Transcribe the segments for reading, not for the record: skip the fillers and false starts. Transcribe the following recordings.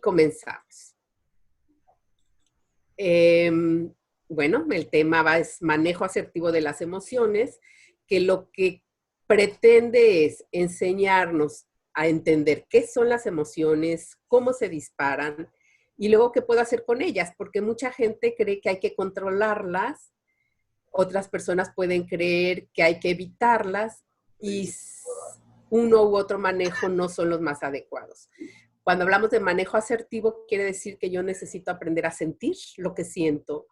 comenzamos. Bueno, el tema es manejo asertivo de las emociones, que lo que pretende es enseñarnos a entender qué son las emociones, cómo se disparan y luego qué puedo hacer con ellas, porque mucha gente cree que hay que controlarlas, otras personas pueden creer que hay que evitarlas y uno u otro manejo no son los más adecuados. Cuando hablamos de manejo asertivo, quiere decir que yo necesito aprender a sentir lo que siento,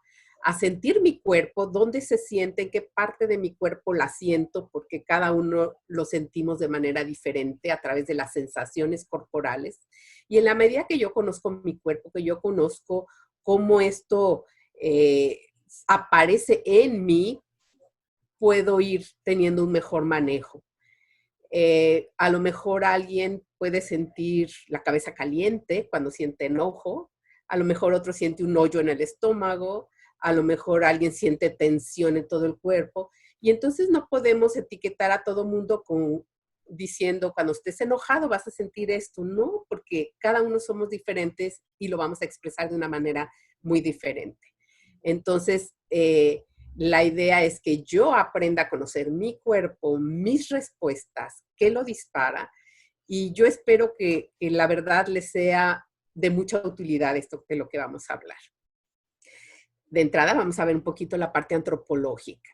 a sentir mi cuerpo, dónde se siente, en qué parte de mi cuerpo la siento, porque cada uno lo sentimos de manera diferente a través de las sensaciones corporales. Y en la medida que yo conozco mi cuerpo, que yo conozco cómo esto aparece en mí, puedo ir teniendo un mejor manejo. A lo mejor alguien puede sentir la cabeza caliente cuando siente enojo, a lo mejor otro siente un hoyo en el estómago, a lo mejor alguien siente tensión en todo el cuerpo, y entonces no podemos etiquetar a todo mundo diciendo, cuando estés enojado vas a sentir esto, no, porque cada uno somos diferentes y lo vamos a expresar de una manera muy diferente. Entonces, la idea es que yo aprenda a conocer mi cuerpo, mis respuestas, qué lo dispara, y yo espero que la verdad les sea de mucha utilidad esto de lo que vamos a hablar. De entrada vamos a ver un poquito la parte antropológica,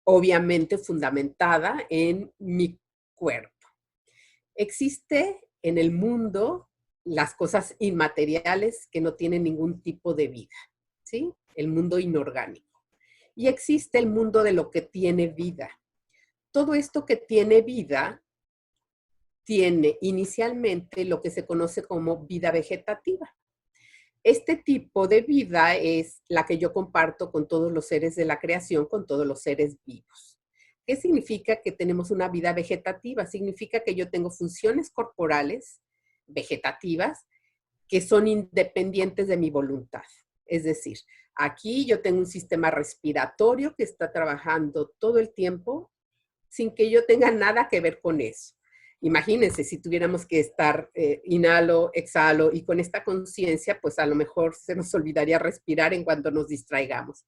obviamente fundamentada en mi cuerpo. Existe en el mundo las cosas inmateriales que no tienen ningún tipo de vida, ¿sí? El mundo inorgánico. Y existe el mundo de lo que tiene vida. Todo esto que tiene vida tiene inicialmente lo que se conoce como vida vegetativa. Este tipo de vida es la que yo comparto con todos los seres de la creación, con todos los seres vivos. ¿Qué significa que tenemos una vida vegetativa? Significa que yo tengo funciones corporales vegetativas que son independientes de mi voluntad. Es decir, aquí yo tengo un sistema respiratorio que está trabajando todo el tiempo sin que yo tenga nada que ver con eso. Imagínense si tuviéramos que estar inhalo, exhalo y con esta conciencia, pues a lo mejor se nos olvidaría respirar en cuanto nos distraigamos.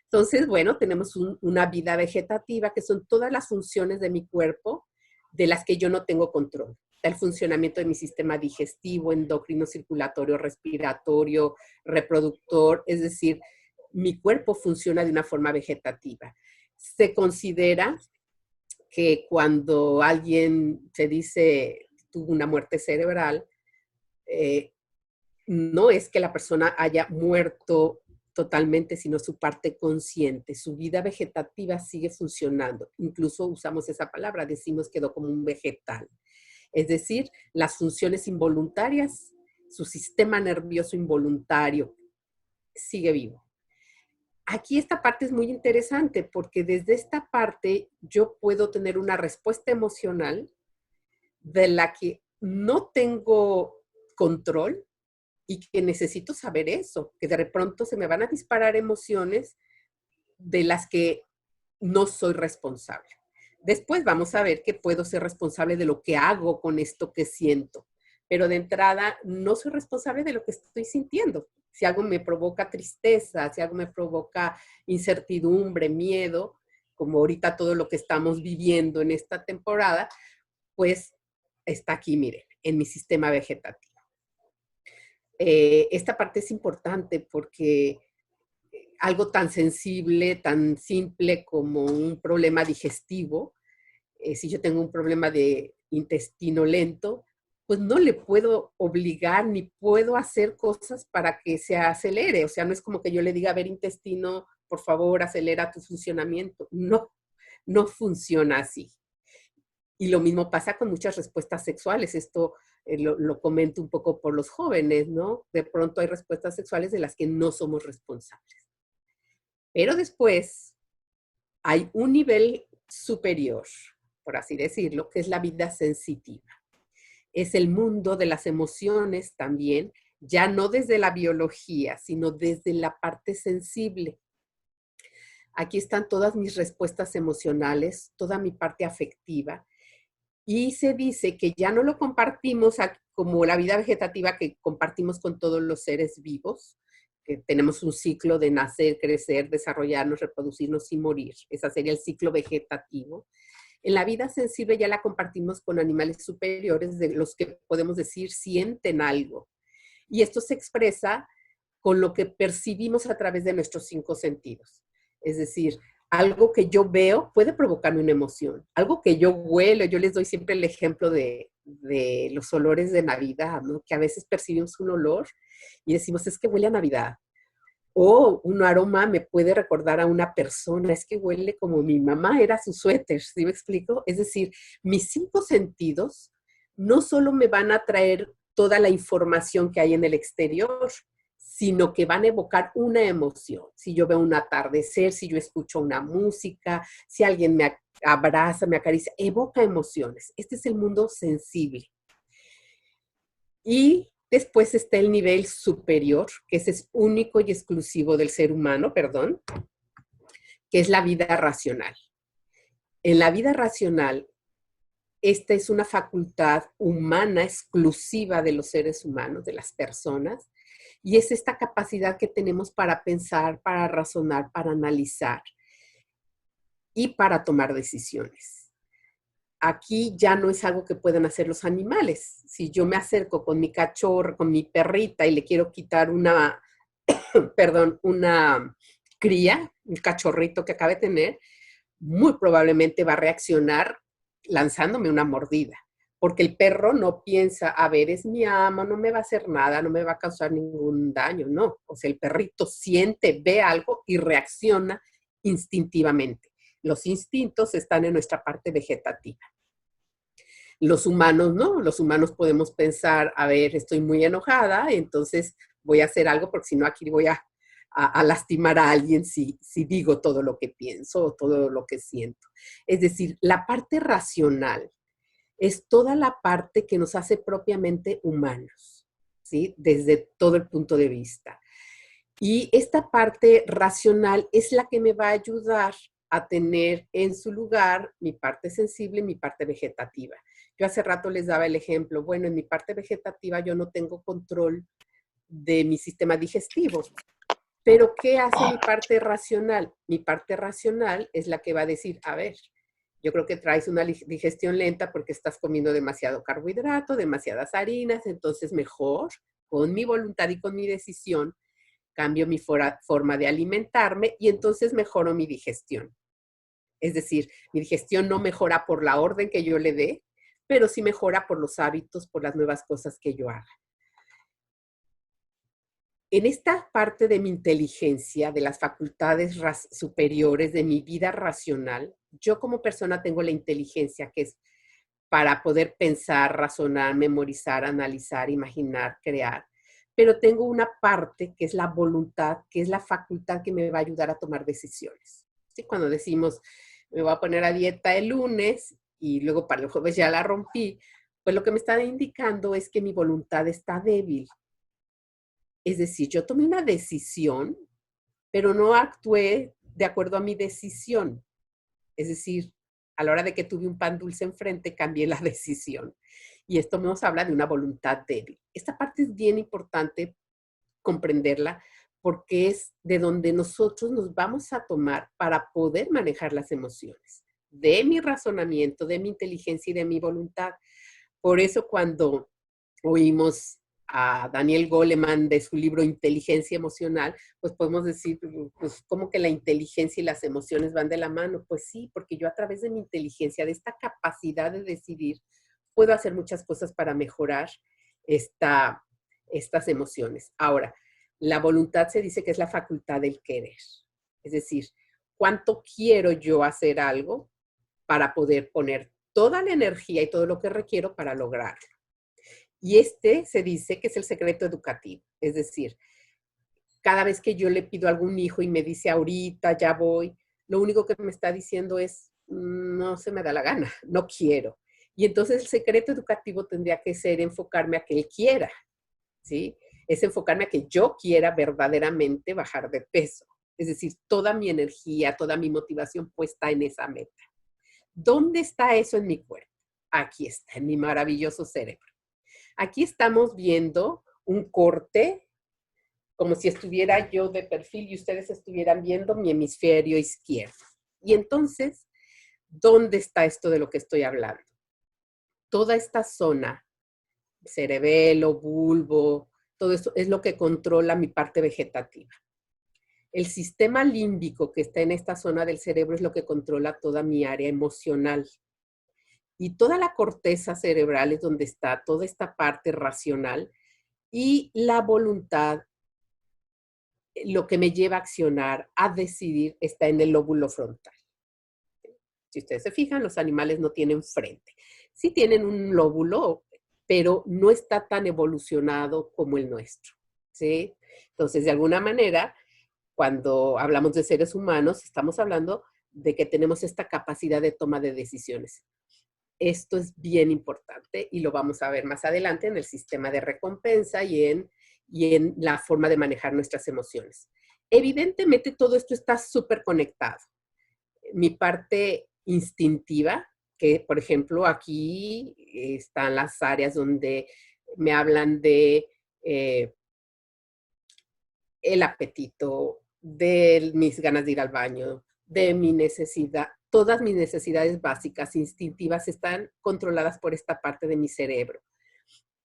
Entonces, bueno, tenemos una vida vegetativa que son todas las funciones de mi cuerpo de las que yo no tengo control. El funcionamiento de mi sistema digestivo, endocrino, circulatorio, respiratorio, reproductor, es decir, mi cuerpo funciona de una forma vegetativa. Se considera que cuando alguien se dice tuvo una muerte cerebral, no es que la persona haya muerto totalmente, sino su parte consciente, su vida vegetativa sigue funcionando. Incluso usamos esa palabra, decimos quedó como un vegetal. Es decir, las funciones involuntarias, su sistema nervioso involuntario sigue vivo. Aquí esta parte es muy interesante porque desde esta parte yo puedo tener una respuesta emocional de la que no tengo control y que necesito saber eso, que de pronto se me van a disparar emociones de las que no soy responsable. Después vamos a ver que puedo ser responsable de lo que hago con esto que siento, pero de entrada no soy responsable de lo que estoy sintiendo. Si algo me provoca tristeza, si algo me provoca incertidumbre, miedo, como ahorita todo lo que estamos viviendo en esta temporada, pues está aquí, miren, en mi sistema vegetativo. Esta parte es importante porque algo tan sensible, tan simple como un problema digestivo, si yo tengo un problema de intestino lento, pues no le puedo obligar ni puedo hacer cosas para que se acelere. O sea, no es como que yo le diga, a ver, intestino, por favor, acelera tu funcionamiento. No, no funciona así. Y lo mismo pasa con muchas respuestas sexuales. Esto lo comento un poco por los jóvenes, ¿no? De pronto hay respuestas sexuales de las que no somos responsables. Pero después hay un nivel superior, por así decirlo, que es la vida sensitiva. Es el mundo de las emociones también, ya no desde la biología, sino desde la parte sensible. Aquí están todas mis respuestas emocionales, toda mi parte afectiva, Y se dice que ya no lo compartimos como la vida vegetativa que compartimos con todos los seres vivos, que tenemos un ciclo de nacer, crecer, desarrollarnos, reproducirnos y morir. Ese sería el ciclo vegetativo. En la vida sensible ya la compartimos con animales superiores, de los que podemos decir sienten algo. Y esto se expresa con lo que percibimos a través de nuestros 5 sentidos. Es decir, algo que yo veo puede provocarme una emoción. Algo que yo huelo, yo les doy siempre el ejemplo de los olores de Navidad, ¿no? Que a veces percibimos un olor y decimos, es que huele a Navidad. O un aroma me puede recordar a una persona, es que huele como mi mamá era su suéter, ¿sí me explico? Es decir, mis 5 sentidos no solo me van a traer toda la información que hay en el exterior, sino que van a evocar una emoción. Si yo veo un atardecer, si yo escucho una música, si alguien me abraza, me acaricia, evoca emociones. Este es el mundo sensible. Y después está el nivel superior, que ese es único y exclusivo del ser humano, perdón, que es la vida racional. En la vida racional, esta es una facultad humana exclusiva de los seres humanos, de las personas, y es esta capacidad que tenemos para pensar, para razonar, para analizar y para tomar decisiones. Aquí ya no es algo que puedan hacer los animales. Si yo me acerco con mi cachorro, con mi perrita y le quiero quitar una, perdón, una cría, un cachorrito que acabe de tener, muy probablemente va a reaccionar lanzándome una mordida, porque el perro no piensa, a ver, es mi amo, no me va a hacer nada, no me va a causar ningún daño, no. O sea, el perrito siente, ve algo y reacciona instintivamente. Los instintos están en nuestra parte vegetativa. Los humanos no, los humanos podemos pensar, a ver, estoy muy enojada, entonces voy a hacer algo porque si no aquí voy a lastimar a alguien si digo todo lo que pienso o todo lo que siento. Es decir, la parte racional es toda la parte que nos hace propiamente humanos, ¿sí? Desde todo el punto de vista. Y esta parte racional es la que me va a ayudar a tener en su lugar mi parte sensible y mi parte vegetativa. Yo hace rato les daba el ejemplo, bueno, en mi parte vegetativa yo no tengo control de mi sistema digestivo, pero ¿qué hace mi parte racional? Mi parte racional es la que va a decir, a ver, yo creo que traes una digestión lenta porque estás comiendo demasiado carbohidrato, demasiadas harinas, entonces mejor con mi voluntad y con mi decisión cambio mi forma de alimentarme y entonces mejoro mi digestión. Es decir, mi digestión no mejora por la orden que yo le dé, pero sí mejora por los hábitos, por las nuevas cosas que yo haga. En esta parte de mi inteligencia, de las facultades superiores, de mi vida racional, yo como persona tengo la inteligencia que es para poder pensar, razonar, memorizar, analizar, imaginar, crear. Pero tengo una parte que es la voluntad, que es la facultad que me va a ayudar a tomar decisiones. ¿Sí? Cuando decimos, me voy a poner a dieta el lunes y luego para el jueves ya la rompí, pues lo que me está indicando es que mi voluntad está débil. Es decir, yo tomé una decisión, pero no actué de acuerdo a mi decisión. Es decir, a la hora de que tuve un pan dulce enfrente, cambié la decisión. Y esto nos habla de una voluntad débil. Esta parte es bien importante comprenderla porque es de donde nosotros nos vamos a tomar para poder manejar las emociones, de mi razonamiento, de mi inteligencia y de mi voluntad. Por eso cuando oímos a Daniel Goleman de su libro Inteligencia Emocional, pues podemos decir, pues, ¿cómo que la inteligencia y las emociones van de la mano? Pues sí, porque yo a través de mi inteligencia, de esta capacidad de decidir, puedo hacer muchas cosas para mejorar estas emociones. Ahora, la voluntad se dice que es la facultad del querer. Es decir, ¿cuánto quiero yo hacer algo para poder poner toda la energía y todo lo que requiero para lograrlo? Y este se dice que es el secreto educativo. Es decir, cada vez que yo le pido a algún hijo y me dice ahorita, ya voy, lo único que me está diciendo es, no se me da la gana, no quiero. Y entonces el secreto educativo tendría que ser enfocarme a que él quiera, ¿sí? Es enfocarme a que yo quiera verdaderamente bajar de peso. Es decir, toda mi energía, toda mi motivación puesta en esa meta. ¿Dónde está eso en mi cuerpo? Aquí está, en mi maravilloso cerebro. Aquí estamos viendo un corte, como si estuviera yo de perfil y ustedes estuvieran viendo mi hemisferio izquierdo. Y entonces, ¿dónde está esto de lo que estoy hablando? Toda esta zona, cerebelo, bulbo, todo esto es lo que controla mi parte vegetativa. El sistema límbico que está en esta zona del cerebro es lo que controla toda mi área emocional. Y toda la corteza cerebral es donde está toda esta parte racional y la voluntad, lo que me lleva a accionar, a decidir, está en el lóbulo frontal. Si ustedes se fijan, los animales no tienen frente. Sí tienen un lóbulo, pero no está tan evolucionado como el nuestro, ¿sí? Entonces, de alguna manera, cuando hablamos de seres humanos, estamos hablando de que tenemos esta capacidad de toma de decisiones. Esto es bien importante y lo vamos a ver más adelante en el sistema de recompensa y en la forma de manejar nuestras emociones. Evidentemente, todo esto está súper conectado. Mi parte instintiva, que por ejemplo aquí están las áreas donde me hablan de el apetito, de mis ganas de ir al baño, de mi necesidad. Todas mis necesidades básicas, instintivas, están controladas por esta parte de mi cerebro.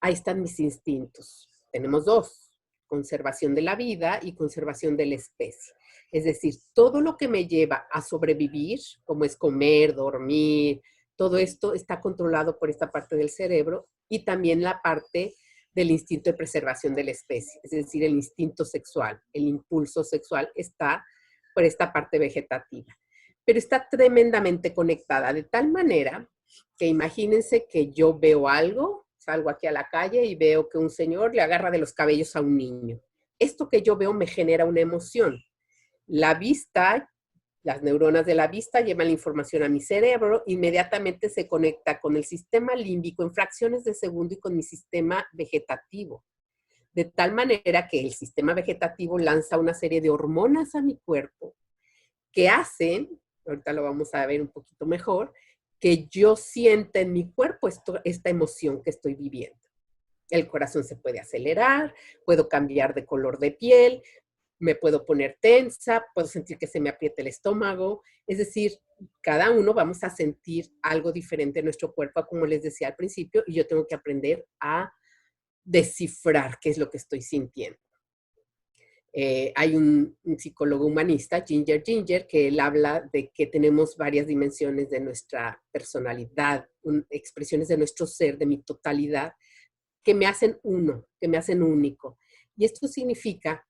Ahí están mis instintos. Tenemos dos: conservación de la vida y conservación de la especie. Es decir, todo lo que me lleva a sobrevivir, como es comer, dormir, todo esto está controlado por esta parte del cerebro y también la parte del instinto de preservación de la especie, es decir, el instinto sexual, el impulso sexual está por esta parte vegetativa. Pero está tremendamente conectada de tal manera que imagínense que yo veo algo, salgo aquí a la calle y veo que un señor le agarra de los cabellos a un niño. Esto que yo veo me genera una emoción. La vista, las neuronas de la vista llevan la información a mi cerebro, inmediatamente se conecta con el sistema límbico en fracciones de segundo y con mi sistema vegetativo. De tal manera que el sistema vegetativo lanza una serie de hormonas a mi cuerpo que hacen, ahorita lo vamos a ver un poquito mejor, que yo sienta en mi cuerpo esta emoción que estoy viviendo. El corazón se puede acelerar, puedo cambiar de color de piel, me puedo poner tensa, puedo sentir que se me aprieta el estómago. Es decir, cada uno vamos a sentir algo diferente en nuestro cuerpo, como les decía al principio, y yo tengo que aprender a descifrar qué es lo que estoy sintiendo. Hay un psicólogo humanista, Ginger, que él habla de que tenemos varias dimensiones de nuestra personalidad, expresiones de nuestro ser, de mi totalidad, que me hacen uno, que me hacen único. Y esto significa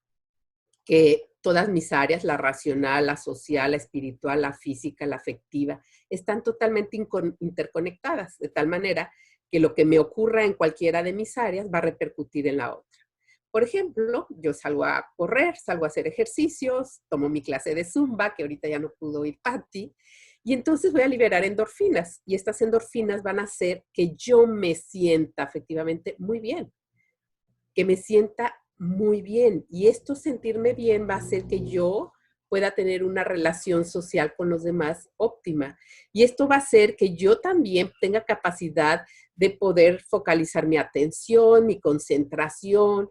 que todas mis áreas, la racional, la social, la espiritual, la física, la afectiva, están totalmente interconectadas, de tal manera que lo que me ocurra en cualquiera de mis áreas va a repercutir en la otra. Por ejemplo, yo salgo a correr, salgo a hacer ejercicios, tomo mi clase de Zumba, que ahorita ya no pudo ir Patti, y entonces voy a liberar endorfinas, y estas endorfinas van a hacer que yo me sienta efectivamente muy bien, que me sienta muy bien. Y esto sentirme bien va a hacer que yo pueda tener una relación social con los demás óptima. Y esto va a hacer que yo también tenga capacidad de poder focalizar mi atención, mi concentración,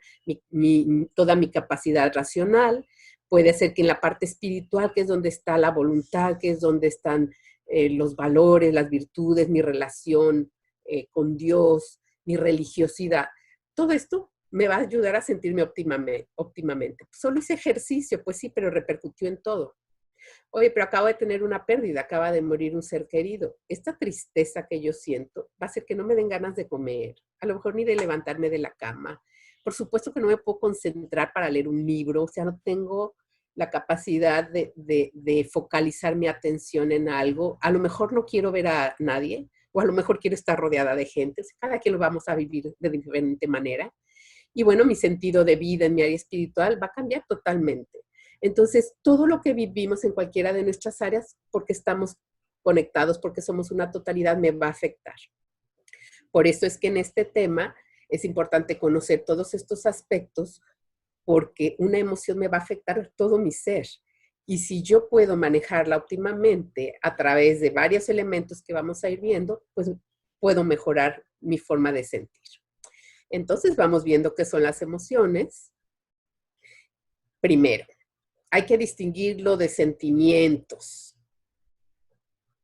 toda mi capacidad racional. Puede ser que en la parte espiritual, que es donde está la voluntad, que es donde están los valores, las virtudes, mi relación con Dios, mi religiosidad, todo esto me va a ayudar a sentirme óptimamente. Solo hice ejercicio, pues sí, pero repercutió en todo. Oye, pero acabo de tener una pérdida, acaba de morir un ser querido. Esta tristeza que yo siento va a hacer que no me den ganas de comer, a lo mejor ni de levantarme de la cama. Por supuesto que no me puedo concentrar para leer un libro, o sea, no tengo la capacidad de focalizar mi atención en algo. A lo mejor no quiero ver a nadie, o a lo mejor quiero estar rodeada de gente. Cada quien lo vamos a vivir de diferente manera. Y bueno, mi sentido de vida en mi área espiritual va a cambiar totalmente. Entonces, todo lo que vivimos en cualquiera de nuestras áreas, porque estamos conectados, porque somos una totalidad, me va a afectar. Por eso es que en este tema es importante conocer todos estos aspectos, porque una emoción me va a afectar todo mi ser. Y si yo puedo manejarla óptimamente a través de varios elementos que vamos a ir viendo, pues puedo mejorar mi forma de sentir. Entonces vamos viendo qué son las emociones. Primero, hay que distinguirlo de sentimientos.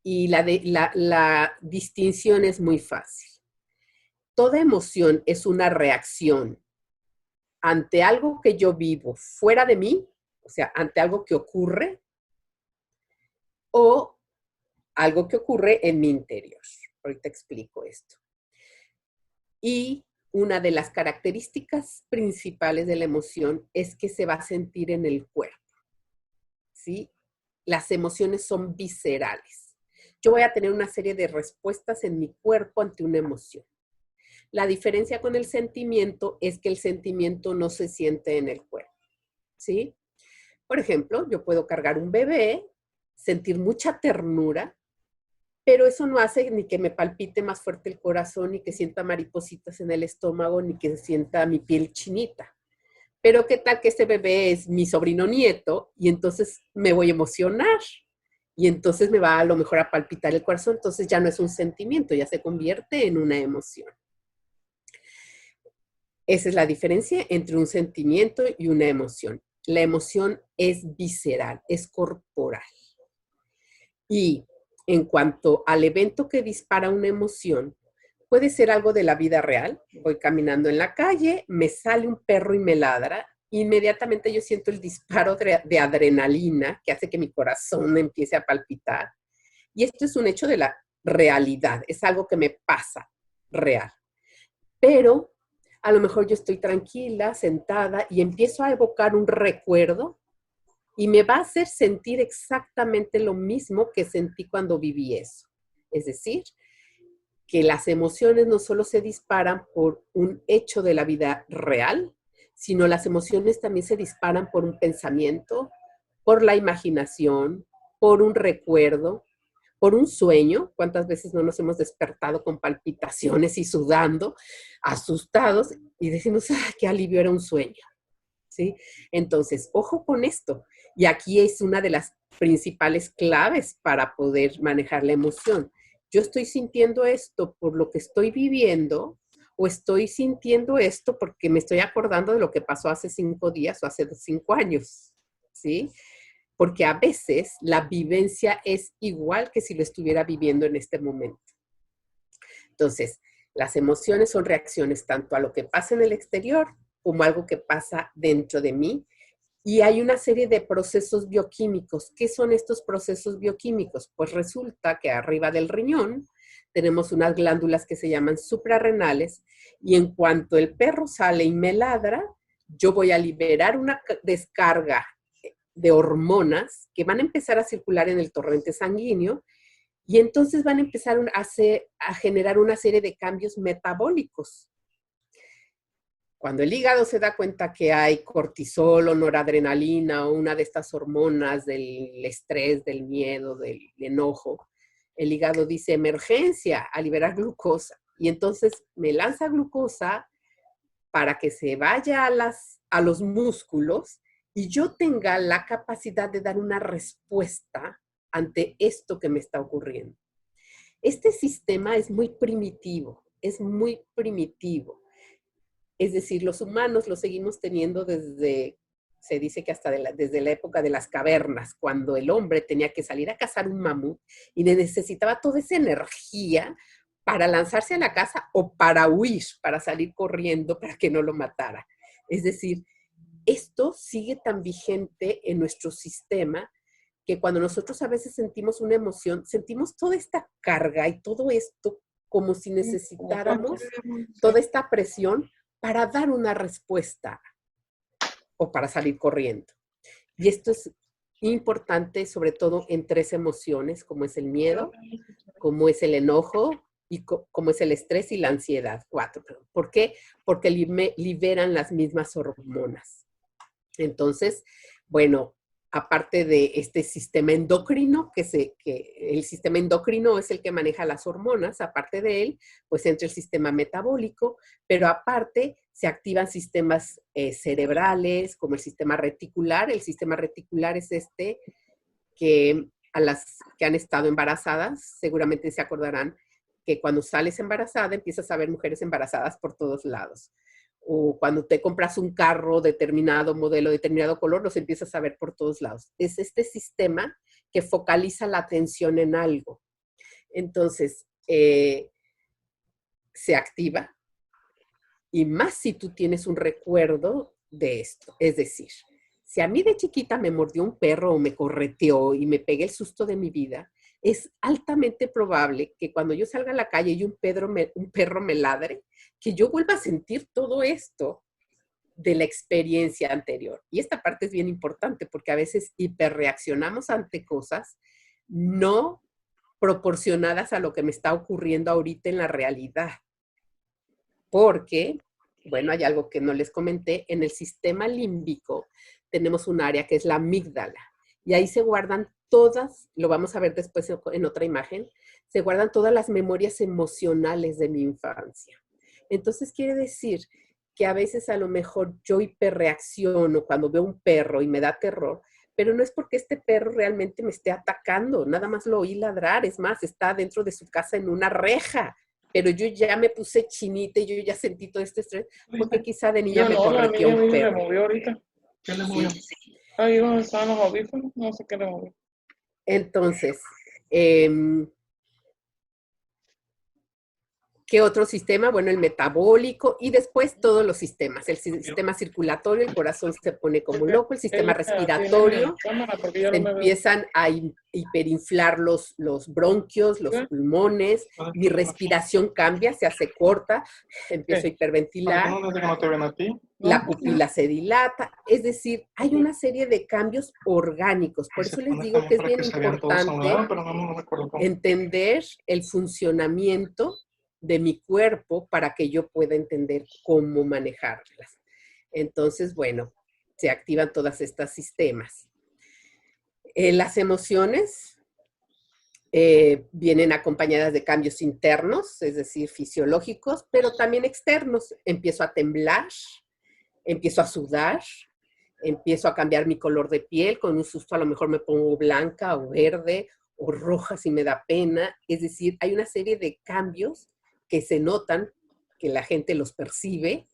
Y la distinción es muy fácil. Toda emoción es una reacción ante algo que yo vivo fuera de mí, o sea, ante algo que ocurre, o algo que ocurre en mi interior. Ahorita explico esto. Y una de las características principales de la emoción es que se va a sentir en el cuerpo, ¿sí? Las emociones son viscerales. Yo voy a tener una serie de respuestas en mi cuerpo ante una emoción. La diferencia con el sentimiento es que el sentimiento no se siente en el cuerpo, ¿sí? Por ejemplo, yo puedo cargar un bebé, sentir mucha ternura, pero eso no hace ni que me palpite más fuerte el corazón, ni que sienta maripositas en el estómago, ni que sienta mi piel chinita. Pero qué tal que este bebé es mi sobrino nieto y entonces me voy a emocionar y entonces me va a lo mejor a palpitar el corazón, entonces ya no es un sentimiento, ya se convierte en una emoción. Esa es la diferencia entre un sentimiento y una emoción. La emoción es visceral, es corporal. Y en cuanto al evento que dispara una emoción, puede ser algo de la vida real. Voy caminando en la calle, me sale un perro y me ladra. Inmediatamente yo siento el disparo de adrenalina que hace que mi corazón empiece a palpitar. Y esto es un hecho de la realidad, es algo que me pasa real. Pero a lo mejor yo estoy tranquila, sentada y empiezo a evocar un recuerdo y me va a hacer sentir exactamente lo mismo que sentí cuando viví eso. Es decir, que las emociones no solo se disparan por un hecho de la vida real, sino las emociones también se disparan por un pensamiento, por la imaginación, por un recuerdo, por un sueño. ¿Cuántas veces no nos hemos despertado con palpitaciones y sudando, asustados, y decimos, ¡ah, qué alivio, era un sueño! ¿Sí? Entonces, ojo con esto. Y aquí es una de las principales claves para poder manejar la emoción. Yo estoy sintiendo esto por lo que estoy viviendo o estoy sintiendo esto porque me estoy acordando de lo que pasó hace 5 días o hace 5 años, ¿sí? Porque a veces la vivencia es igual que si lo estuviera viviendo en este momento. Entonces, las emociones son reacciones tanto a lo que pasa en el exterior como algo que pasa dentro de mí. Y hay una serie de procesos bioquímicos. ¿Qué son estos procesos bioquímicos? Pues resulta que arriba del riñón tenemos unas glándulas que se llaman suprarrenales y en cuanto el perro sale y me ladra, yo voy a liberar una descarga de hormonas que van a empezar a circular en el torrente sanguíneo y entonces van a empezar a generar una serie de cambios metabólicos. Cuando el hígado se da cuenta que hay cortisol o noradrenalina o una de estas hormonas del estrés, del miedo, del enojo, el hígado dice emergencia, a liberar glucosa. Y entonces me lanza glucosa para que se vaya a los músculos y yo tenga la capacidad de dar una respuesta ante esto que me está ocurriendo. Este sistema es muy primitivo, es muy primitivo. Es decir, los humanos lo seguimos teniendo se dice que hasta desde la época de las cavernas, cuando el hombre tenía que salir a cazar un mamut y necesitaba toda esa energía para lanzarse a la caza o para huir, para salir corriendo para que no lo matara. Es decir, esto sigue tan vigente en nuestro sistema que cuando nosotros a veces sentimos una emoción, sentimos toda esta carga y todo esto como si necesitáramos toda esta presión para dar una respuesta o para salir corriendo. Y esto es importante, sobre todo en 3 emociones, como es el miedo, como es el enojo y como es el estrés y la ansiedad. 4. ¿Por qué? Porque liberan las mismas hormonas. Entonces, bueno, aparte de este sistema endocrino, que el sistema endocrino es el que maneja las hormonas, aparte de él, pues entra el sistema metabólico, pero aparte se activan sistemas cerebrales, como el sistema reticular. El sistema reticular es que a las que han estado embarazadas, seguramente se acordarán que cuando sales embarazada empiezas a ver mujeres embarazadas por todos lados. O cuando te compras un carro determinado modelo, determinado color, los empiezas a ver por todos lados. Es este sistema que focaliza la atención en algo. Entonces, se activa, y más si tú tienes un recuerdo de esto. Es decir, si a mí de chiquita me mordió un perro o me correteó y me pegué el susto de mi vida, es altamente probable que cuando yo salga a la calle y un perro me ladre, que yo vuelva a sentir todo esto de la experiencia anterior. Y esta parte es bien importante porque a veces hiperreaccionamos ante cosas no proporcionadas a lo que me está ocurriendo ahorita en la realidad. Porque, bueno, hay algo que no les comenté, en el sistema límbico tenemos un área que es la amígdala, y ahí se guardan todas, lo vamos a ver después en otra imagen, se guardan todas las memorias emocionales de mi infancia. Entonces quiere decir que a veces a lo mejor yo hiperreacciono cuando veo un perro y me da terror, pero no es porque este perro realmente me esté atacando, nada más lo oí ladrar, es más, está dentro de su casa en una reja, pero yo ya me puse chinita y yo ya sentí todo este estrés, porque quizá de niña Yo me no, la correteó niña un mismo le perro. movió ahorita. ¿Qué le movió? ¿Sí? Ahí donde estaban los audífonos, no sé qué le movió. Entonces, eh, ¿qué otro sistema? Bueno, el metabólico y después todos los sistemas. El sistema circulatorio, el corazón se pone como loco, el sistema Ella tiene respiratorio, cámara porque ya se no me veo. empiezan a hiperinflar los bronquios, los ¿Qué? pulmones, mi respiración cambia, se hace corta, empiezo a ¿Qué? hiperventilar, ¿Algunos desde que no te ven a ti? la No. pupila se dilata, es decir, hay una serie de cambios orgánicos. Y Por se eso les pone digo también que es para bien que se vean todos a un lado, importante pero no me recuerdo cómo. entender el funcionamiento de mi cuerpo para que yo pueda entender cómo manejarlas. Entonces, bueno, se activan todas estas sistemas. Las emociones vienen acompañadas de cambios internos, es decir, fisiológicos, pero también externos. Empiezo a temblar, empiezo a sudar, empiezo a cambiar mi color de piel, con un susto a lo mejor me pongo blanca o verde o roja si me da pena. Es decir, hay una serie de cambios que se notan, que la gente los percibe,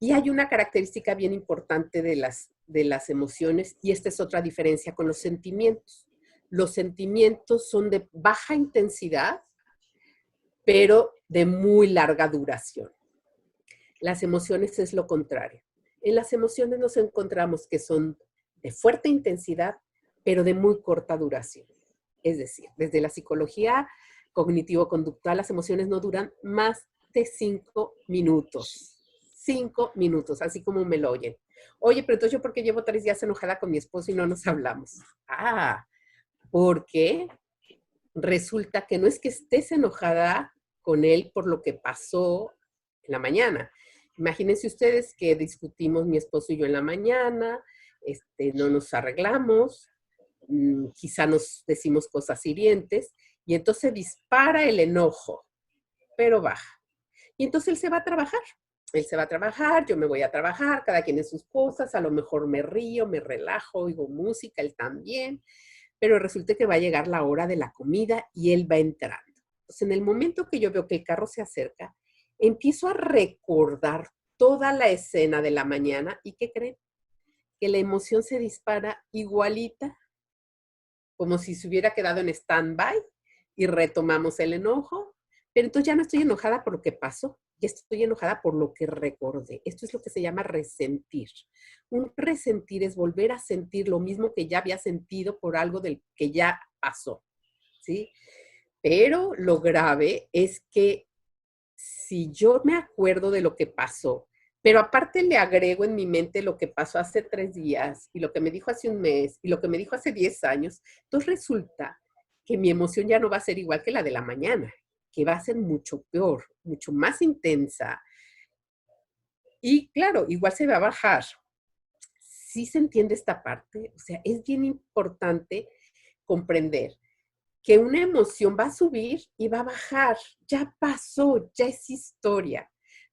y hay una característica bien importante de las emociones, y esta es otra diferencia con los sentimientos. Los sentimientos son de baja intensidad, pero de muy larga duración. Las emociones es lo contrario. En las emociones nos encontramos que son de fuerte intensidad, pero de muy corta duración. Es decir, desde la psicología cognitivo-conductual, las emociones no duran más de 5 minutos. 5 minutos, así como me lo oyen. Oye, pero entonces yo, ¿por qué llevo 3 días enojada con mi esposo y no nos hablamos? Porque resulta que no es que estés enojada con él por lo que pasó en la mañana. Imagínense ustedes que discutimos mi esposo y yo en la mañana, no nos arreglamos, quizá nos decimos cosas hirientes, y entonces dispara el enojo, pero baja. Y entonces él se va a trabajar. Él se va a trabajar, yo me voy a trabajar, cada quien en sus cosas, a lo mejor me río, me relajo, oigo música, él también, pero resulta que va a llegar la hora de la comida y él va entrando. Entonces, en el momento que yo veo que el carro se acerca, empiezo a recordar toda la escena de la mañana, y ¿qué creen? Que la emoción se dispara igualita, como si se hubiera quedado en stand-by, y retomamos el enojo, pero entonces ya no estoy enojada por lo que pasó, ya estoy enojada por lo que recordé. Esto es lo que se llama resentir. Un resentir es volver a sentir lo mismo que ya había sentido por algo del que ya pasó, ¿sí? Pero lo grave es que si yo me acuerdo de lo que pasó, pero aparte le agrego en mi mente lo que pasó hace 3 días y lo que me dijo hace un mes y lo que me dijo hace 10 años, entonces resulta que mi emoción ya no va a ser igual que la de la mañana, que va a ser mucho peor, mucho más intensa. Y claro, igual se va a bajar. ¿Sí se entiende esta parte? O sea, es bien importante comprender que una emoción va a subir y va a bajar. Ya pasó, ya es historia.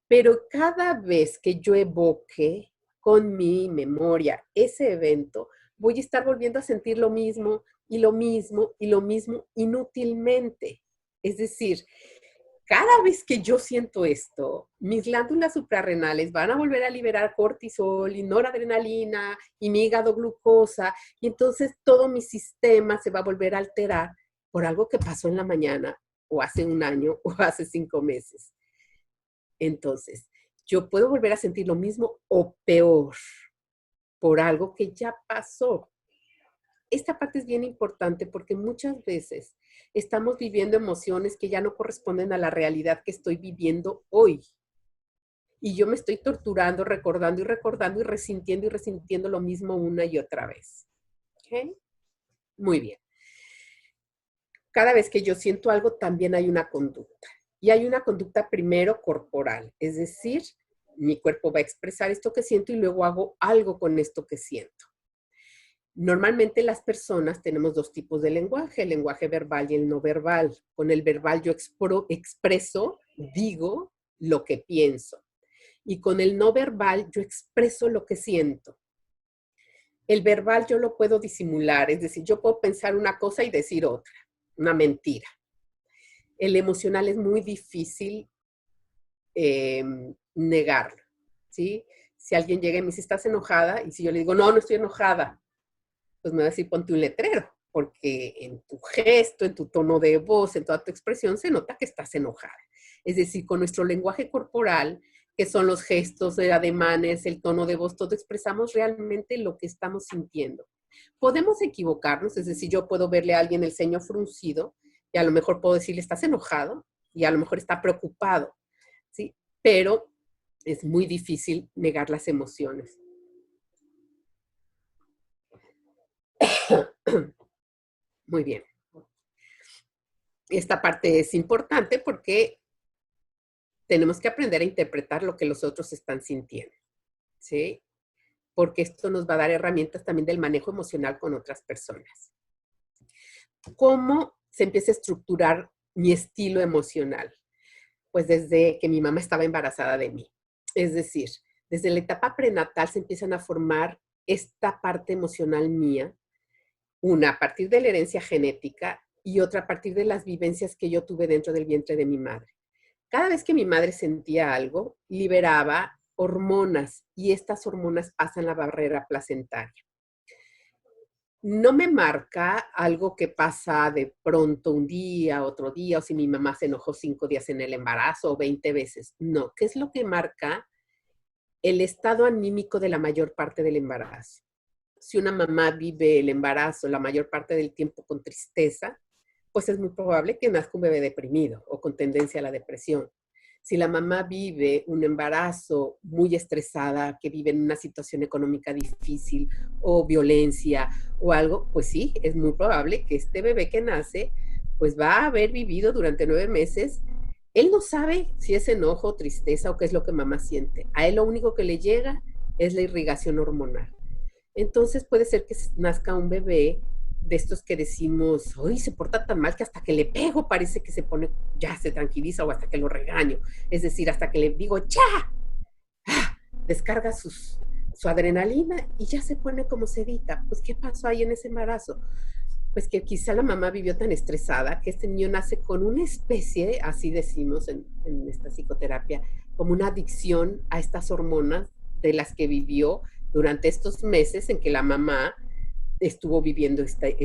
Pero cada vez que yo evoque con mi memoria ese evento, voy a estar volviendo a sentir lo mismo y lo mismo y lo mismo inútilmente. Es decir, cada vez que yo siento esto, mis glándulas suprarrenales van a volver a liberar cortisol y noradrenalina y mi hígado glucosa, y entonces todo mi sistema se va a volver a alterar por algo que pasó en la mañana o hace un año o hace 5 meses. Entonces, yo puedo volver a sentir lo mismo o peor por algo que ya pasó. Esta parte es bien importante porque muchas veces estamos viviendo emociones que ya no corresponden a la realidad que estoy viviendo hoy. Y yo me estoy torturando, recordando y recordando y resintiendo lo mismo una y otra vez. ¿Ok? Muy bien. Cada vez que yo siento algo, también hay una conducta. Y hay una conducta primero corporal, es decir, mi cuerpo va a expresar esto que siento y luego hago algo con esto que siento. Normalmente las personas tenemos 2 tipos de lenguaje, el lenguaje verbal y el no verbal. Con el verbal yo expreso, digo lo que pienso. Y con el no verbal yo expreso lo que siento. El verbal yo lo puedo disimular, es decir, yo puedo pensar una cosa y decir otra, una mentira. El emocional es muy difícil negarlo, ¿sí? Si alguien llega y me dice, ¿estás enojada? Y si yo le digo, no, no estoy enojada, pues me va a decir, ponte un letrero, porque en tu gesto, en tu tono de voz, en toda tu expresión, se nota que estás enojada. Es decir, con nuestro lenguaje corporal, que son los gestos, ademanes, el tono de voz, todo expresamos realmente lo que estamos sintiendo. Podemos equivocarnos, es decir, yo puedo verle a alguien el ceño fruncido y a lo mejor puedo decirle, ¿estás enojado? Y a lo mejor está preocupado, ¿sí? Pero es muy difícil negar las emociones. Muy bien. Esta parte es importante porque tenemos que aprender a interpretar lo que los otros están sintiendo, ¿sí? Porque esto nos va a dar herramientas también del manejo emocional con otras personas. ¿Cómo se empieza a estructurar mi estilo emocional? Pues desde que mi mamá estaba embarazada de mí. Es decir, desde la etapa prenatal se empiezan a formar esta parte emocional mía, una a partir de la herencia genética y otra a partir de las vivencias que yo tuve dentro del vientre de mi madre. Cada vez que mi madre sentía algo, liberaba hormonas y estas hormonas pasan la barrera placentaria. No me marca algo que pasa de pronto un día, otro día, o si mi mamá se enojó 5 días en el embarazo o 20 veces. No, ¿qué es lo que marca? El estado anímico de la mayor parte del embarazo. Si una mamá vive el embarazo la mayor parte del tiempo con tristeza, pues es muy probable que nazca un bebé deprimido o con tendencia a la depresión. Si la mamá vive un embarazo muy estresada, que vive en una situación económica difícil o violencia o algo, pues sí, es muy probable que este bebé que nace, pues va a haber vivido durante 9 meses. Él no sabe si es enojo, tristeza o qué es lo que mamá siente. A él lo único que le llega es la irrigación hormonal. Entonces puede ser que nazca un bebé de estos que decimos, ¡ay, se porta tan mal que hasta que le pego parece que se pone, ya se tranquiliza, o hasta que lo regaño! Es decir, hasta que le digo, ¡ya! ¡Ah! Descarga su adrenalina y ya se pone como sedita. Pues, ¿qué pasó ahí en ese embarazo? Pues que quizá la mamá vivió tan estresada que este niño nace con una especie, así decimos en esta psicoterapia, como una adicción a estas hormonas de las que vivió durante estos meses en que la mamá estuvo viviendo este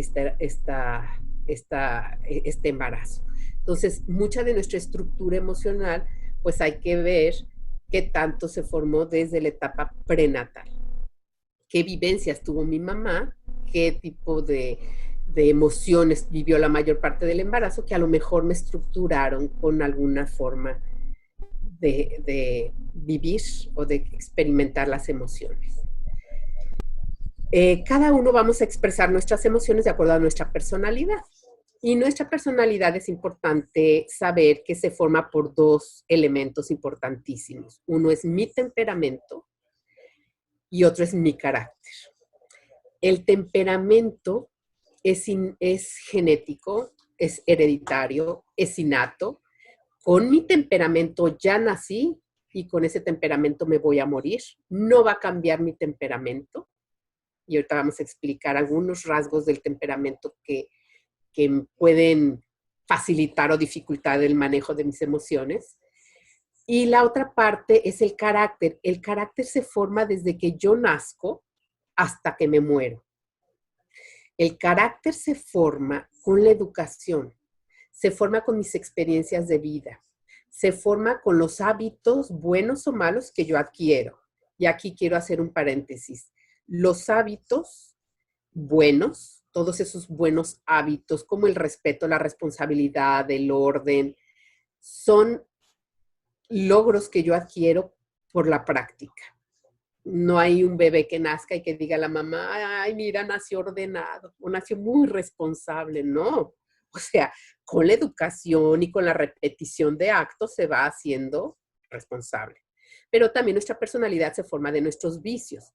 embarazo. Entonces, mucha de nuestra estructura emocional, pues hay que ver qué tanto se formó desde la etapa prenatal. ¿Qué vivencias tuvo mi mamá? ¿Qué tipo de emociones vivió la mayor parte del embarazo que a lo mejor me estructuraron con alguna forma de vivir o de experimentar las emociones? Cada uno vamos a expresar nuestras emociones de acuerdo a nuestra personalidad. Y nuestra personalidad es importante saber que se forma por 2 elementos importantísimos. Uno es mi temperamento y otro es mi carácter. El temperamento es genético, es hereditario, es innato. Con mi temperamento ya nací y con ese temperamento me voy a morir. No va a cambiar mi temperamento. Y ahorita vamos a explicar algunos rasgos del temperamento que pueden facilitar o dificultar el manejo de mis emociones. Y la otra parte es el carácter. El carácter se forma desde que yo nazco hasta que me muero. El carácter se forma con la educación, se forma con mis experiencias de vida, se forma con los hábitos buenos o malos que yo adquiero. Y aquí quiero hacer un paréntesis. Los hábitos buenos, todos esos buenos hábitos como el respeto, la responsabilidad, el orden, son logros que yo adquiero por la práctica. No hay un bebé que nazca y que diga a la mamá, ay, mira, nació ordenado o nació muy responsable. No, o sea, con la educación y con la repetición de actos se va haciendo responsable. Pero también nuestra personalidad se forma de nuestros vicios.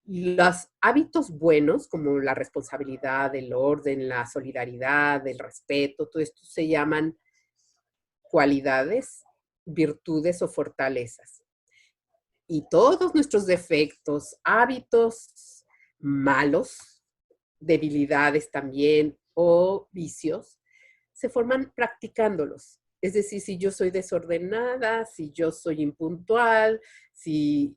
Los hábitos buenos, como la responsabilidad, el orden, la solidaridad, el respeto, todo esto se llaman cualidades, virtudes o fortalezas. Y todos nuestros defectos, hábitos malos, debilidades también o vicios, se forman practicándolos. Es decir, si yo soy desordenada, si yo soy impuntual, si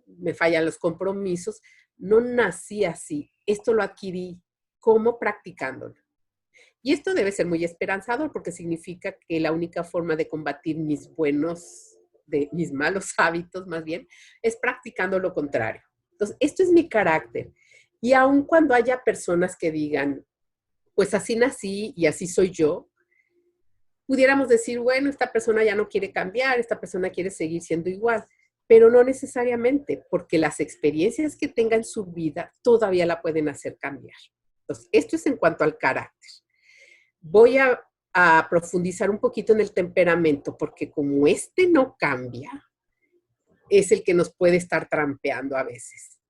me fallan los compromisos, no nací así. Esto lo adquirí como practicándolo. Y esto debe ser muy esperanzador porque significa que la única forma de combatir mis malos hábitos más bien, es practicando lo contrario. Entonces, esto es mi carácter. Y aun cuando haya personas que digan, pues así nací y así soy yo, pudiéramos decir, bueno, esta persona ya no quiere cambiar, esta persona quiere seguir siendo igual, pero no necesariamente, porque las experiencias que tenga en su vida todavía la pueden hacer cambiar. Entonces, esto es en cuanto al carácter. Voy a profundizar un poquito en el temperamento, porque como este no cambia, es el que nos puede estar trampeando a veces.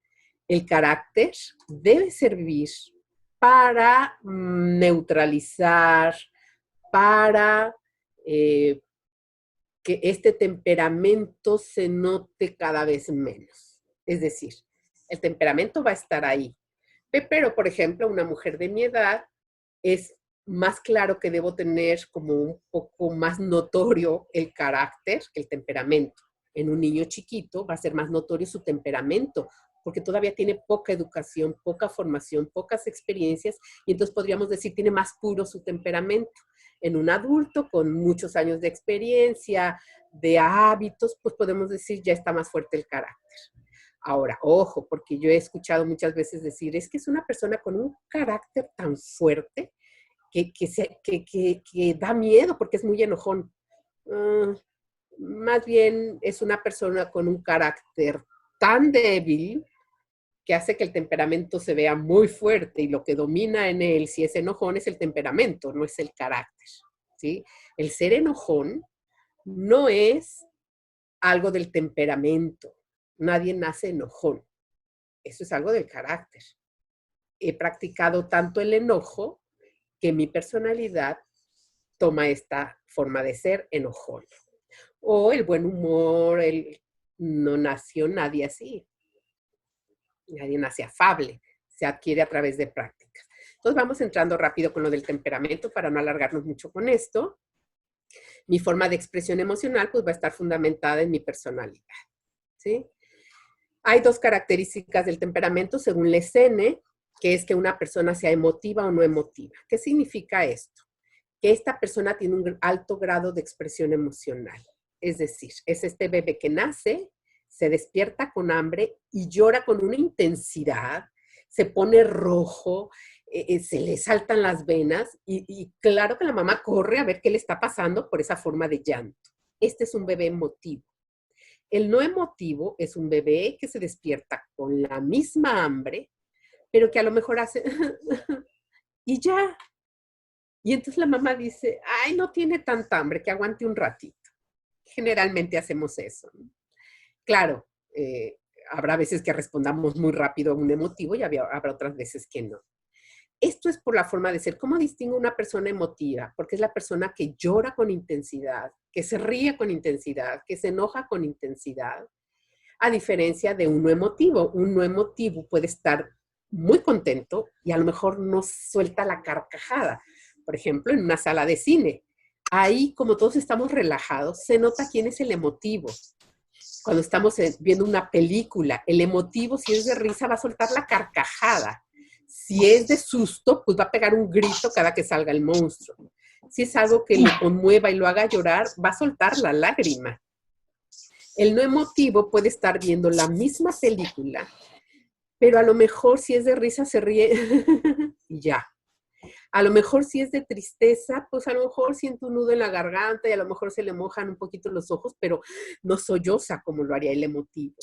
El carácter debe servir para neutralizar, para que este temperamento se note cada vez menos. Es decir, el temperamento va a estar ahí. Pero, por ejemplo, una mujer de mi edad es más claro que debo tener como un poco más notorio el carácter que el temperamento. En un niño chiquito va a ser más notorio su temperamento, porque todavía tiene poca educación, poca formación, pocas experiencias, y entonces podríamos decir tiene más puro su temperamento. En un adulto con muchos años de experiencia, de hábitos, pues podemos decir ya está más fuerte el carácter. Ahora, ojo, porque yo he escuchado muchas veces decir, es que es una persona con un carácter tan fuerte que da miedo porque es muy enojón. Más bien es una persona con un carácter tan débil que hace que el temperamento se vea muy fuerte y lo que domina en él, si es enojón, es el temperamento, no es el carácter, ¿sí? El ser enojón no es algo del temperamento. Nadie nace enojón. Eso es algo del carácter. He practicado tanto el enojo que mi personalidad toma esta forma de ser enojón. O el buen humor, no nació nadie así. Nadie nace afable, se adquiere a través de prácticas. Entonces vamos entrando rápido con lo del temperamento para no alargarnos mucho con esto. Mi forma de expresión emocional pues va a estar fundamentada en mi personalidad, ¿sí? Hay dos características del temperamento según Lessene, que es que una persona sea emotiva o no emotiva. ¿Qué significa esto? Que esta persona tiene un alto grado de expresión emocional. Es decir, es este bebé que nace, se despierta con hambre y llora con una intensidad, se pone rojo, se le saltan las venas y claro que la mamá corre a ver qué le está pasando por esa forma de llanto. Este es un bebé emotivo. El no emotivo es un bebé que se despierta con la misma hambre, pero que a lo mejor hace y ya. Y entonces la mamá dice, ay, no tiene tanta hambre, que aguante un ratito. Generalmente hacemos eso, ¿no? Claro, habrá veces que respondamos muy rápido a un emotivo y habrá otras veces que no. Esto es por la forma de ser. ¿Cómo distingo una persona emotiva? Porque es la persona que llora con intensidad, que se ríe con intensidad, que se enoja con intensidad, a diferencia de un no emotivo. Un no emotivo puede estar muy contento y a lo mejor no suelta la carcajada, por ejemplo, en una sala de cine. Ahí, como todos estamos relajados, se nota quién es el emotivo. Cuando estamos viendo una película, el emotivo, si es de risa, va a soltar la carcajada. Si es de susto, pues va a pegar un grito cada que salga el monstruo. Si es algo que le conmueva y lo haga llorar, va a soltar la lágrima. El no emotivo puede estar viendo la misma película, pero a lo mejor si es de risa se ríe y ya. A lo mejor si es de tristeza, pues a lo mejor siente un nudo en la garganta y a lo mejor se le mojan un poquito los ojos, pero no solloza como lo haría el emotivo.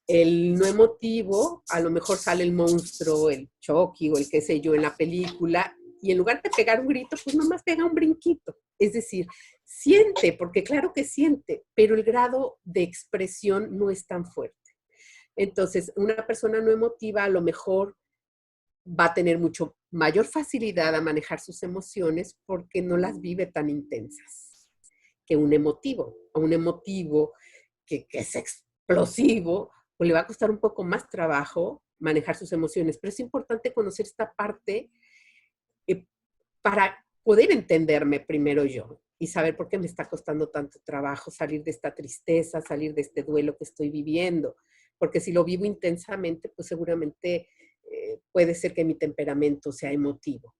El no emotivo, a lo mejor sale el monstruo, el Chucky o el qué sé yo en la película, y en lugar de pegar un grito, pues nomás pega un brinquito. Es decir, siente, porque claro que siente, pero el grado de expresión no es tan fuerte. Entonces, una persona no emotiva a lo mejor va a tener mucho mayor facilidad a manejar sus emociones porque no las vive tan intensas que un emotivo. A un emotivo que es explosivo, pues le va a costar un poco más trabajo manejar sus emociones. Pero es importante conocer esta parte para poder entenderme primero yo y saber por qué me está costando tanto trabajo salir de esta tristeza, salir de este duelo que estoy viviendo. Porque si lo vivo intensamente, pues seguramente puede ser que mi temperamento sea emotivo.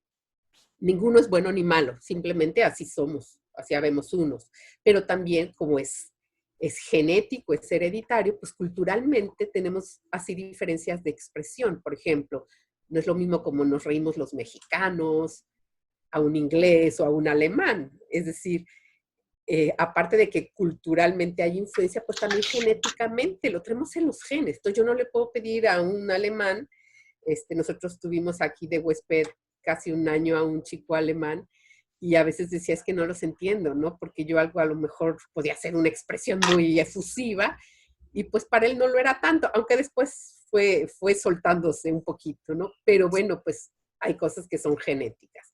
Ninguno es bueno ni malo, simplemente así somos, así habemos unos. Pero también como es genético, es hereditario, pues culturalmente tenemos así diferencias de expresión. Por ejemplo, no es lo mismo como nos reímos los mexicanos, a un inglés o a un alemán. Es decir, aparte de que culturalmente hay influencia, pues también genéticamente lo tenemos en los genes. Entonces yo no le puedo pedir a un alemán, nosotros tuvimos aquí de huésped casi un año a un chico alemán y a veces decía es que no los entiendo, ¿no? Porque yo algo a lo mejor podía hacer una expresión muy efusiva y pues para él no lo era tanto, aunque después fue soltándose un poquito, ¿no? Pero bueno, pues hay cosas que son genéticas.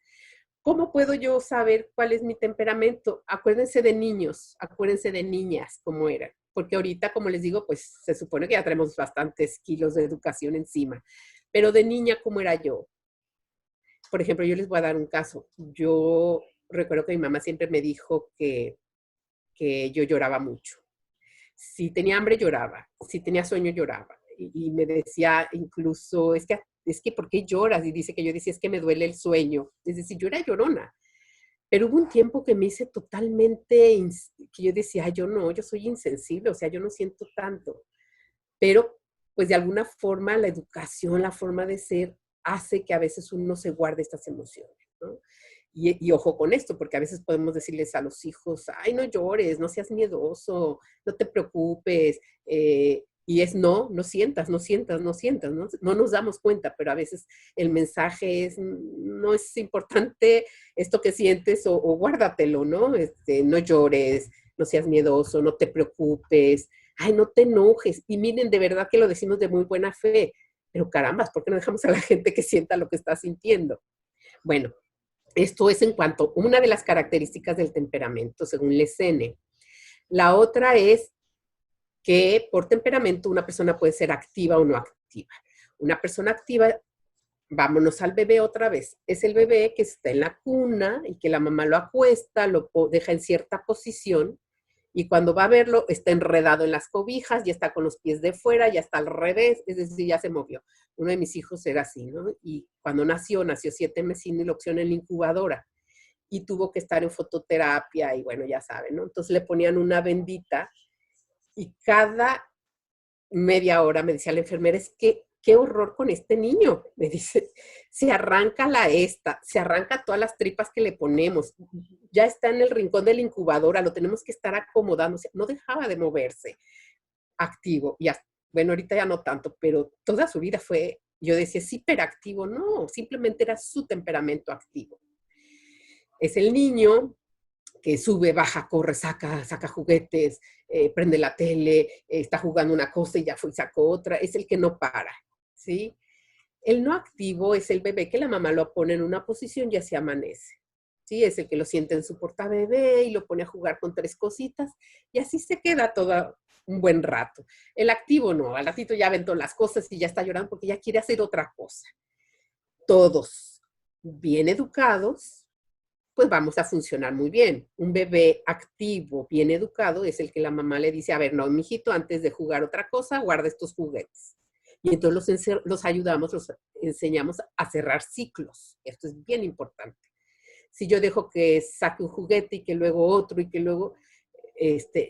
¿Cómo puedo yo saber cuál es mi temperamento? Acuérdense de niños, acuérdense de niñas, cómo eran. Porque ahorita, como les digo, pues se supone que ya tenemos bastantes kilos de educación encima. Pero de niña, ¿cómo era yo? Por ejemplo, yo les voy a dar un caso. Yo recuerdo que mi mamá siempre me dijo que yo lloraba mucho. Si tenía hambre, lloraba. Si tenía sueño, lloraba. Y me decía incluso, es que, ¿por qué lloras? Y dice que yo decía, es que me duele el sueño. Es decir, yo era llorona. Pero hubo un tiempo que me hice totalmente, que yo decía, "Ay, yo no, yo soy insensible, o sea, yo no siento tanto". Pero, pues de alguna forma, la educación, la forma de ser, hace que a veces uno se guarde estas emociones, ¿no? Y ojo con esto, porque a veces podemos decirles a los hijos, ay, no llores, no seas miedoso, no te preocupes, y es no sientas, no sientas, no sientas, ¿no? No nos damos cuenta, pero a veces el mensaje es, no es importante esto que sientes o guárdatelo, ¿no? No llores, no seas miedoso, no te preocupes, ay, no te enojes. Y miren, de verdad que lo decimos de muy buena fe, pero carambas, ¿por qué no dejamos a la gente que sienta lo que está sintiendo? Bueno, esto es en cuanto a una de las características del temperamento, según Lessene. La otra es que por temperamento una persona puede ser activa o no activa. Una persona activa, vámonos al bebé otra vez, es el bebé que está en la cuna y que la mamá lo acuesta, lo deja en cierta posición y cuando va a verlo está enredado en las cobijas, ya está con los pies de fuera, ya está al revés, es decir, ya se movió. Uno de mis hijos era así, ¿no? Y cuando nació 7 meses sin inyección en la incubadora y tuvo que estar en fototerapia y bueno, ya saben, ¿no? Entonces le ponían una bendita y cada media hora me decía la enfermera, es que qué horror con este niño, me dice, se arranca se arranca todas las tripas que le ponemos, ya está en el rincón de la incubadora, lo tenemos que estar acomodando, o sea, no dejaba de moverse, activo, y bueno, ahorita ya no tanto, pero toda su vida fue, yo decía, es hiperactivo, no, simplemente era su temperamento activo. Es el niño que sube, baja, corre, saca juguetes, prende la tele, está jugando una cosa y ya fue y sacó otra, es el que no para, ¿sí? El no activo es el bebé que la mamá lo pone en una posición y así amanece, ¿sí? Es el que lo siente en su portabebé y lo pone a jugar con 3 cositas y así se queda todo un buen rato. El activo no, al ratito ya aventó las cosas y ya está llorando porque ya quiere hacer otra cosa. Todos bien educados, pues vamos a funcionar muy bien. Un bebé activo, bien educado, es el que la mamá le dice, a ver, no, mijito, antes de jugar otra cosa, guarda estos juguetes. Y entonces los ayudamos, los enseñamos a cerrar ciclos. Esto es bien importante. Si yo dejo que saque un juguete y que luego otro y que luego,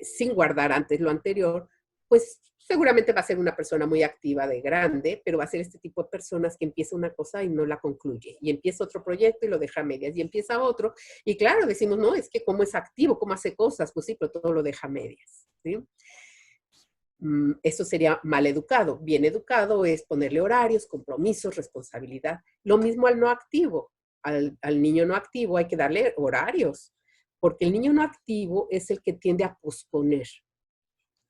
sin guardar antes lo anterior, pues seguramente va a ser una persona muy activa de grande, pero va a ser este tipo de personas que empieza una cosa y no la concluye, y empieza otro proyecto y lo deja a medias, y empieza otro, y claro, decimos, no, es que cómo es activo, cómo hace cosas, pues sí, pero todo lo deja a medias, ¿sí? Eso sería mal educado. Bien educado es ponerle horarios, compromisos, responsabilidad. Lo mismo al no activo. Al niño no activo hay que darle horarios, porque el niño no activo es el que tiende a posponer.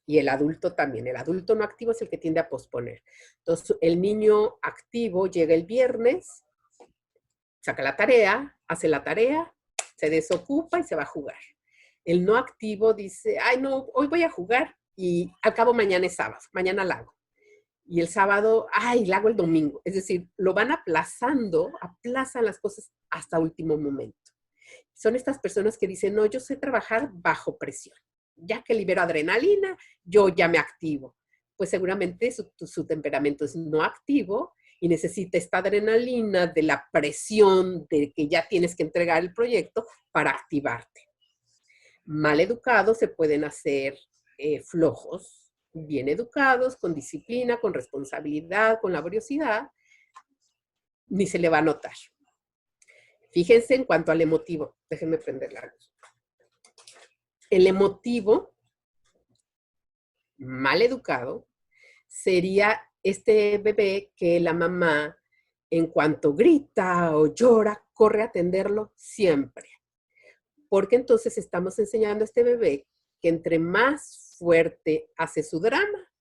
Y el adulto también. El adulto no activo es el que tiende a posponer. Entonces, el niño activo llega el viernes, saca la tarea, hace la tarea, se desocupa y se va a jugar. El no activo dice, ay, no, hoy voy a jugar y al cabo mañana es sábado, mañana la hago. Y el sábado, ay, la hago el domingo. Es decir, lo van aplazando, aplazan las cosas hasta último momento. Son estas personas que dicen, no, yo sé trabajar bajo presión. Ya que libero adrenalina, yo ya me activo. Pues seguramente su temperamento es no activo y necesita esta adrenalina de la presión de que ya tienes que entregar el proyecto para activarte. Mal educados se pueden hacer flojos, bien educados, con disciplina, con responsabilidad, con laboriosidad, ni se le va a notar. Fíjense en cuanto al emotivo. Déjenme prender la luz. El emotivo, mal educado, sería este bebé que la mamá, en cuanto grita o llora, corre a atenderlo siempre. Porque entonces estamos enseñando a este bebé que entre más fuerte hace su drama,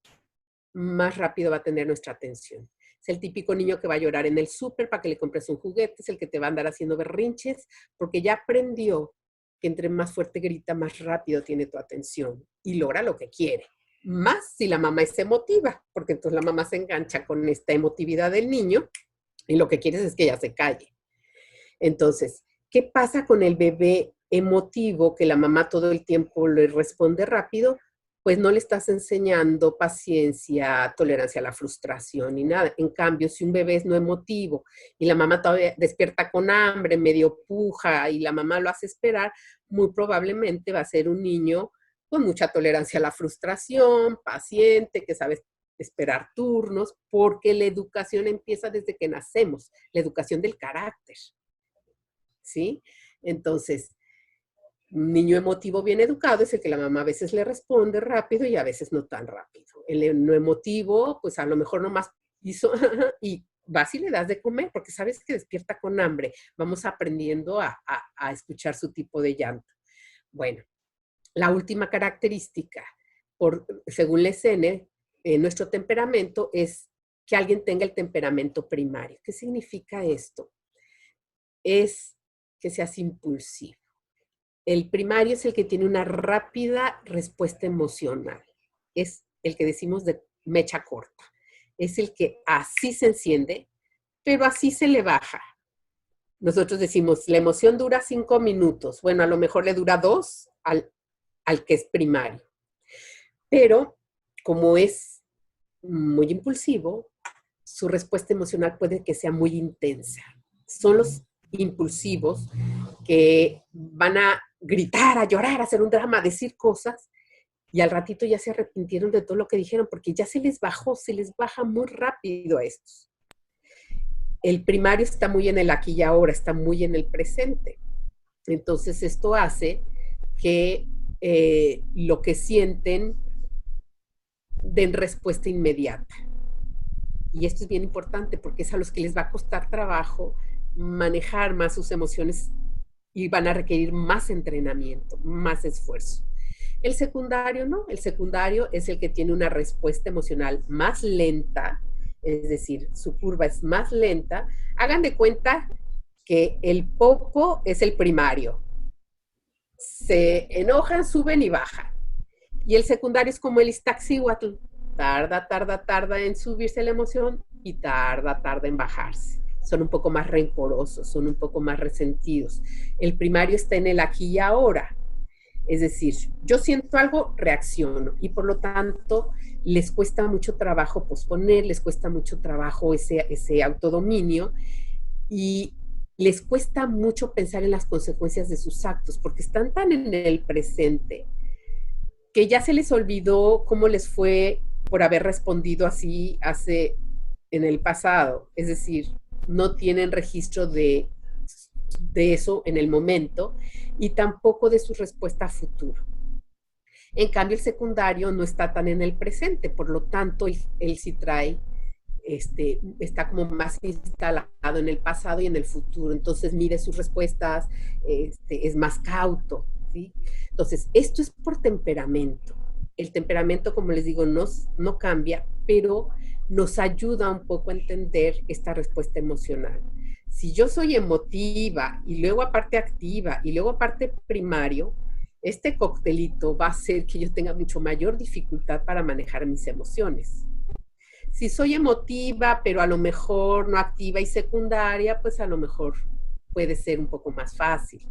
más rápido va a tener nuestra atención. Es el típico niño que va a llorar en el súper para que le compres un juguete, es el que te va a andar haciendo berrinches, porque ya aprendió que entre más fuerte grita, más rápido tiene tu atención y logra lo que quiere. Más si la mamá es emotiva, porque entonces la mamá se engancha con esta emotividad del niño y lo que quieres es que ella se calle. Entonces, ¿qué pasa con el bebé emotivo que la mamá todo el tiempo le responde rápido? Pues no le estás enseñando paciencia, tolerancia a la frustración ni nada. En cambio, si un bebé es no emotivo y la mamá todavía despierta con hambre, medio puja y la mamá lo hace esperar, muy probablemente va a ser un niño con mucha tolerancia a la frustración, paciente, que sabe esperar turnos, porque la educación empieza desde que nacemos, la educación del carácter, ¿sí? Entonces, un niño emotivo bien educado es el que la mamá a veces le responde rápido y a veces no tan rápido. El no emotivo, pues a lo mejor nomás hizo y vas y le das de comer porque sabes que despierta con hambre. Vamos aprendiendo a escuchar su tipo de llanto. Bueno, la última característica, según la SN, nuestro temperamento es que alguien tenga el temperamento primario. ¿Qué significa esto? Es que seas impulsivo. El primario es el que tiene una rápida respuesta emocional. Es el que decimos de mecha corta. Es el que así se enciende, pero así se le baja. Nosotros decimos, la emoción dura 5 minutos. Bueno, a lo mejor le dura 2 al que es primario. Pero como es muy impulsivo, su respuesta emocional puede que sea muy intensa. Son los impulsivos que van a gritar, a llorar, a hacer un drama, a decir cosas, y al ratito ya se arrepintieron de todo lo que dijeron, porque ya se les baja muy rápido a estos. El primario está muy en el aquí y ahora, está muy en el presente. Entonces esto hace que lo que sienten den respuesta inmediata. Y esto es bien importante porque es a los que les va a costar trabajo manejar más sus emociones y van a requerir más entrenamiento, más esfuerzo. El secundario no, el secundario es el que tiene una respuesta emocional más lenta, es decir, su curva es más lenta. Hagan de cuenta que el popo es el primario. Se enojan, suben y bajan. Y el secundario es como el Iztaccíhuatl. Tarda en subirse la emoción y tarda en bajarse. son un poco más rencorosos, son un poco más resentidos. El primario está en el aquí y ahora. Es decir, yo siento algo, reacciono y por lo tanto les cuesta mucho trabajo posponer, les cuesta mucho trabajo ese autodominio y les cuesta mucho pensar en las consecuencias de sus actos porque están tan en el presente que ya se les olvidó cómo les fue por haber respondido así en el pasado. Es decir, no tienen registro de eso en el momento y tampoco de su respuesta a futuro. En cambio, el secundario no está tan en el presente, por lo tanto, él sí trae, está como más instalado en el pasado y en el futuro. Entonces, mide sus respuestas, es más cauto, ¿sí? Entonces, esto es por temperamento. El temperamento, como les digo, no cambia, pero nos ayuda un poco a entender esta respuesta emocional. Si yo soy emotiva y luego aparte activa y luego aparte primario, este coctelito va a hacer que yo tenga mucho mayor dificultad para manejar mis emociones. Si soy emotiva, pero a lo mejor no activa y secundaria, pues a lo mejor puede ser un poco más fácil.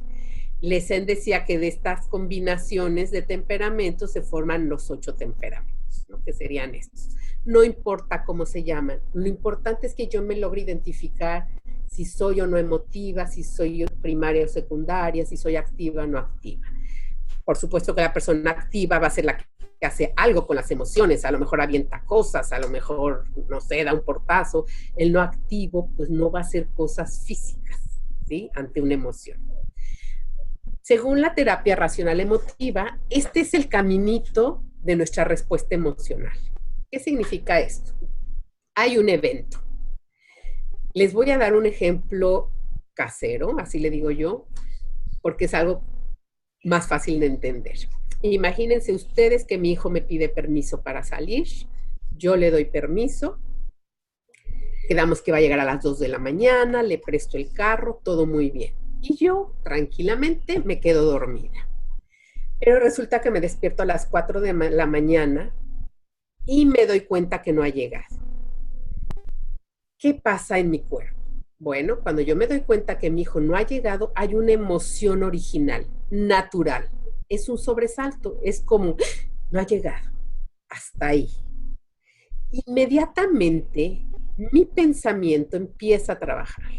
Lesen decía que de estas combinaciones de temperamentos se forman los 8 temperamentos, ¿no? Que serían estos. No importa cómo se llaman, lo importante es que yo me logre identificar si soy o no emotiva, si soy primaria o secundaria, si soy activa o no activa. Por supuesto que la persona activa va a ser la que hace algo con las emociones, a lo mejor avienta cosas, a lo mejor, no sé, da un portazo. El no activo, pues no va a hacer cosas físicas, ¿sí? Ante una emoción. Según la terapia racional emotiva, este es el caminito de nuestra respuesta emocional. ¿Qué significa esto? Hay un evento. Les voy a dar un ejemplo casero, así le digo yo, porque es algo más fácil de entender. Imagínense ustedes que mi hijo me pide permiso para salir, yo le doy permiso, quedamos que va a llegar a las 2 de la mañana, le presto el carro, todo muy bien. Y yo tranquilamente me quedo dormida. Pero resulta que me despierto a las 4 de la mañana y me doy cuenta que no ha llegado. ¿Qué pasa en mi cuerpo? Bueno, cuando yo me doy cuenta que mi hijo no ha llegado, hay una emoción original, natural. Es un sobresalto, es como, no ha llegado, hasta ahí. Inmediatamente, mi pensamiento empieza a trabajar.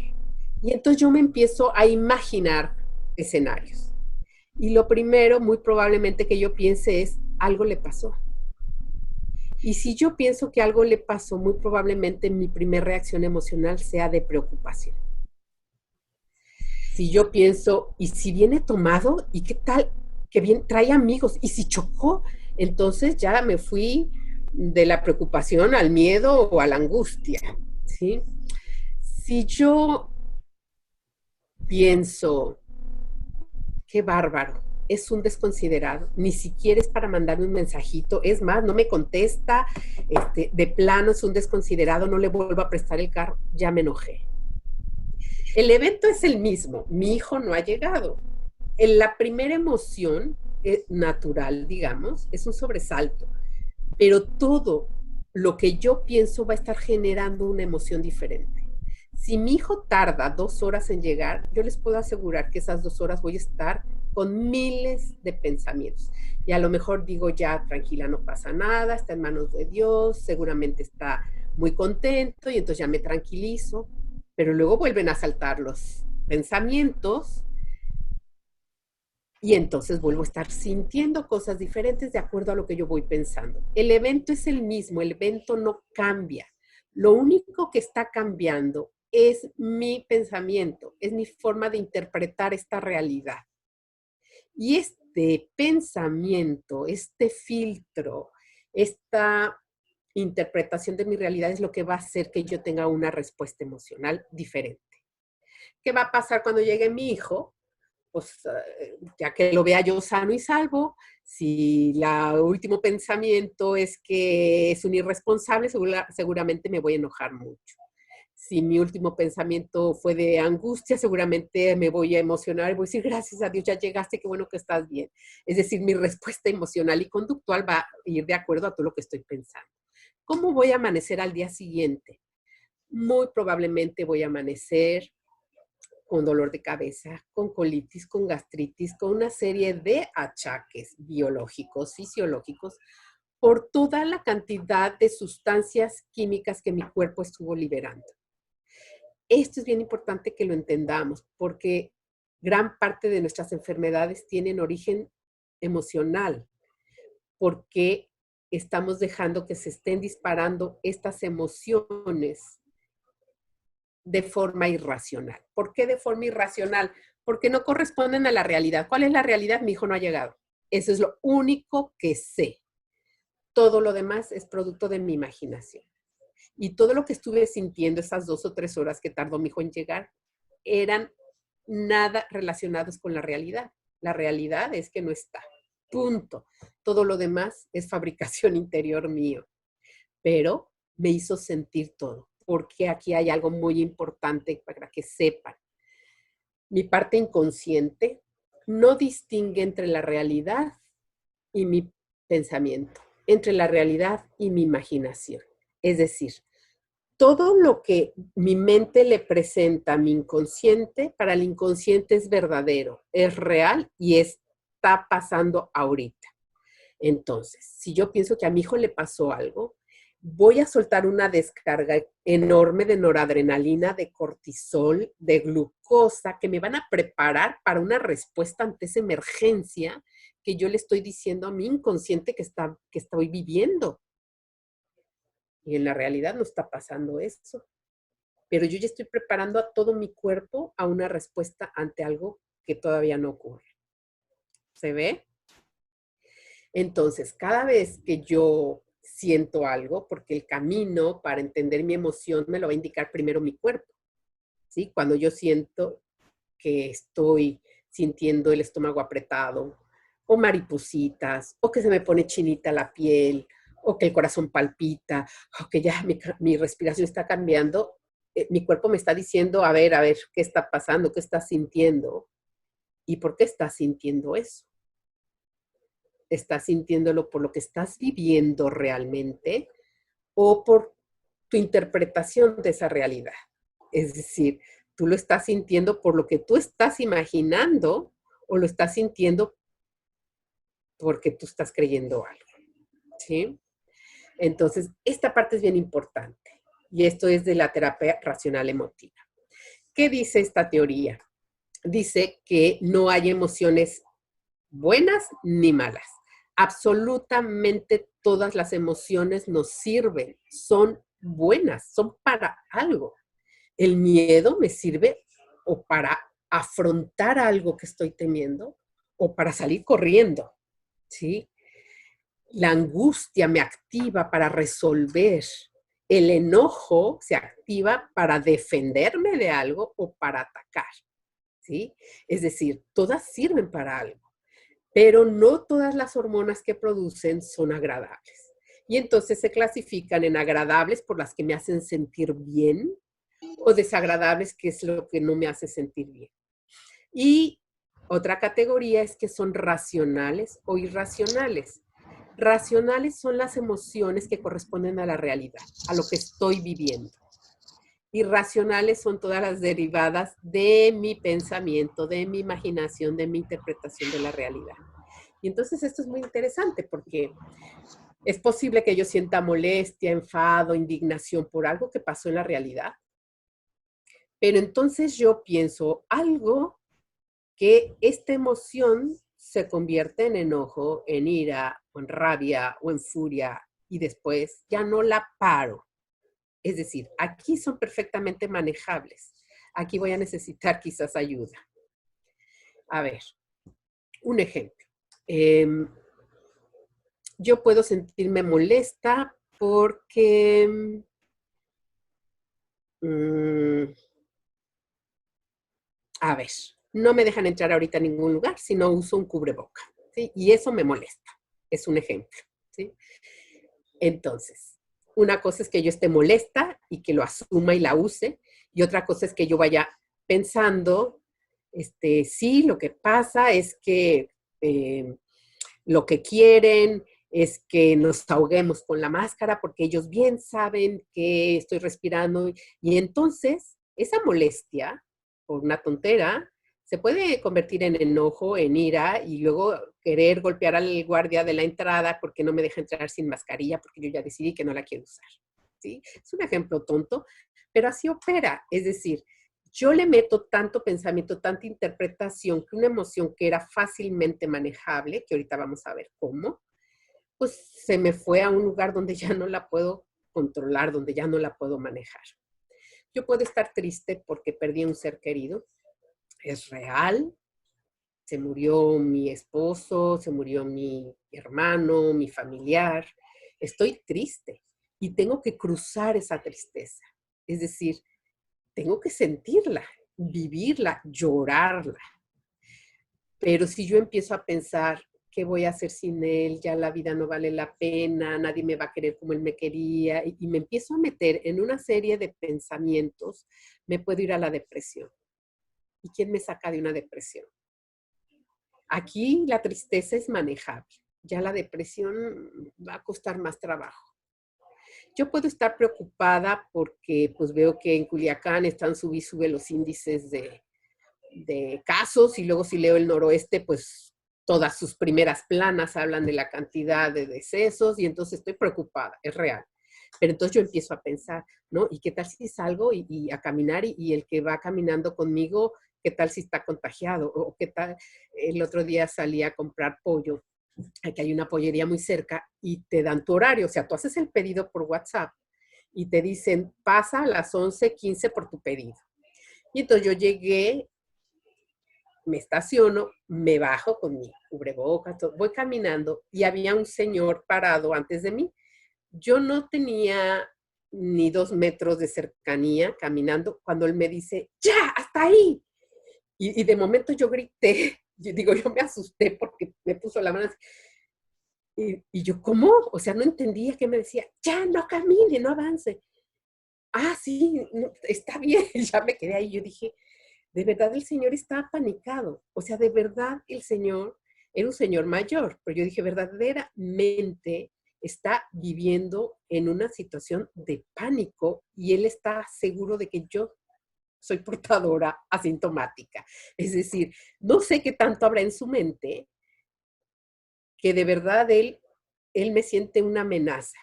Y entonces yo me empiezo a imaginar escenarios. Y lo primero, muy probablemente que yo piense es, algo le pasó. Y si yo pienso que algo le pasó, muy probablemente mi primera reacción emocional sea de preocupación. Si yo pienso, ¿y si viene tomado? ¿Y qué tal? Que bien, trae amigos. ¿Y si chocó? Entonces ya me fui de la preocupación al miedo o a la angustia, ¿sí? Si yo pienso, qué bárbaro, es un desconsiderado, ni siquiera es para mandarme un mensajito, es más, no me contesta, de plano es un desconsiderado, no le vuelvo a prestar el carro, ya me enojé. El evento es el mismo, mi hijo no ha llegado. La primera emoción natural, digamos, es un sobresalto, pero todo lo que yo pienso va a estar generando una emoción diferente. Si mi hijo tarda 2 horas en llegar, yo les puedo asegurar que esas 2 horas voy a estar con miles de pensamientos. Y a lo mejor digo, ya, tranquila, no pasa nada, está en manos de Dios, seguramente está muy contento y entonces ya me tranquilizo. Pero luego vuelven a saltar los pensamientos y entonces vuelvo a estar sintiendo cosas diferentes de acuerdo a lo que yo voy pensando. El evento es el mismo, el evento no cambia. Lo único que está cambiando es mi pensamiento, es mi forma de interpretar esta realidad. Y este pensamiento, este filtro, esta interpretación de mi realidad es lo que va a hacer que yo tenga una respuesta emocional diferente. ¿Qué va a pasar cuando llegue mi hijo? Pues ya que lo vea yo sano y salvo, si el último pensamiento es que es un irresponsable, seguramente me voy a enojar mucho. Si mi último pensamiento fue de angustia, seguramente me voy a emocionar y voy a decir, gracias a Dios, ya llegaste, qué bueno que estás bien. Es decir, mi respuesta emocional y conductual va a ir de acuerdo a todo lo que estoy pensando. ¿Cómo voy a amanecer al día siguiente? muy probablemente voy a amanecer con dolor de cabeza, con colitis, con gastritis, con una serie de achaques biológicos, fisiológicos, por toda la cantidad de sustancias químicas que mi cuerpo estuvo liberando. Esto es bien importante que lo entendamos, porque gran parte de nuestras enfermedades tienen origen emocional, porque estamos dejando que se estén disparando estas emociones de forma irracional. ¿Por qué de forma irracional? Porque no corresponden a la realidad. ¿Cuál es la realidad? Mi hijo no ha llegado. Eso es lo único que sé. Todo lo demás es producto de mi imaginación. Y todo lo que estuve sintiendo esas 2 o 3 horas que tardó mi hijo en llegar, eran nada relacionados con la realidad. La realidad es que no está. Punto. Todo lo demás es fabricación interior mío. Pero me hizo sentir todo, porque aquí hay algo muy importante para que sepan. Mi parte inconsciente no distingue entre la realidad y mi pensamiento, entre la realidad y mi imaginación. Es decir, todo lo que mi mente le presenta a mi inconsciente, para el inconsciente es verdadero, es real y está pasando ahorita. Entonces, si yo pienso que a mi hijo le pasó algo, voy a soltar una descarga enorme de noradrenalina, de cortisol, de glucosa, que me van a preparar para una respuesta ante esa emergencia que yo le estoy diciendo a mi inconsciente que estoy viviendo. Y en la realidad no está pasando eso. Pero yo ya estoy preparando a todo mi cuerpo a una respuesta ante algo que todavía no ocurre. ¿Se ve? Entonces, cada vez que yo siento algo, porque el camino para entender mi emoción me lo va a indicar primero mi cuerpo, ¿sí? Cuando yo siento que estoy sintiendo el estómago apretado, o maripositas, o que se me pone chinita la piel, o que el corazón palpita, o que ya mi respiración está cambiando, mi cuerpo me está diciendo, a ver, ¿qué está pasando? ¿Qué estás sintiendo? ¿Y por qué estás sintiendo eso? ¿Estás sintiéndolo por lo que estás viviendo realmente o por tu interpretación de esa realidad? Es decir, tú lo estás sintiendo por lo que tú estás imaginando o lo estás sintiendo porque tú estás creyendo algo, ¿sí? Entonces, esta parte es bien importante y esto es de la terapia racional emotiva. ¿Qué dice esta teoría? Dice que no hay emociones buenas ni malas. Absolutamente todas las emociones nos sirven, son buenas, son para algo. El miedo me sirve o para afrontar algo que estoy temiendo o para salir corriendo, ¿sí? La angustia me activa para resolver. El enojo se activa para defenderme de algo o para atacar, ¿sí? Es decir, todas sirven para algo, pero no todas las hormonas que producen son agradables. Y entonces se clasifican en agradables por las que me hacen sentir bien o desagradables, que es lo que no me hace sentir bien. Y otra categoría es que son racionales o irracionales. Racionales son las emociones que corresponden a la realidad, a lo que estoy viviendo. Irracionales son todas las derivadas de mi pensamiento, de mi imaginación, de mi interpretación de la realidad. Y entonces esto es muy interesante porque es posible que yo sienta molestia, enfado, indignación por algo que pasó en la realidad. Pero entonces yo pienso algo que esta emoción se convierte en enojo, en ira, o en rabia o en furia y después ya no la paro. Es decir, aquí son perfectamente manejables. Aquí voy a necesitar quizás ayuda. A ver, un ejemplo. Yo puedo sentirme molesta porque a ver, no me dejan entrar ahorita a ningún lugar si no uso un cubreboca, ¿sí? Y eso me molesta. Es un ejemplo, ¿sí? Entonces, una cosa es que yo esté molesta y que lo asuma y la use, y otra cosa es que yo vaya pensando, sí, lo que pasa es que lo que quieren es que nos ahoguemos con la máscara porque ellos bien saben que estoy respirando y entonces esa molestia por una tontera se puede convertir en enojo, en ira y luego querer golpear al guardia de la entrada porque no me deja entrar sin mascarilla porque yo ya decidí que no la quiero usar. ¿Sí? Es un ejemplo tonto, pero así opera. Es decir, yo le meto tanto pensamiento, tanta interpretación que una emoción que era fácilmente manejable, que ahorita vamos a ver cómo, pues se me fue a un lugar donde ya no la puedo controlar, donde ya no la puedo manejar. Yo puedo estar triste porque perdí a un ser querido, es real, se murió mi esposo, se murió mi hermano, mi familiar, estoy triste y tengo que cruzar esa tristeza, es decir, tengo que sentirla, vivirla, llorarla. Pero si yo empiezo a pensar, ¿qué voy a hacer sin él? Ya la vida no vale la pena, nadie me va a querer como él me quería, y me empiezo a meter en una serie de pensamientos, me puedo ir a la depresión. ¿Y quién me saca de una depresión? Aquí la tristeza es manejable, ya la depresión va a costar más trabajo. Yo puedo estar preocupada porque pues veo que en Culiacán están sube los índices de casos y luego si leo el noroeste, pues todas sus primeras planas hablan de la cantidad de decesos y entonces estoy preocupada, es real. Pero entonces yo empiezo a pensar, ¿no? ¿Y qué tal si salgo y a caminar y el que va caminando conmigo, qué tal si está contagiado? ¿O qué tal? El otro día salí a comprar pollo, aquí hay una pollería muy cerca y te dan tu horario, o sea, tú haces el pedido por WhatsApp y te dicen, pasa a las 11:15 por tu pedido. Y entonces yo llegué, me estaciono, me bajo con mi cubrebocas, voy caminando y había un señor parado antes de mí. Yo no tenía ni 2 metros de cercanía caminando cuando él me dice, ya, hasta ahí. Y de momento yo grité, yo me asusté porque me puso la mano así. Y yo, ¿cómo? O sea, no entendía qué me decía, ya, no camine, no avance. Ah, sí, no, está bien, ya me quedé ahí. Yo dije, de verdad el señor estaba apanicado. O sea, de verdad el señor era un señor mayor, pero yo dije, verdaderamente está viviendo en una situación de pánico y él está seguro de que yo soy portadora asintomática. Es decir, no sé qué tanto habrá en su mente que de verdad él me siente una amenaza.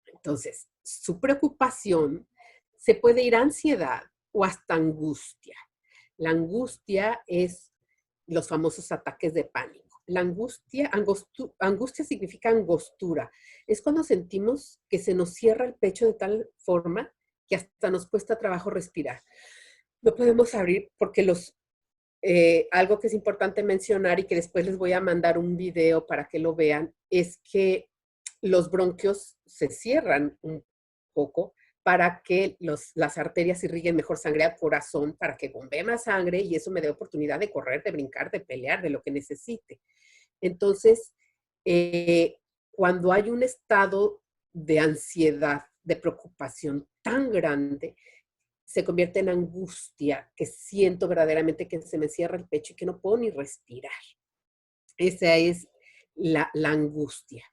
Entonces, su preocupación se puede ir a ansiedad o hasta angustia. La angustia es los famosos ataques de pánico. La angustia significa angostura. Es cuando sentimos que se nos cierra el pecho de tal forma que hasta nos cuesta trabajo respirar. No podemos abrir porque algo que es importante mencionar y que después les voy a mandar un video para que lo vean, es que los bronquios se cierran un poco para que las arterias irriguen mejor sangre al corazón, para que bombee más sangre y eso me dé oportunidad de correr, de brincar, de pelear, de lo que necesite. Entonces, cuando hay un estado de ansiedad, de preocupación tan grande, se convierte en angustia, que siento verdaderamente que se me cierra el pecho y que no puedo ni respirar. Esa es la angustia.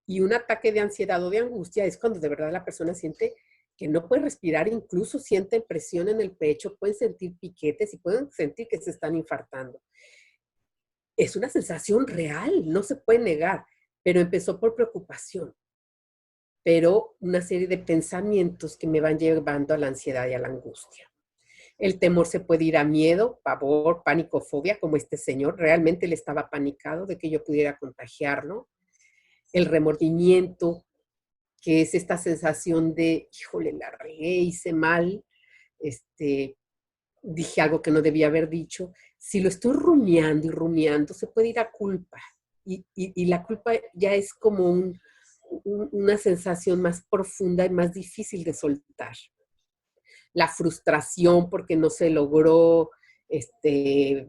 Y un ataque de ansiedad o de angustia es cuando de verdad la persona siente que no puede respirar, incluso siente presión en el pecho, pueden sentir piquetes y pueden sentir que se están infartando. Es una sensación real, no se puede negar, pero empezó por preocupación, pero una serie de pensamientos que me van llevando a la ansiedad y a la angustia. El temor se puede ir a miedo, pavor, pánico, fobia, como este señor. Realmente él estaba panicado de que yo pudiera contagiarlo. El remordimiento, que es esta sensación de, híjole, la regué, hice mal, dije algo que no debía haber dicho. Si lo estoy rumiando y rumiando, se puede ir a culpa. Y la culpa ya es como una sensación más profunda y más difícil de soltar. La frustración porque no se logró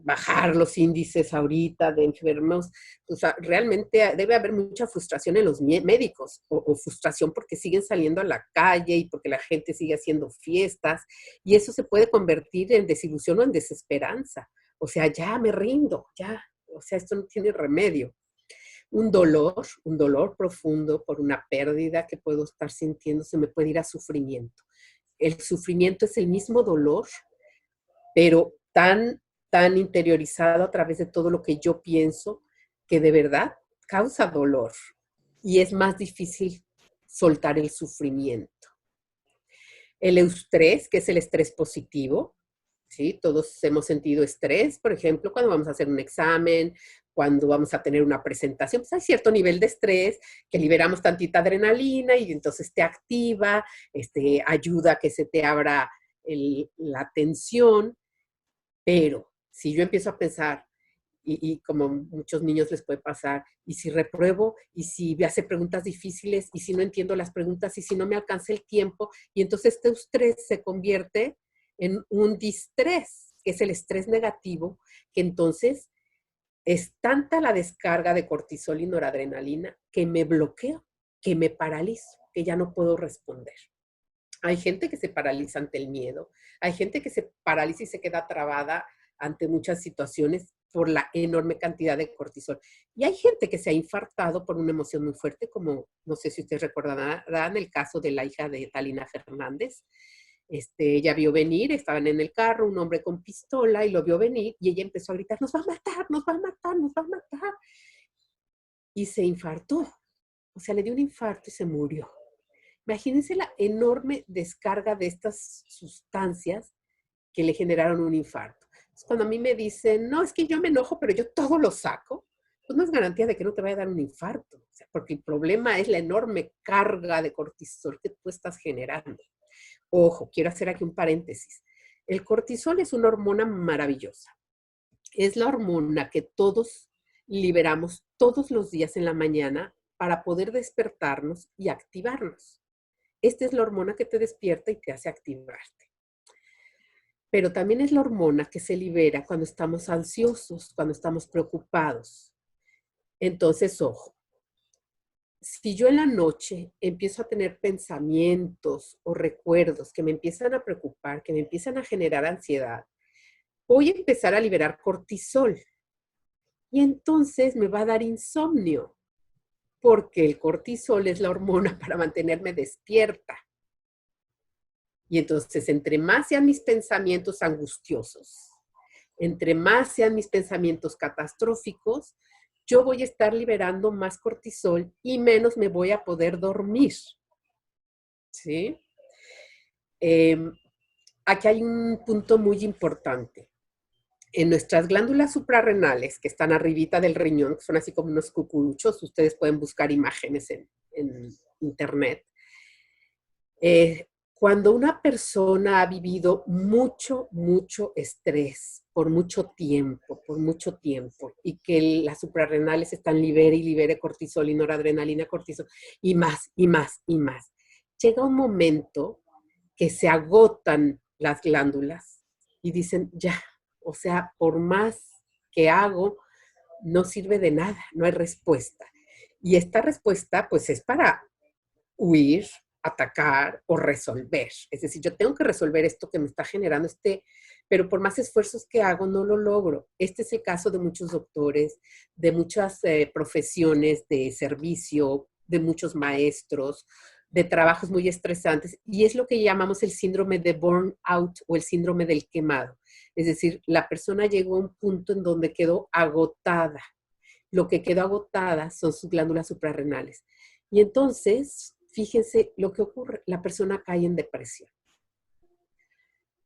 bajar los índices ahorita de enfermos. O sea, realmente debe haber mucha frustración en los médicos o frustración porque siguen saliendo a la calle y porque la gente sigue haciendo fiestas y eso se puede convertir en desilusión o en desesperanza. O sea, ya me rindo, ya, o sea, esto no tiene remedio. Un dolor profundo por una pérdida que puedo estar sintiendo, se me puede ir a sufrimiento. El sufrimiento es el mismo dolor, pero tan interiorizado a través de todo lo que yo pienso, que de verdad causa dolor. Y es más difícil soltar el sufrimiento. El eustrés, que es el estrés positivo, ¿sí? Todos hemos sentido estrés, por ejemplo, cuando vamos a hacer un examen, cuando vamos a tener una presentación, pues hay cierto nivel de estrés que liberamos tantita adrenalina y entonces te activa, ayuda a que se te abra la tensión, pero si yo empiezo a pensar, y como muchos niños les puede pasar, y si repruebo, y si me hace preguntas difíciles, y si no entiendo las preguntas, y si no me alcanza el tiempo, y entonces este estrés se convierte en un distrés, que es el estrés negativo, que entonces es tanta la descarga de cortisol y noradrenalina que me bloqueo, que me paralizo, que ya no puedo responder. Hay gente que se paraliza ante el miedo, hay gente que se paraliza y se queda trabada ante muchas situaciones por la enorme cantidad de cortisol. Y hay gente que se ha infartado por una emoción muy fuerte, como no sé si ustedes recordarán el caso de la hija de Talina Fernández. Ella vio venir, estaban en el carro, un hombre con pistola y lo vio venir y ella empezó a gritar, nos va a matar, nos va a matar, nos va a matar. Y se infartó, o sea, le dio un infarto y se murió. Imagínense la enorme descarga de estas sustancias que le generaron un infarto. Entonces, cuando a mí me dicen, no, es que yo me enojo, pero yo todo lo saco, pues no es garantía de que no te vaya a dar un infarto, o sea, porque el problema es la enorme carga de cortisol que tú estás generando. Ojo, quiero hacer aquí un paréntesis. El cortisol es una hormona maravillosa. Es la hormona que todos liberamos todos los días en la mañana para poder despertarnos y activarnos. Esta es la hormona que te despierta y te hace activarte. Pero también es la hormona que se libera cuando estamos ansiosos, cuando estamos preocupados. Entonces, ojo, si yo en la noche empiezo a tener pensamientos o recuerdos que me empiezan a preocupar, que me empiezan a generar ansiedad, voy a empezar a liberar cortisol. Y entonces me va a dar insomnio, porque el cortisol es la hormona para mantenerme despierta. Y entonces, entre más sean mis pensamientos angustiosos, entre más sean mis pensamientos catastróficos, yo voy a estar liberando más cortisol y menos me voy a poder dormir. ¿Sí? Aquí hay un punto muy importante. En nuestras glándulas suprarrenales, que están arribita del riñón, que son así como unos cucuruchos, ustedes pueden buscar imágenes en internet. Cuando una persona ha vivido mucho estrés por mucho tiempo, y que las suprarrenales están libere y libere cortisol y noradrenalina, cortisol, y más, y más, y más, llega un momento que se agotan las glándulas y dicen, ya, o sea, por más que hago, no sirve de nada, no hay respuesta. Y esta respuesta, pues, es para huir, atacar o resolver. Es decir, yo tengo que resolver esto que me está generando pero por más esfuerzos que hago, no lo logro. Este es el caso de muchos doctores, de muchas profesiones de servicio, de muchos maestros, de trabajos muy estresantes, y es lo que llamamos el síndrome de burnout o el síndrome del quemado. Es decir, la persona llegó a un punto en donde quedó agotada. Lo que quedó agotada son sus glándulas suprarrenales. Y entonces, fíjense lo que ocurre, la persona cae en depresión.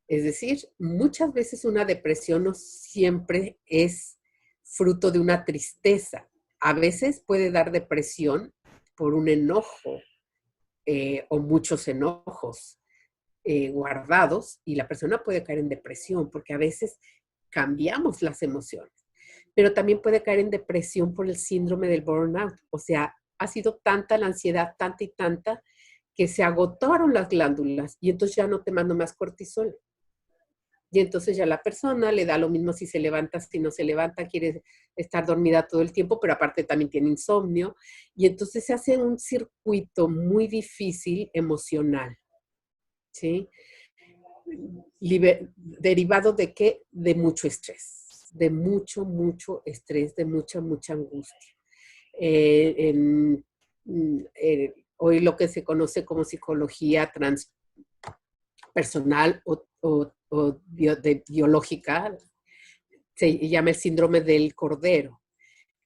Es decir, muchas veces una depresión no siempre es fruto de una tristeza. A veces puede dar depresión por un enojo o muchos enojos guardados, y la persona puede caer en depresión porque a veces cambiamos las emociones. Pero también puede caer en depresión por el síndrome del burnout. O sea, ha sido tanta la ansiedad, tanta y tanta, que se agotaron las glándulas y entonces ya no te mando más cortisol. Y entonces ya la persona le da lo mismo si se levanta, si no se levanta, quiere estar dormida todo el tiempo, pero aparte también tiene insomnio. Y entonces se hace un circuito muy difícil emocional, ¿sí? ¿Derivado de qué? De mucho estrés, de mucho estrés, de mucha angustia. en hoy lo que se conoce como psicología transpersonal o biológica, se llama el síndrome del cordero,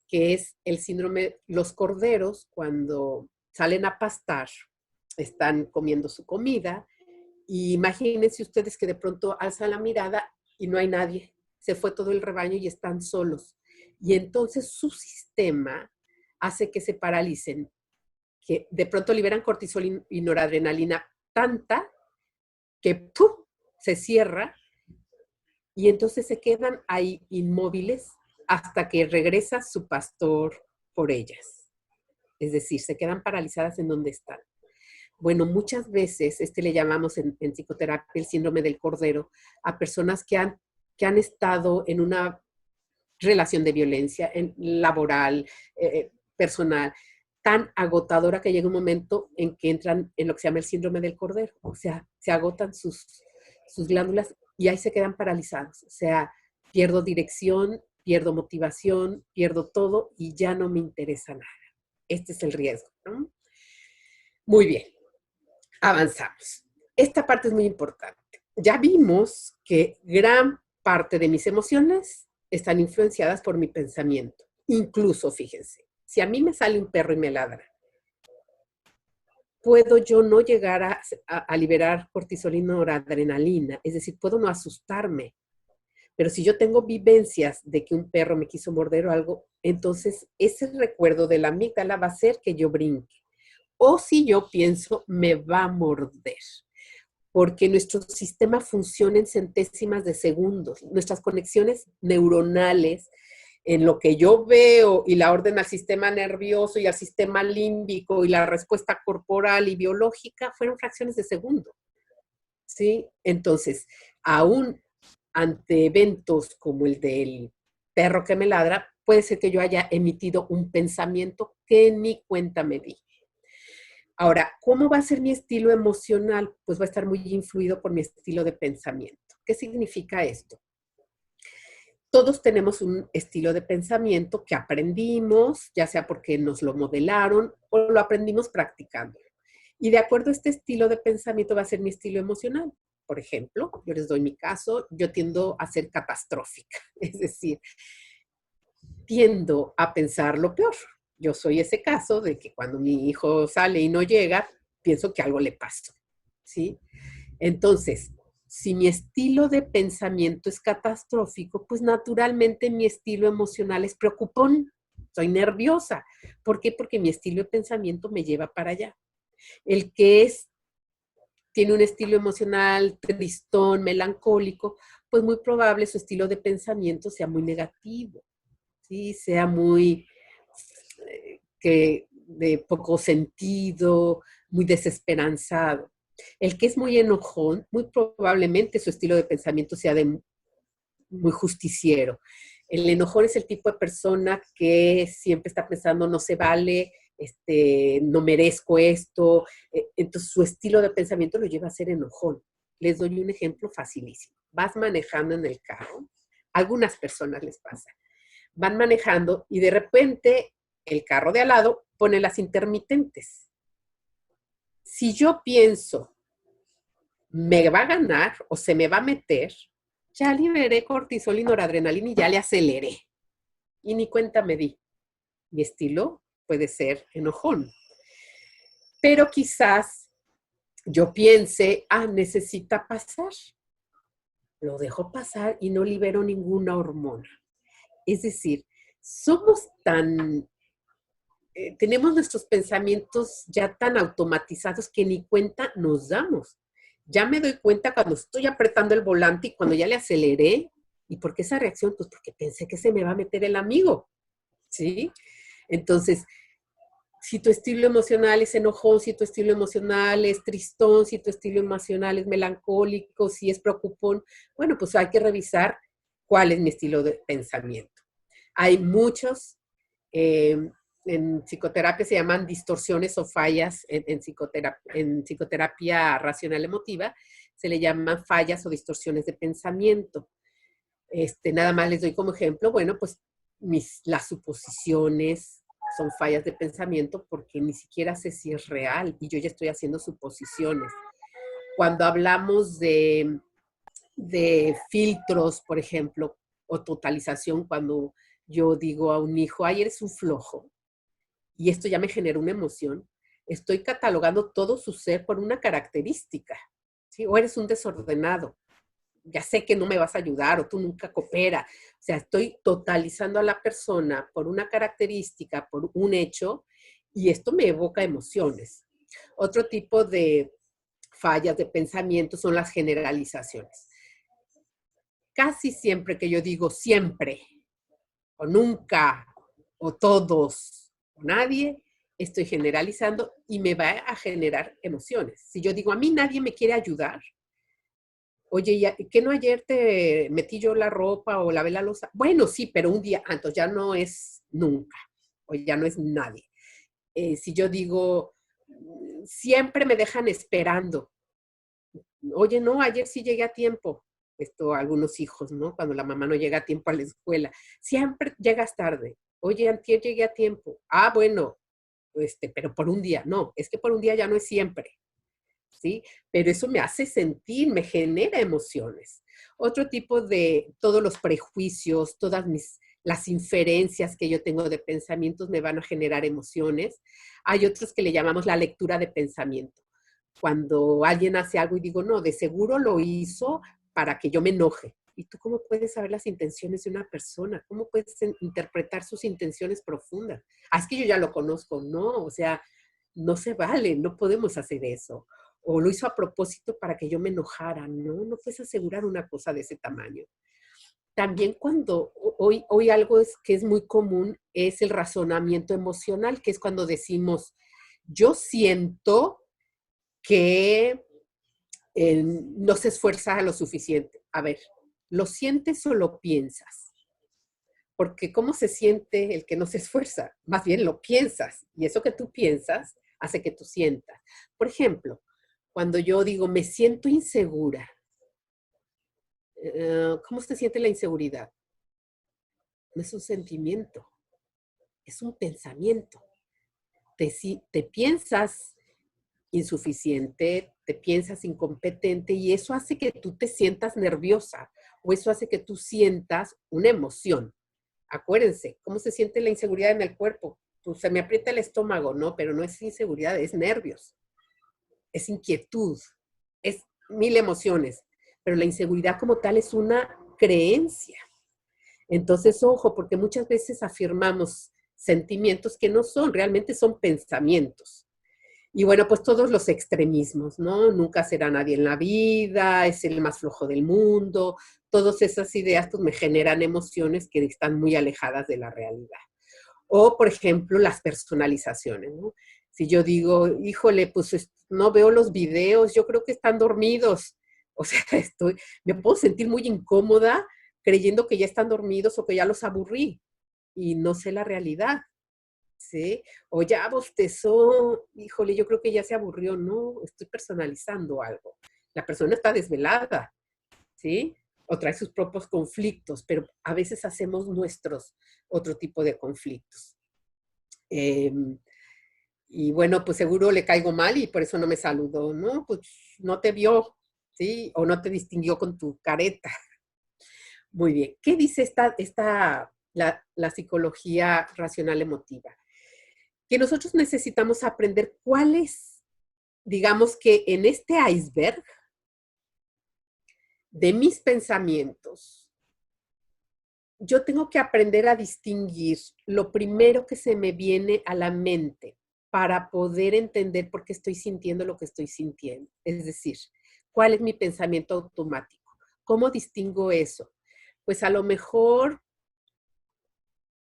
que es el síndrome, los corderos cuando salen a pastar, están comiendo su comida, y imagínense ustedes que de pronto alzan la mirada y no hay nadie, se fue todo el rebaño y están solos. Y entonces su sistema hace que se paralicen, que de pronto liberan cortisol y noradrenalina tanta que ¡pum!, se cierra y entonces se quedan ahí inmóviles hasta que regresa su pastor por ellas. Es decir, se quedan paralizadas en donde están. Bueno, muchas veces, le llamamos en psicoterapia el síndrome del cordero, a personas que han estado en una relación de violencia laboral, personal, tan agotadora que llega un momento en que entran en lo que se llama el síndrome del cordero. O sea, se agotan sus glándulas y ahí se quedan paralizados. O sea, pierdo dirección, pierdo motivación, pierdo todo y ya no me interesa nada. Este es el riesgo, ¿no? Muy bien, avanzamos. Esta parte es muy importante. Ya vimos que gran parte de mis emociones están influenciadas por mi pensamiento. Incluso, fíjense, si a mí me sale un perro y me ladra, puedo yo no llegar a liberar cortisol y noradrenalina, es decir, puedo no asustarme. Pero si yo tengo vivencias de que un perro me quiso morder o algo, entonces ese recuerdo de la amígdala va a hacer que yo brinque. O si yo pienso, me va a morder. Porque nuestro sistema funciona en centésimas de segundos. Nuestras conexiones neuronales, en lo que yo veo y la orden al sistema nervioso y al sistema límbico y la respuesta corporal y biológica, fueron fracciones de segundo. ¿Sí? Entonces, aún ante eventos como el del perro que me ladra, puede ser que yo haya emitido un pensamiento que ni cuenta me di. Ahora, ¿cómo va a ser mi estilo emocional? Pues va a estar muy influido por mi estilo de pensamiento. ¿Qué significa esto? Todos tenemos un estilo de pensamiento que aprendimos, ya sea porque nos lo modelaron o lo aprendimos practicando. Y de acuerdo a este estilo de pensamiento va a ser mi estilo emocional. Por ejemplo, yo les doy mi caso, yo tiendo a ser catastrófica, es decir, tiendo a pensar lo peor. Yo soy ese caso de que cuando mi hijo sale y no llega, pienso que algo le pasó, ¿sí? Entonces, si mi estilo de pensamiento es catastrófico, pues naturalmente mi estilo emocional es preocupón, soy nerviosa. ¿Por qué? Porque mi estilo de pensamiento me lleva para allá. El que tiene un estilo emocional tristón, melancólico, pues muy probable su estilo de pensamiento sea muy negativo, ¿sí? Sea muy de poco sentido, muy desesperanzado. El que es muy enojón, muy probablemente su estilo de pensamiento sea de muy justiciero. El enojón es el tipo de persona que siempre está pensando, no se vale, no merezco esto. Entonces su estilo de pensamiento lo lleva a ser enojón. Les doy un ejemplo facilísimo. Vas manejando en el carro, a algunas personas les pasa, van manejando y de repente el carro de al lado pone las intermitentes. Si yo pienso, me va a ganar o se me va a meter, ya liberé cortisol y noradrenalina y ya le aceleré. Y ni cuenta me di. Mi estilo puede ser enojón. Pero quizás yo piense, necesita pasar. Lo dejo pasar y no libero ninguna hormona. Es decir, somos tenemos nuestros pensamientos ya tan automatizados que ni cuenta nos damos. Ya me doy cuenta cuando estoy apretando el volante y cuando ya le aceleré. ¿Y por qué esa reacción? Pues porque pensé que se me va a meter el amigo, ¿sí? Entonces, si tu estilo emocional es enojón, si tu estilo emocional es tristón, si tu estilo emocional es melancólico, si es preocupón, bueno, pues hay que revisar cuál es mi estilo de pensamiento. Hay muchos, en psicoterapia se llaman distorsiones o fallas, en psicoterapia racional emotiva, se le llaman fallas o distorsiones de pensamiento. Nada más les doy como ejemplo, bueno, pues las suposiciones son fallas de pensamiento porque ni siquiera sé si es real y yo ya estoy haciendo suposiciones. Cuando hablamos de filtros, por ejemplo, o totalización, cuando yo digo a un hijo, ay, eres un flojo, y esto ya me genera una emoción, estoy catalogando todo su ser por una característica, ¿sí? O eres un desordenado, ya sé que no me vas a ayudar o tú nunca cooperas. O sea, estoy totalizando a la persona por una característica, por un hecho, y esto me evoca emociones. Otro tipo de fallas de pensamiento son las generalizaciones. Casi siempre que yo digo siempre, o nunca, o todos, o nadie, estoy generalizando y me va a generar emociones. Si yo digo, a mí nadie me quiere ayudar, oye, ¿qué no ayer te metí yo la ropa o lavé la loza? Bueno, sí, pero un día, entonces ya no es nunca, o ya no es nadie. Si yo digo, siempre me dejan esperando, oye, no, ayer sí llegué a tiempo. Esto algunos hijos, ¿no? Cuando la mamá no llega a tiempo a la escuela. Siempre llegas tarde. Oye, antier llegué a tiempo. Ah, bueno, pero por un día. No, es que por un día ya no es siempre, ¿sí? Pero eso me hace sentir, me genera emociones. Otro tipo de todos los prejuicios, las inferencias que yo tengo de pensamientos me van a generar emociones. Hay otros que le llamamos la lectura de pensamiento. Cuando alguien hace algo y digo, no, de seguro lo hizo para que yo me enoje. ¿Y tú cómo puedes saber las intenciones de una persona? ¿Cómo puedes interpretar sus intenciones profundas? Ah, es que yo ya lo conozco. No, o sea, no se vale, no podemos hacer eso. O lo hizo a propósito para que yo me enojara. No, no puedes asegurar una cosa de ese tamaño. También cuando hoy algo que es muy común es el razonamiento emocional, que es cuando decimos, yo siento que no se esfuerza lo suficiente. A ver, ¿lo sientes o lo piensas? Porque ¿cómo se siente el que no se esfuerza? Más bien lo piensas. Y eso que tú piensas hace que tú sientas. Por ejemplo, cuando yo digo, me siento insegura, ¿cómo se siente la inseguridad? No es un sentimiento, es un pensamiento. Te piensas insuficiente, te piensas incompetente y eso hace que tú te sientas nerviosa o eso hace que tú sientas una emoción. Acuérdense, ¿cómo se siente la inseguridad en el cuerpo? Pues se me aprieta el estómago, ¿no? Pero no es inseguridad, es nervios, es inquietud, es mil emociones, pero la inseguridad como tal es una creencia. Entonces, ojo, porque muchas veces afirmamos sentimientos que no son, realmente son pensamientos. Y bueno, pues todos los extremismos, ¿no? Nunca será nadie en la vida, es el más flojo del mundo. Todas esas ideas pues me generan emociones que están muy alejadas de la realidad. O, por ejemplo, las personalizaciones, ¿no? Si yo digo, híjole, pues no veo los videos, yo creo que están dormidos. O sea, me puedo sentir muy incómoda creyendo que ya están dormidos o que ya los aburrí y no sé la realidad. ¿Sí? O ya bostezó, híjole, yo creo que ya se aburrió, no, estoy personalizando algo. La persona está desvelada, ¿sí? O trae sus propios conflictos, pero a veces hacemos nuestros otro tipo de conflictos. Eh, y bueno, pues seguro le caigo mal y por eso no me saludó, ¿no? Pues no te vio, ¿sí? O no te distinguió con tu careta. Muy bien. ¿Qué dice la psicología racional emotiva? Que nosotros necesitamos aprender cuáles, digamos que en este iceberg de mis pensamientos, yo tengo que aprender a distinguir lo primero que se me viene a la mente para poder entender por qué estoy sintiendo lo que estoy sintiendo. Es decir, ¿cuál es mi pensamiento automático? ¿Cómo distingo eso? Pues a lo mejor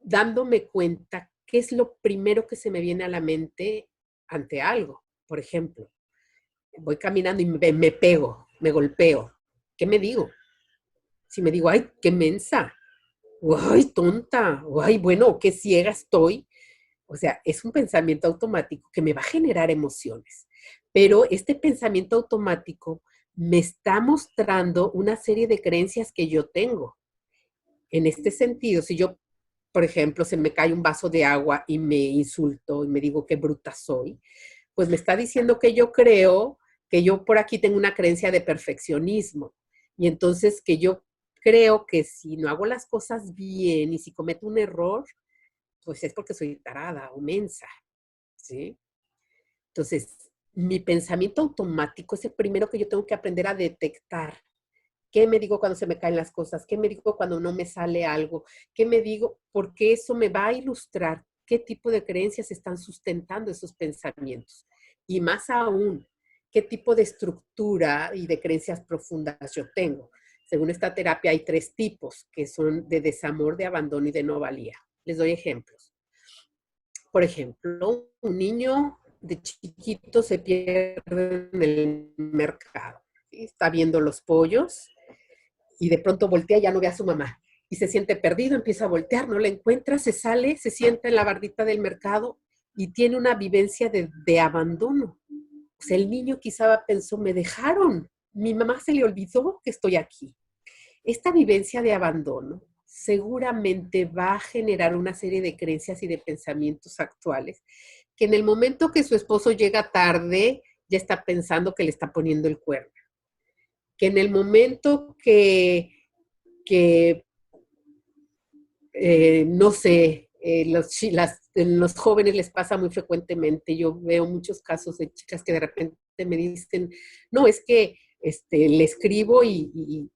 dándome cuenta qué es lo primero que se me viene a la mente ante algo. Por ejemplo, voy caminando y me pego, me golpeo. ¿Qué me digo? Si me digo, ay, qué mensa, o ay, tonta, o ay, bueno, qué ciega estoy. O sea, es un pensamiento automático que me va a generar emociones. Pero este pensamiento automático me está mostrando una serie de creencias que yo tengo. En este sentido, si yo por ejemplo, se me cae un vaso de agua y me insulto y me digo qué bruta soy, pues me está diciendo que yo creo que yo por aquí tengo una creencia de perfeccionismo. Y entonces que yo creo que si no hago las cosas bien y si cometo un error, pues es porque soy tarada o mensa, ¿sí? Entonces, mi pensamiento automático es el primero que yo tengo que aprender a detectar. ¿Qué me digo cuando se me caen las cosas? ¿Qué me digo cuando no me sale algo? ¿Qué me digo? Porque eso me va a ilustrar qué tipo de creencias están sustentando esos pensamientos. Y más aún, qué tipo de estructura y de creencias profundas yo tengo. Según esta terapia hay 3 tipos, que son de desamor, de abandono y de no valía. Les doy ejemplos. Por ejemplo, un niño de chiquito se pierde en el mercado. ¿Sí? Está viendo los pollos y de pronto voltea y ya no ve a su mamá. Y se siente perdido, empieza a voltear, no la encuentra, se sale, se sienta en la bardita del mercado y tiene una vivencia de abandono. O sea, el niño quizá pensó, me dejaron, mi mamá se le olvidó que estoy aquí. Esta vivencia de abandono seguramente va a generar una serie de creencias y de pensamientos actuales que en el momento que su esposo llega tarde ya está pensando que le está poniendo el cuerno, que en el momento que no sé, los jóvenes les pasa muy frecuentemente. Yo veo muchos casos de chicas que de repente me dicen, no, es que le escribo y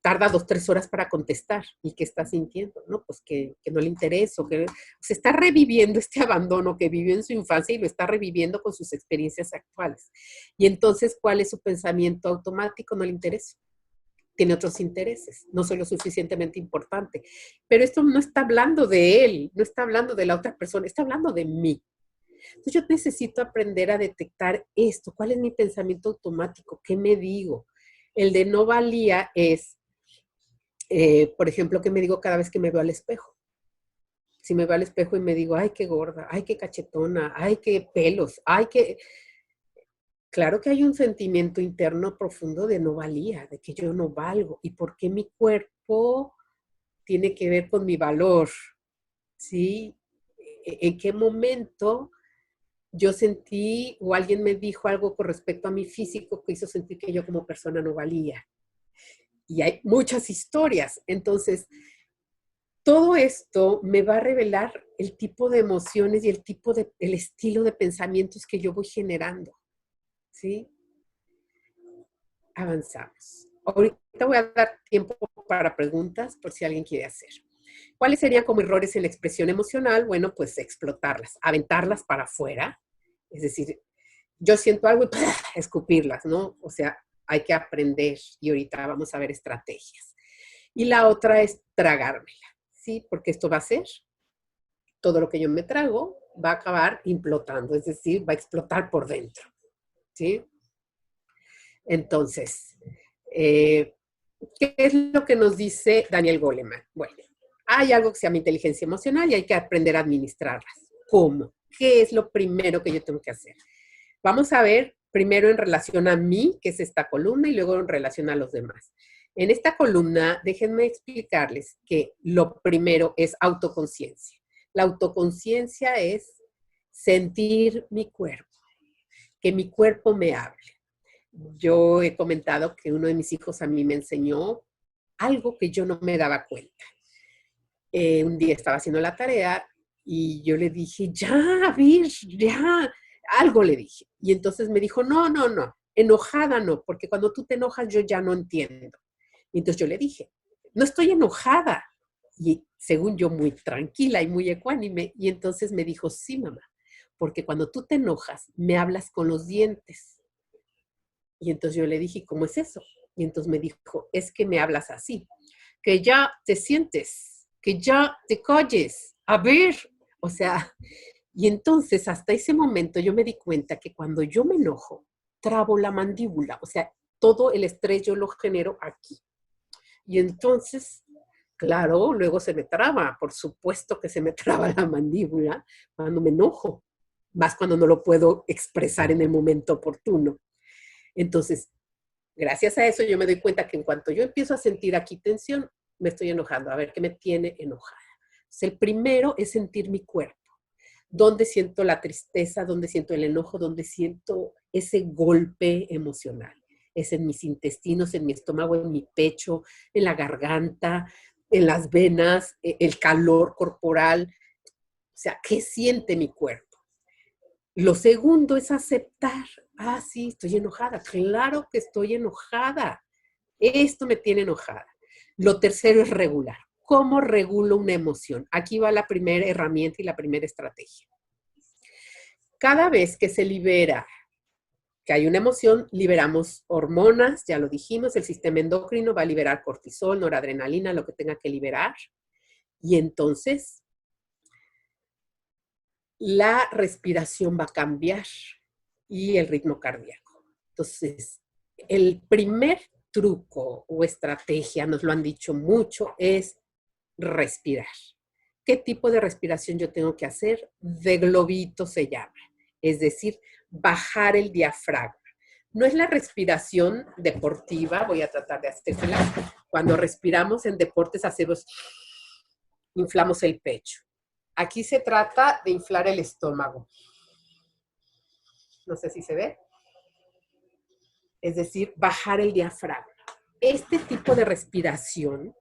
tarda 2, 3 horas para contestar. ¿Y qué está sintiendo? No, pues que no le interesa, que se está reviviendo este abandono que vivió en su infancia y lo está reviviendo con sus experiencias actuales. Y entonces, ¿cuál es su pensamiento automático? No le interesa, tiene otros intereses, no soy lo suficientemente importante. Pero esto no está hablando de él, no está hablando de la otra persona, está hablando de mí. Entonces yo necesito aprender a detectar esto, cuál es mi pensamiento automático, qué me digo. El de no valía es, por ejemplo, qué me digo cada vez que me veo al espejo. Si me veo al espejo y me digo, ay, qué gorda, ay, qué cachetona, ay, qué pelos, ay, qué... Claro que hay un sentimiento interno profundo de no valía, de que yo no valgo. ¿Y por qué mi cuerpo tiene que ver con mi valor? ¿Sí? ¿En qué momento yo sentí o alguien me dijo algo con respecto a mi físico que hizo sentir que yo como persona no valía? Y hay muchas historias. Entonces, todo esto me va a revelar el tipo de emociones y el estilo de pensamientos que yo voy generando. ¿Sí? Avanzamos. Ahorita voy a dar tiempo para preguntas por si alguien quiere hacer. ¿Cuáles serían como errores en la expresión emocional? Bueno, pues explotarlas, aventarlas para afuera. Es decir, yo siento algo y ¡pah! Escupirlas, ¿no? O sea, hay que aprender y ahorita vamos a ver estrategias. Y la otra es tragármela, ¿sí? Porque esto va a ser, todo lo que yo me trago va a acabar implotando, es decir, va a explotar por dentro, ¿sí? Entonces, ¿qué es lo que nos dice Daniel Goleman? Bueno, hay algo que se llama inteligencia emocional y hay que aprender a administrarlas. ¿Cómo? ¿Qué es lo primero que yo tengo que hacer? Vamos a ver primero en relación a mí, que es esta columna, y luego en relación a los demás. En esta columna, déjenme explicarles que lo primero es autoconciencia. La autoconciencia es sentir mi cuerpo, que mi cuerpo me hable. Yo he comentado que uno de mis hijos a mí me enseñó algo que yo no me daba cuenta. Un día estaba haciendo la tarea y yo le dije, ya, Vir, ya, algo le dije. Y entonces me dijo, no, no, no, enojada no, porque cuando tú te enojas yo ya no entiendo. Y entonces yo le dije, no estoy enojada. Y según yo, muy tranquila y muy ecuánime. Y entonces me dijo, sí, mamá, porque cuando tú te enojas, me hablas con los dientes. Y entonces yo le dije, ¿cómo es eso? Y entonces me dijo, es que me hablas así, que ya te sientes, que ya te calles, a ver, o sea, y entonces hasta ese momento yo me di cuenta que cuando yo me enojo, trabo la mandíbula, o sea, todo el estrés yo lo genero aquí. Y entonces, claro, luego se me traba, por supuesto que se me traba la mandíbula cuando me enojo, más cuando no lo puedo expresar en el momento oportuno. Entonces, gracias a eso yo me doy cuenta que en cuanto yo empiezo a sentir aquí tensión, me estoy enojando. A ver, ¿qué me tiene enojada? El primero es sentir mi cuerpo. Dónde siento la tristeza, dónde siento el enojo, dónde siento ese golpe emocional. Es en mis intestinos, en mi estómago, en mi pecho, en la garganta, en las venas, el calor corporal. O sea, ¿qué siente mi cuerpo? Lo segundo es aceptar. Ah, sí, estoy enojada. Claro que estoy enojada. Esto me tiene enojada. Lo tercero es regular. ¿Cómo regulo una emoción? Aquí va la primera herramienta y la primera estrategia. Cada vez que se libera, que hay una emoción, liberamos hormonas, ya lo dijimos, el sistema endocrino va a liberar cortisol, noradrenalina, lo que tenga que liberar. Y entonces la respiración va a cambiar y el ritmo cardíaco. Entonces, el primer truco o estrategia, nos lo han dicho mucho, es respirar. ¿Qué tipo de respiración yo tengo que hacer? De globito se llama. Es decir, bajar el diafragma. No es la respiración deportiva, voy a tratar de hacérsela. Cuando respiramos en deportes hacemos, inflamos el pecho. Aquí se trata de inflar el estómago. No sé si se ve. Es decir, bajar el diafragma. Este tipo de respiración,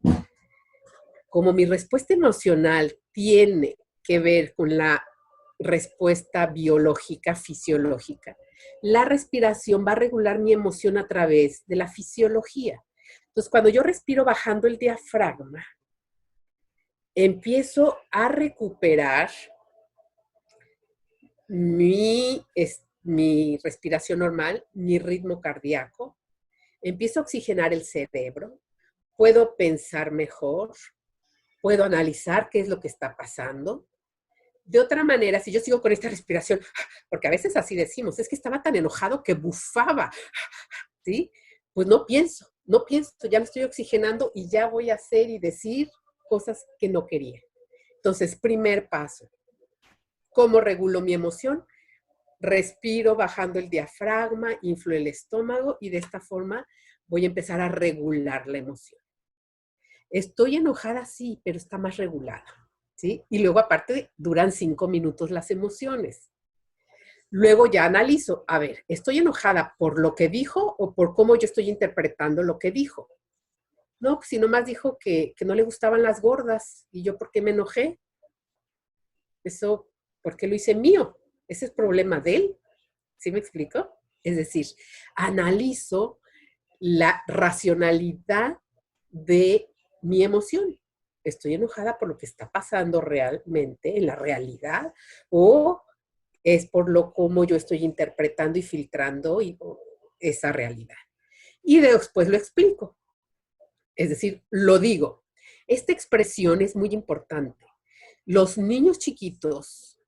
como mi respuesta emocional tiene que ver con la respuesta biológica, fisiológica, la respiración va a regular mi emoción a través de la fisiología. Entonces, cuando yo respiro bajando el diafragma, empiezo a recuperar mi respiración normal, mi ritmo cardíaco, empiezo a oxigenar el cerebro, puedo pensar mejor, puedo analizar qué es lo que está pasando. De otra manera, si yo sigo con esta respiración, porque a veces así decimos, es que estaba tan enojado que bufaba, ¿sí? Pues no pienso, ya me estoy oxigenando y ya voy a hacer y decir cosas que no quería. Entonces, primer paso, ¿cómo regulo mi emoción? Respiro bajando el diafragma, inflo el estómago y de esta forma voy a empezar a regular la emoción. Estoy enojada, sí, pero está más regulada, ¿sí? Y luego aparte duran 5 minutos las emociones. Luego ya analizo, a ver, ¿estoy enojada por lo que dijo o por cómo yo estoy interpretando lo que dijo? No, pues si nomás dijo que no le gustaban las gordas y yo ¿por qué me enojé? Eso, ¿por qué lo hice mío? Ese es problema de él. ¿Sí me explico? Es decir, analizo la racionalidad de mi emoción. ¿Estoy enojada por lo que está pasando realmente en la realidad o es por lo como yo estoy interpretando y filtrando esa realidad? Y después lo explico. Es decir, lo digo. Esta expresión es muy importante. Los niños chiquitos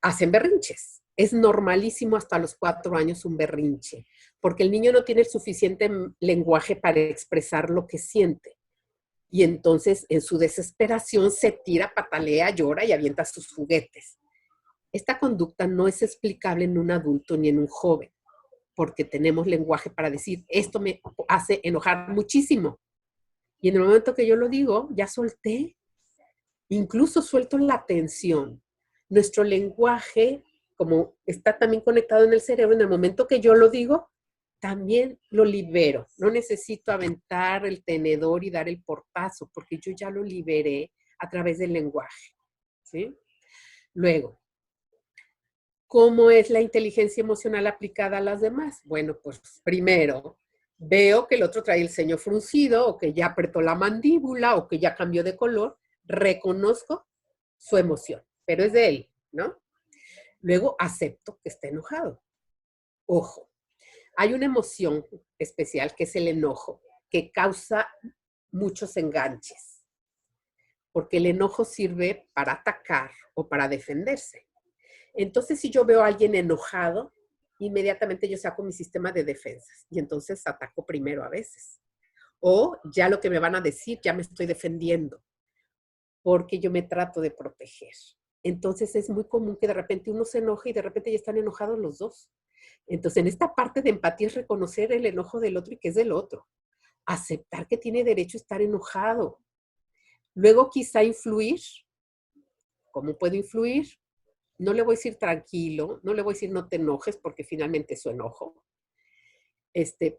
hacen berrinches. Es normalísimo hasta los 4 años un berrinche, porque el niño no tiene el suficiente lenguaje para expresar lo que siente. Y entonces, en su desesperación, se tira, patalea, llora y avienta sus juguetes. Esta conducta no es explicable en un adulto ni en un joven, porque tenemos lenguaje para decir, esto me hace enojar muchísimo. Y en el momento que yo lo digo, ya solté, incluso suelto la tensión. Nuestro lenguaje, como está también conectado en el cerebro, en el momento que yo lo digo, también lo libero. No necesito aventar el tenedor y dar el portazo, porque yo ya lo liberé a través del lenguaje, ¿sí? Luego, ¿cómo es la inteligencia emocional aplicada a las demás? Bueno, pues primero, veo que el otro trae el ceño fruncido, o que ya apretó la mandíbula, o que ya cambió de color, reconozco su emoción, pero es de él, ¿no? Luego acepto que está enojado. Ojo, hay una emoción especial que es el enojo, que causa muchos enganches, porque el enojo sirve para atacar o para defenderse. Entonces, si yo veo a alguien enojado, inmediatamente yo saco mi sistema de defensas y entonces ataco primero a veces. O ya lo que me van a decir, ya me estoy defendiendo, porque yo me trato de proteger. Entonces es muy común que de repente uno se enoje y de repente ya están enojados los dos. Entonces, en esta parte de empatía es reconocer el enojo del otro y que es del otro. Aceptar que tiene derecho a estar enojado. Luego quizá influir. ¿Cómo puedo influir? No le voy a decir tranquilo, no le voy a decir no te enojes porque finalmente es su enojo.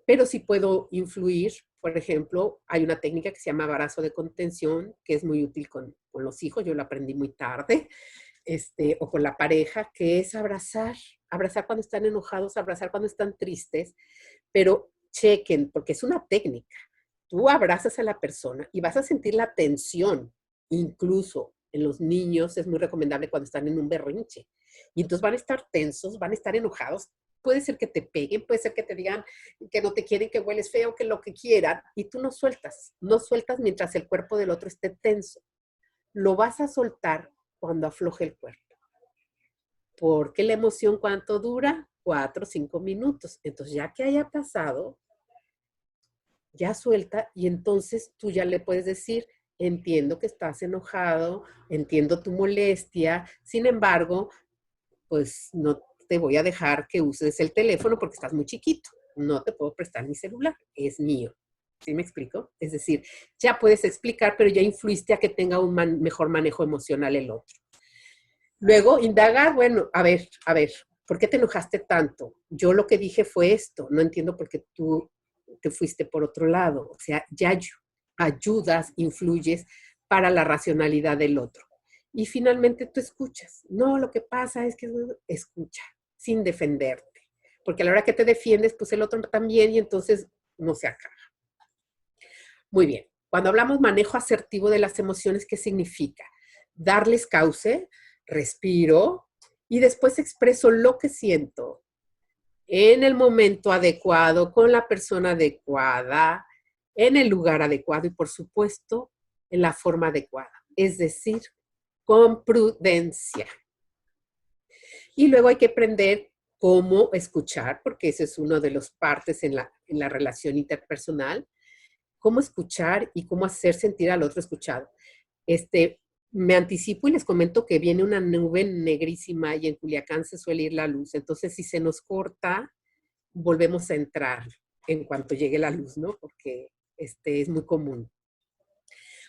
Pero sí puedo influir. Por ejemplo, hay una técnica que se llama abrazo de contención, que es muy útil con los hijos. Yo la aprendí muy tarde, o con la pareja, que es abrazar. Abrazar cuando están enojados, abrazar cuando están tristes, pero chequen, porque es una técnica. Tú abrazas a la persona y vas a sentir la tensión, incluso en los niños es muy recomendable cuando están en un berrinche. Y entonces van a estar tensos, van a estar enojados. Puede ser que te peguen, puede ser que te digan que no te quieren, que hueles feo, que lo que quieran. Y tú no sueltas, no sueltas mientras el cuerpo del otro esté tenso. Lo vas a soltar cuando afloje el cuerpo. Porque la emoción, ¿cuánto dura? 4 o 5 minutos. Entonces, ya que haya pasado, ya suelta y entonces tú ya le puedes decir, entiendo que estás enojado, entiendo tu molestia, sin embargo, pues no te voy a dejar que uses el teléfono porque estás muy chiquito, no te puedo prestar mi celular, es mío. ¿Sí me explico? Es decir, ya puedes explicar, pero ya influiste a que tenga un mejor manejo emocional el otro. Luego, indagar, bueno, a ver, ¿por qué te enojaste tanto? Yo lo que dije fue esto, no entiendo por qué tú te fuiste por otro lado. O sea, ya ayudas, influyes para la racionalidad del otro. Y finalmente tú escuchas. No, lo que pasa es que escucha, sin defenderte. Porque a la hora que te defiendes, pues el otro también y entonces no se acaba. Muy bien. Cuando hablamos manejo asertivo de las emociones, ¿qué significa? Darles cauce, respiro y después expreso lo que siento en el momento adecuado, con la persona adecuada, en el lugar adecuado y, por supuesto, en la forma adecuada. Es decir, con prudencia. Y luego hay que aprender cómo escuchar, porque ese es uno de los partes en la relación interpersonal, cómo escuchar y cómo hacer sentir al otro escuchado. Me anticipo y les comento que viene una nube negrísima y en Culiacán se suele ir la luz. Entonces, si se nos corta, volvemos a entrar en cuanto llegue la luz, ¿no? Porque es muy común.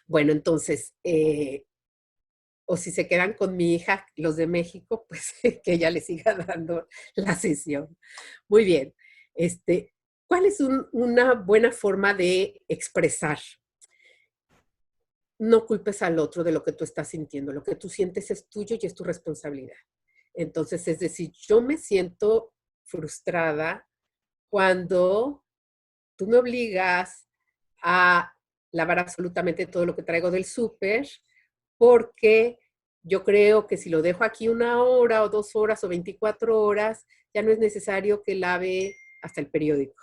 Bueno, entonces, o si se quedan con mi hija, los de México, pues que ella les siga dando la sesión. Muy bien. ¿Cuál es una buena forma de expresar? No culpes al otro de lo que tú estás sintiendo. Lo que tú sientes es tuyo y es tu responsabilidad. Entonces, es decir, yo me siento frustrada cuando tú me obligas a lavar absolutamente todo lo que traigo del súper, porque yo creo que si lo dejo aquí 1 hora o 2 horas o 24 horas, ya no es necesario que lave hasta el periódico.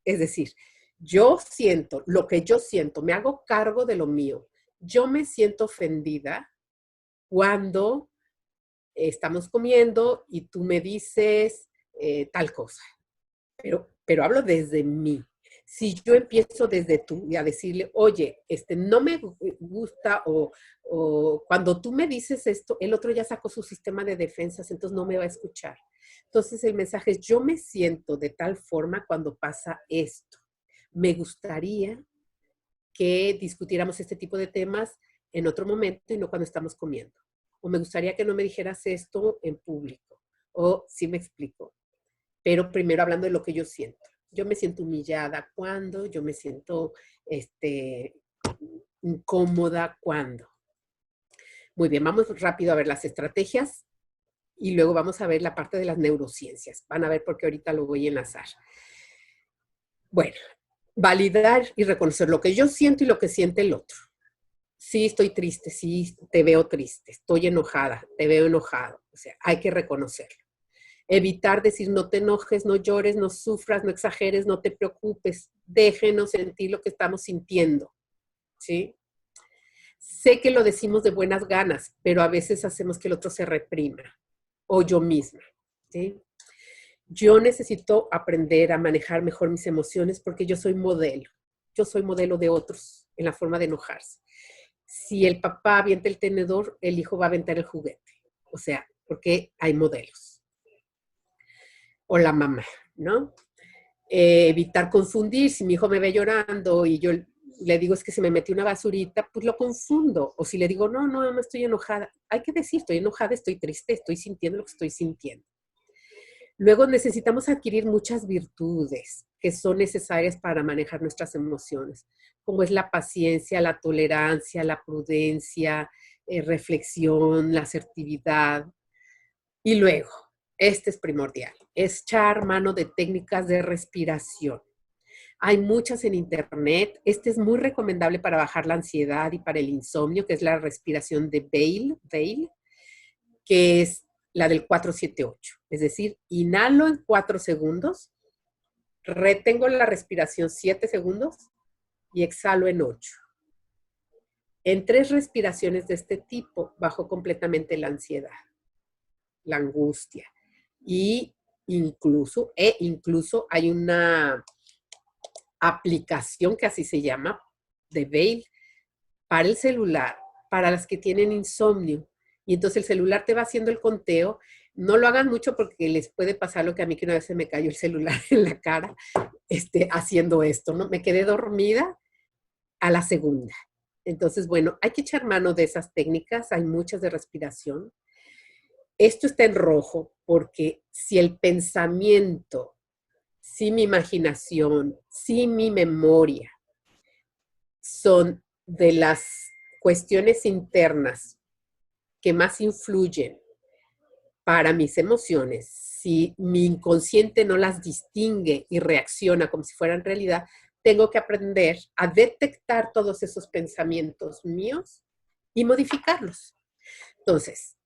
Es decir, yo siento lo que yo siento, me hago cargo de lo mío. Yo me siento ofendida cuando estamos comiendo y tú me dices tal cosa, pero hablo desde mí. Si yo empiezo desde tú y a decirle, oye, no me gusta o cuando tú me dices esto, el otro ya sacó su sistema de defensas, entonces no me va a escuchar. Entonces el mensaje es, yo me siento de tal forma cuando pasa esto. Me gustaría que discutiéramos este tipo de temas en otro momento y no cuando estamos comiendo. O me gustaría que no me dijeras esto en público. O sí me explico. Pero primero hablando de lo que yo siento. Yo me siento humillada cuando, yo me siento incómoda cuando. Muy bien, vamos rápido a ver las estrategias y luego vamos a ver la parte de las neurociencias. Van a ver por qué ahorita lo voy a enlazar. Bueno, validar y reconocer lo que yo siento y lo que siente el otro. Sí, estoy triste, sí, te veo triste, estoy enojada, te veo enojado. O sea, hay que reconocerlo. Evitar decir no te enojes, no llores, no sufras, no exageres, no te preocupes. Déjenos sentir lo que estamos sintiendo, ¿sí? Sé que lo decimos de buenas ganas, pero a veces hacemos que el otro se reprima, o yo misma, ¿sí? Yo necesito aprender a manejar mejor mis emociones porque yo soy modelo. Yo soy modelo de otros en la forma de enojarse. Si el papá avienta el tenedor, el hijo va a aventar el juguete. O sea, porque hay modelos. O la mamá, ¿no? Evitar confundir. Si mi hijo me ve llorando y yo le digo es que se me metió una basurita, pues lo confundo. O si le digo, no, no, no estoy enojada. Hay que decir, estoy enojada, estoy triste, estoy sintiendo lo que estoy sintiendo. Luego necesitamos adquirir muchas virtudes que son necesarias para manejar nuestras emociones, como es la paciencia, la tolerancia, la prudencia, reflexión, la asertividad. Y luego, este es primordial, es echar mano de técnicas de respiración. Hay muchas en internet. Este es muy recomendable para bajar la ansiedad y para el insomnio, que es la respiración de Bale, que es la del 4-7-8. Es decir, inhalo en 4 segundos, retengo la respiración 7 segundos y exhalo en 8. En 3 respiraciones de este tipo bajo completamente la ansiedad, la angustia. Y incluso hay una aplicación que así se llama, de Bale, para el celular, para las que tienen insomnio. Y entonces el celular te va haciendo el conteo. No lo hagan mucho porque les puede pasar lo que a mí, que una vez se me cayó el celular en la cara haciendo esto, ¿no? Me quedé dormida a la segunda. Entonces, bueno, hay que echar mano de esas técnicas. Hay muchas de respiración. Esto está en rojo porque si el pensamiento, si mi imaginación, si mi memoria son de las cuestiones internas que más influyen para mis emociones, si mi inconsciente no las distingue y reacciona como si fueran realidad, tengo que aprender a detectar todos esos pensamientos míos y modificarlos. Entonces,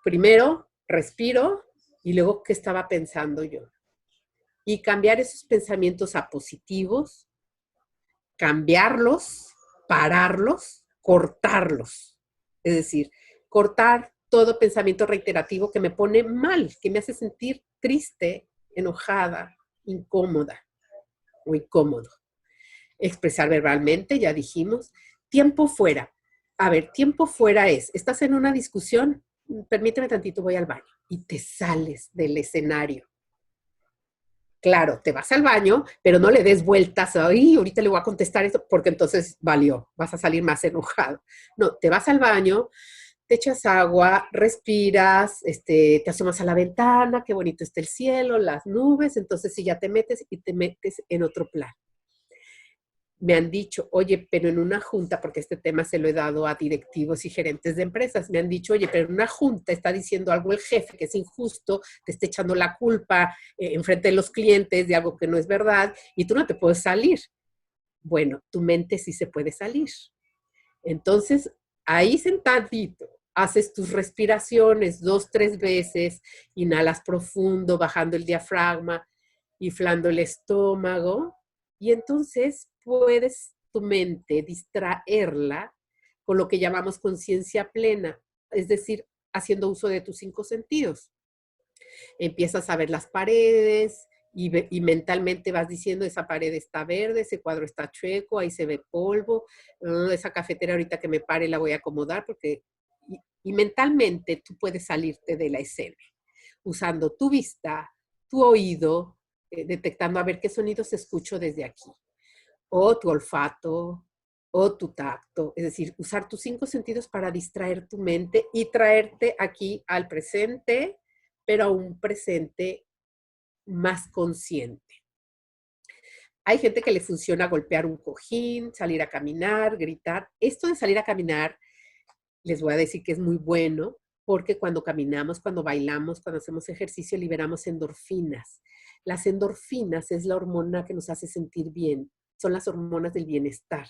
primero respiro y luego qué estaba pensando yo. Y cambiar esos pensamientos a positivos, cambiarlos, pararlos, cortarlos. Es decir, cortar todo pensamiento reiterativo que me pone mal, que me hace sentir triste, enojada, incómoda o incómodo. Expresar verbalmente, ya dijimos. Tiempo fuera. A ver, tiempo fuera es, estás en una discusión, permíteme tantito, voy al baño, y te sales del escenario. Claro, te vas al baño, pero no le des vueltas, ay, ahorita le voy a contestar esto, porque entonces valió, vas a salir más enojado. No, te vas al baño, te echas agua, respiras, te asomas a la ventana, qué bonito está el cielo, las nubes, entonces sí ya te metes y te metes en otro plan. Me han dicho, oye, pero en una junta, porque este tema se lo he dado a directivos y gerentes de empresas, me han dicho, oye, pero en una junta está diciendo algo el jefe que es injusto, te está echando la culpa enfrente de los clientes de algo que no es verdad y tú no te puedes salir. Bueno, tu mente sí se puede salir. Entonces, ahí sentadito, haces tus respiraciones 2, 3 veces, inhalas profundo, bajando el diafragma, inflando el estómago, y entonces puedes tu mente distraerla con lo que llamamos conciencia plena, es decir, haciendo uso de tus 5 sentidos. Empiezas a ver las paredes y mentalmente vas diciendo, esa pared está verde, ese cuadro está chueco, ahí se ve polvo, esa cafetera ahorita que me pare la voy a acomodar porque... Y mentalmente tú puedes salirte de la escena usando tu vista, tu oído, detectando a ver qué sonidos escucho desde aquí, o tu olfato, o tu tacto, es decir, usar tus 5 sentidos para distraer tu mente y traerte aquí al presente, pero a un presente más consciente. Hay gente que le funciona golpear un cojín, salir a caminar, gritar. Esto de salir a caminar, les voy a decir que es muy bueno, porque cuando caminamos, cuando bailamos, cuando hacemos ejercicio, liberamos endorfinas. Las endorfinas es la hormona que nos hace sentir bien, son las hormonas del bienestar.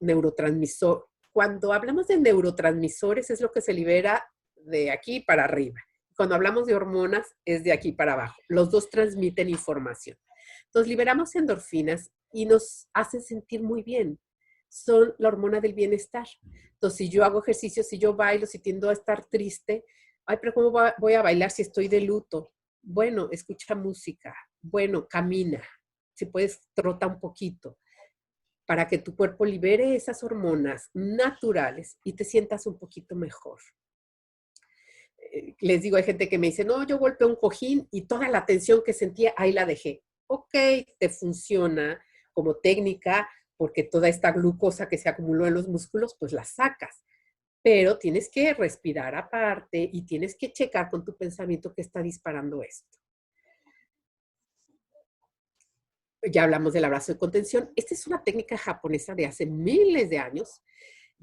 Neurotransmisor. Cuando hablamos de neurotransmisores es lo que se libera de aquí para arriba. Cuando hablamos de hormonas es de aquí para abajo. Los dos transmiten información. Entonces liberamos endorfinas y nos hacen sentir muy bien. Son la hormona del bienestar. Entonces, si yo hago ejercicio, si yo bailo, si tiendo a estar triste, ay, pero ¿cómo voy a bailar si estoy de luto? Bueno, escucha música. Bueno, camina. Si puedes, trota un poquito para que tu cuerpo libere esas hormonas naturales y te sientas un poquito mejor. Les digo, hay gente que me dice, no, yo golpeé un cojín y toda la tensión que sentía, ahí la dejé. Ok, te funciona como técnica, porque toda esta glucosa que se acumuló en los músculos, pues la sacas. Pero tienes que respirar aparte y tienes que checar con tu pensamiento que está disparando esto. Ya hablamos del abrazo de contención. Esta es una técnica japonesa de hace miles de años,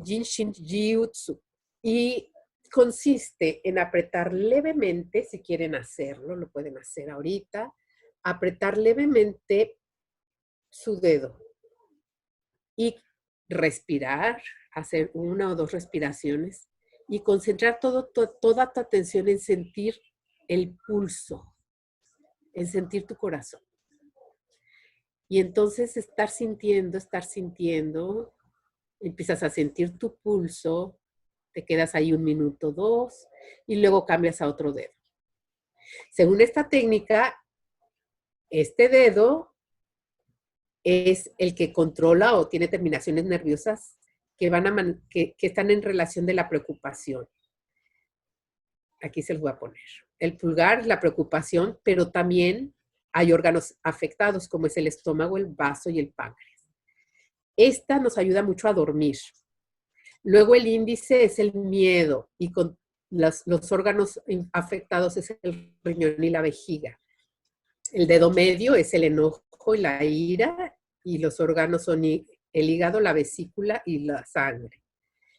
Jinshin Jiutsu, y consiste en apretar levemente, si quieren hacerlo, lo pueden hacer ahorita, apretar levemente su dedo y respirar, hacer 1 o 2 respiraciones y concentrar toda tu atención en sentir el pulso, en sentir tu corazón. Y entonces estar sintiendo, empiezas a sentir tu pulso, te quedas ahí 1 minuto, 2, y luego cambias a otro dedo. Según esta técnica, este dedo es el que controla o tiene terminaciones nerviosas que están en relación de la preocupación. Aquí se los voy a poner. El pulgar es la preocupación, pero también hay órganos afectados, como es el estómago, el vaso y el páncreas. Esta nos ayuda mucho a dormir. Luego el índice es el miedo y con los órganos afectados es el riñón y la vejiga. El dedo medio es el enojo y la ira y los órganos son el hígado, la vesícula y la sangre.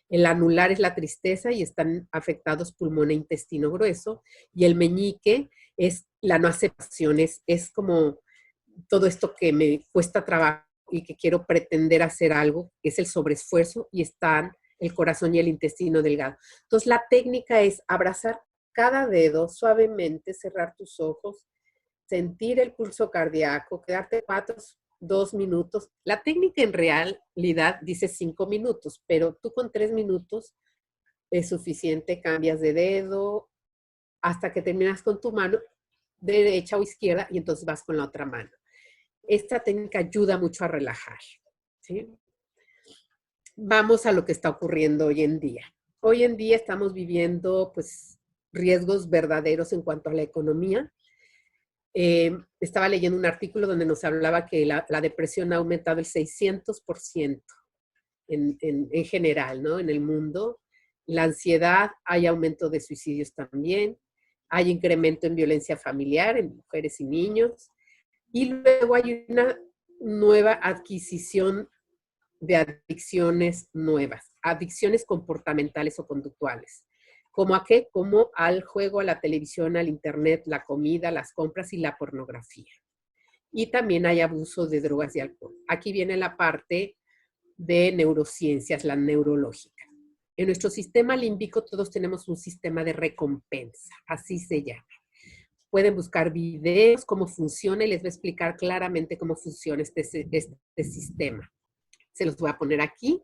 El anular es la tristeza y están afectados pulmón e intestino grueso. Y el meñique es la no aceptación, es como todo esto que me cuesta trabajo y que quiero pretender hacer algo, es el sobreesfuerzo y están el corazón y el intestino delgado. Entonces la técnica es abrazar cada dedo suavemente, cerrar tus ojos, sentir el pulso cardíaco, quedarte 2 minutos. La técnica en realidad dice 5 minutos, pero tú con 3 minutos es suficiente, cambias de dedo hasta que terminas con tu mano derecha o izquierda y entonces vas con la otra mano. Esta técnica ayuda mucho a relajar, ¿sí? Vamos a lo que está ocurriendo hoy en día. Hoy en día estamos viviendo pues riesgos verdaderos en cuanto a la economía. Estaba leyendo un artículo donde nos hablaba que la depresión ha aumentado el 600% en general, ¿no? En el mundo. La ansiedad, hay aumento de suicidios también, hay incremento en violencia familiar en mujeres y niños, y luego hay una nueva adquisición de adicciones nuevas, adicciones comportamentales o conductuales. ¿Cómo a qué? Como al juego, a la televisión, al internet, la comida, las compras y la pornografía. Y también hay abuso de drogas y alcohol. Aquí viene la parte de neurociencias, la neurológica. En nuestro sistema límbico todos tenemos un sistema de recompensa, así se llama. Pueden buscar videos, cómo funciona y les voy a explicar claramente cómo funciona este sistema. Se los voy a poner aquí.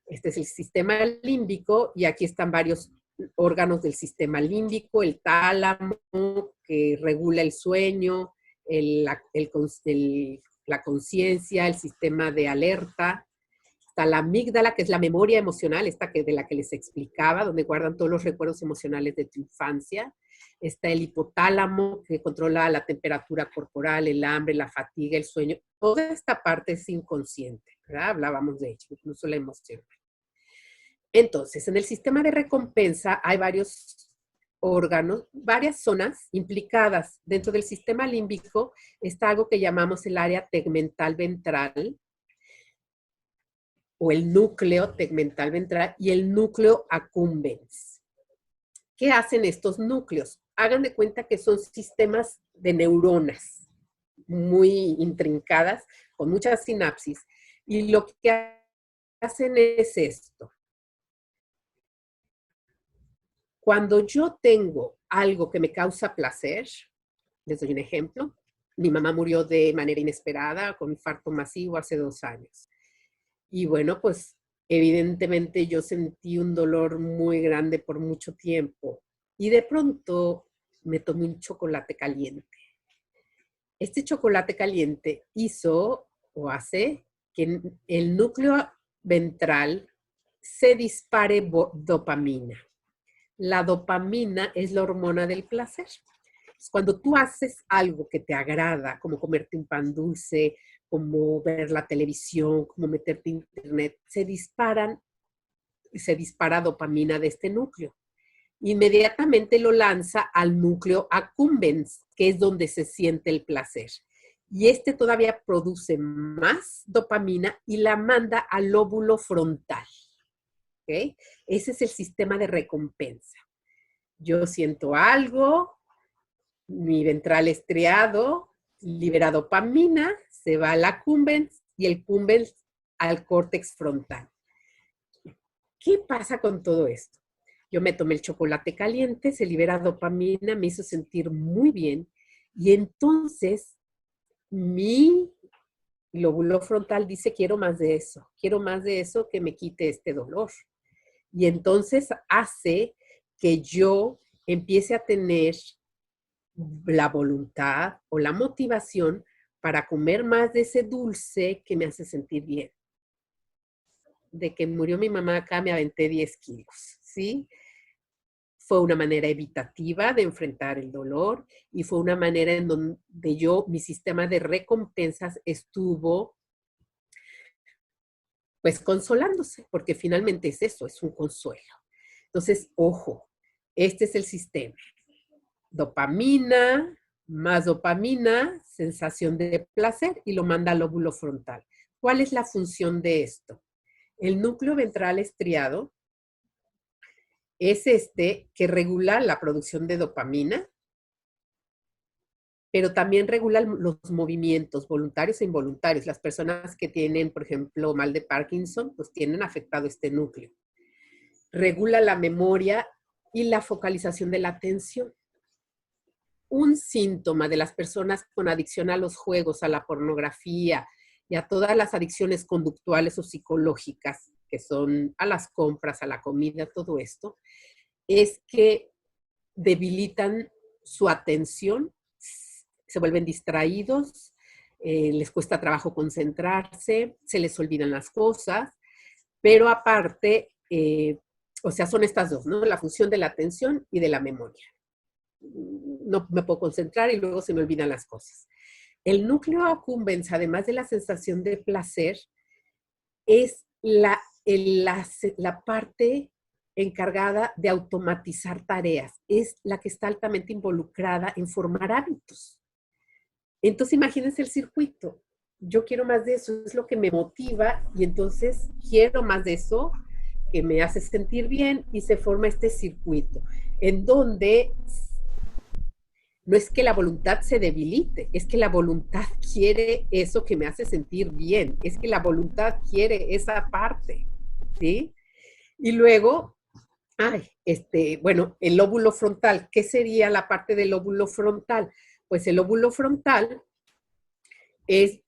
Este es el sistema límbico y aquí están varios órganos del sistema límbico, el tálamo que regula el sueño, la conciencia, el sistema de alerta. Está la amígdala, que es la memoria emocional, de la que les explicaba, donde guardan todos los recuerdos emocionales de tu infancia. Está el hipotálamo, que controla la temperatura corporal, el hambre, la fatiga, el sueño. Toda esta parte es inconsciente, ¿verdad? Hablábamos de ello, incluso la emoción. Entonces, en el sistema de recompensa hay varios órganos, varias zonas implicadas. Dentro del sistema límbico está algo que llamamos el área tegmental ventral, o el núcleo tegmental ventral y el núcleo accumbens. ¿Qué hacen estos núcleos? Hagan de cuenta que son sistemas de neuronas muy intrincadas, con muchas sinapsis, y lo que hacen es esto. Cuando yo tengo algo que me causa placer, les doy un ejemplo, mi mamá murió de manera inesperada con infarto masivo hace 2 años. Y bueno, pues evidentemente yo sentí un dolor muy grande por mucho tiempo y de pronto me tomé un chocolate caliente. Este chocolate caliente hizo o hace que el núcleo ventral se dispare dopamina. La dopamina es la hormona del placer. Cuando tú haces algo que te agrada, como comerte un pan dulce, como ver la televisión, como meterte en internet, se dispara dopamina de este núcleo. Inmediatamente lo lanza al núcleo accumbens, que es donde se siente el placer. Y este todavía produce más dopamina y la manda al lóbulo frontal. ¿Okay? Ese es el sistema de recompensa. Yo siento algo, mi ventral estriado libera dopamina, se va al accumbens y el cumbens al córtex frontal. ¿Qué pasa con todo esto? Yo me tomé el chocolate caliente, se libera dopamina, me hizo sentir muy bien y entonces mi lóbulo frontal dice quiero más de eso que me quite este dolor. Y entonces hace que yo empiece a tener la voluntad o la motivación para comer más de ese dulce que me hace sentir bien. De que murió mi mamá acá me aventé 10 kilos, ¿sí? Fue una manera evitativa de enfrentar el dolor y fue una manera en donde mi sistema de recompensas estuvo pues consolándose, porque finalmente es eso, es un consuelo. Entonces, ojo, este es el sistema. Dopamina, más dopamina, sensación de placer y lo manda al lóbulo frontal. ¿Cuál es la función de esto? El núcleo ventral estriado es este que regula la producción de dopamina, pero también regula los movimientos voluntarios e involuntarios. Las personas que tienen, por ejemplo, mal de Parkinson, pues tienen afectado este núcleo. Regula la memoria y la focalización de la atención. Un síntoma de las personas con adicción a los juegos, a la pornografía y a todas las adicciones conductuales o psicológicas, que son a las compras, a la comida, todo esto, es que debilitan su atención, se vuelven distraídos, les cuesta trabajo concentrarse, se les olvidan las cosas, pero aparte, o sea, son estas dos, ¿no? La función de la atención y de la memoria. No me puedo concentrar y luego se me olvidan las cosas. El núcleo accumbens, además de la sensación de placer, es la parte encargada de automatizar tareas. Es la que está altamente involucrada en formar hábitos. Entonces, imagínense el circuito. Yo quiero más de eso, es lo que me motiva y entonces quiero más de eso que me hace sentir bien y se forma este circuito en donde no es que la voluntad se debilite, es que la voluntad quiere eso que me hace sentir bien, es que la voluntad quiere esa parte, ¿sí? Y luego, bueno, el lóbulo frontal, ¿qué sería la parte del lóbulo frontal? Pues el lóbulo frontal es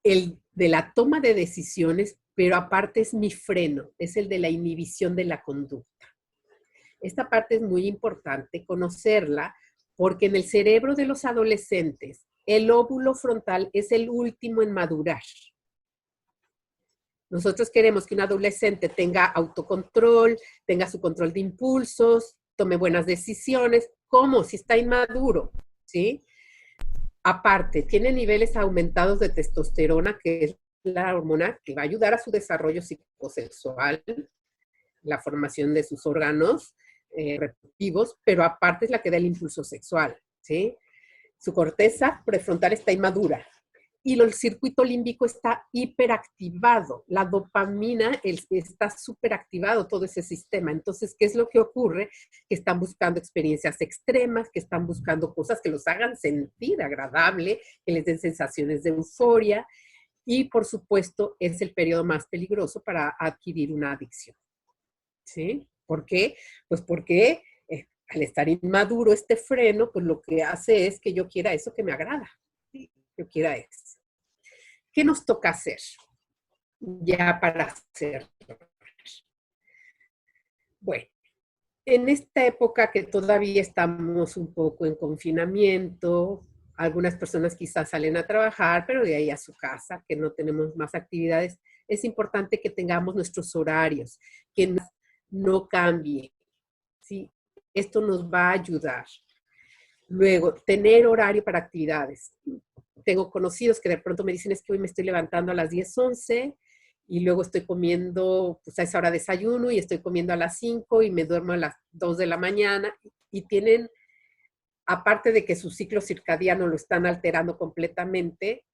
el de la toma de decisiones, pero aparte es mi freno, es el de la inhibición de la conducta. Esta parte es muy importante conocerla porque en el cerebro de los adolescentes, el lóbulo frontal es el último en madurar. Nosotros queremos que un adolescente tenga autocontrol, tenga su control de impulsos, tome buenas decisiones. ¿Cómo? Si está inmaduro, ¿sí? Aparte, tiene niveles aumentados de testosterona, que es la hormona que va a ayudar a su desarrollo psicosexual, la formación de sus órganos reproductivos, pero aparte es la que da el impulso sexual, ¿sí? Su corteza prefrontal está inmadura y el circuito límbico está hiperactivado. La dopamina está superactivado todo ese sistema. Entonces, ¿qué es lo que ocurre? Que están buscando experiencias extremas, que están buscando cosas que los hagan sentir agradable, que les den sensaciones de euforia y, por supuesto, es el periodo más peligroso para adquirir una adicción. ¿Sí? ¿Por qué? Pues porque al estar inmaduro este freno, pues lo que hace es que yo quiera eso que me agrada. ¿Sí? Yo quiera eso. ¿Qué nos toca hacer? Ya para hacer. Bueno, en esta época que todavía estamos un poco en confinamiento, algunas personas quizás salen a trabajar, pero de ahí a su casa, que no tenemos más actividades, es importante que tengamos nuestros horarios, que no cambie. ¿Sí? Esto nos va a ayudar. Luego, tener horario para actividades. tengo conocidos que de pronto me dicen es que hoy me estoy levantando a las 10, 11 y luego estoy comiendo, pues a esa hora desayuno y estoy comiendo a las 5 y me duermo a las 2 de la mañana y tienen, aparte de que su ciclo circadiano lo están alterando completamente,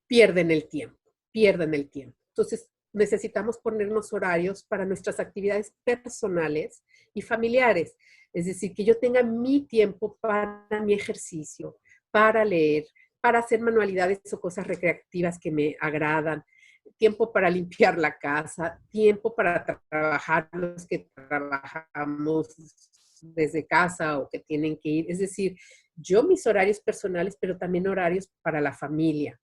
pierden el tiempo, pierden el tiempo. Entonces, necesitamos ponernos horarios para nuestras actividades personales y familiares. Es decir, que yo tenga mi tiempo para mi ejercicio, para leer, para hacer manualidades o cosas recreativas que me agradan, tiempo para limpiar la casa, tiempo para trabajar los que trabajamos desde casa o que tienen que ir. Es decir, yo mis horarios personales, pero también horarios para la familia.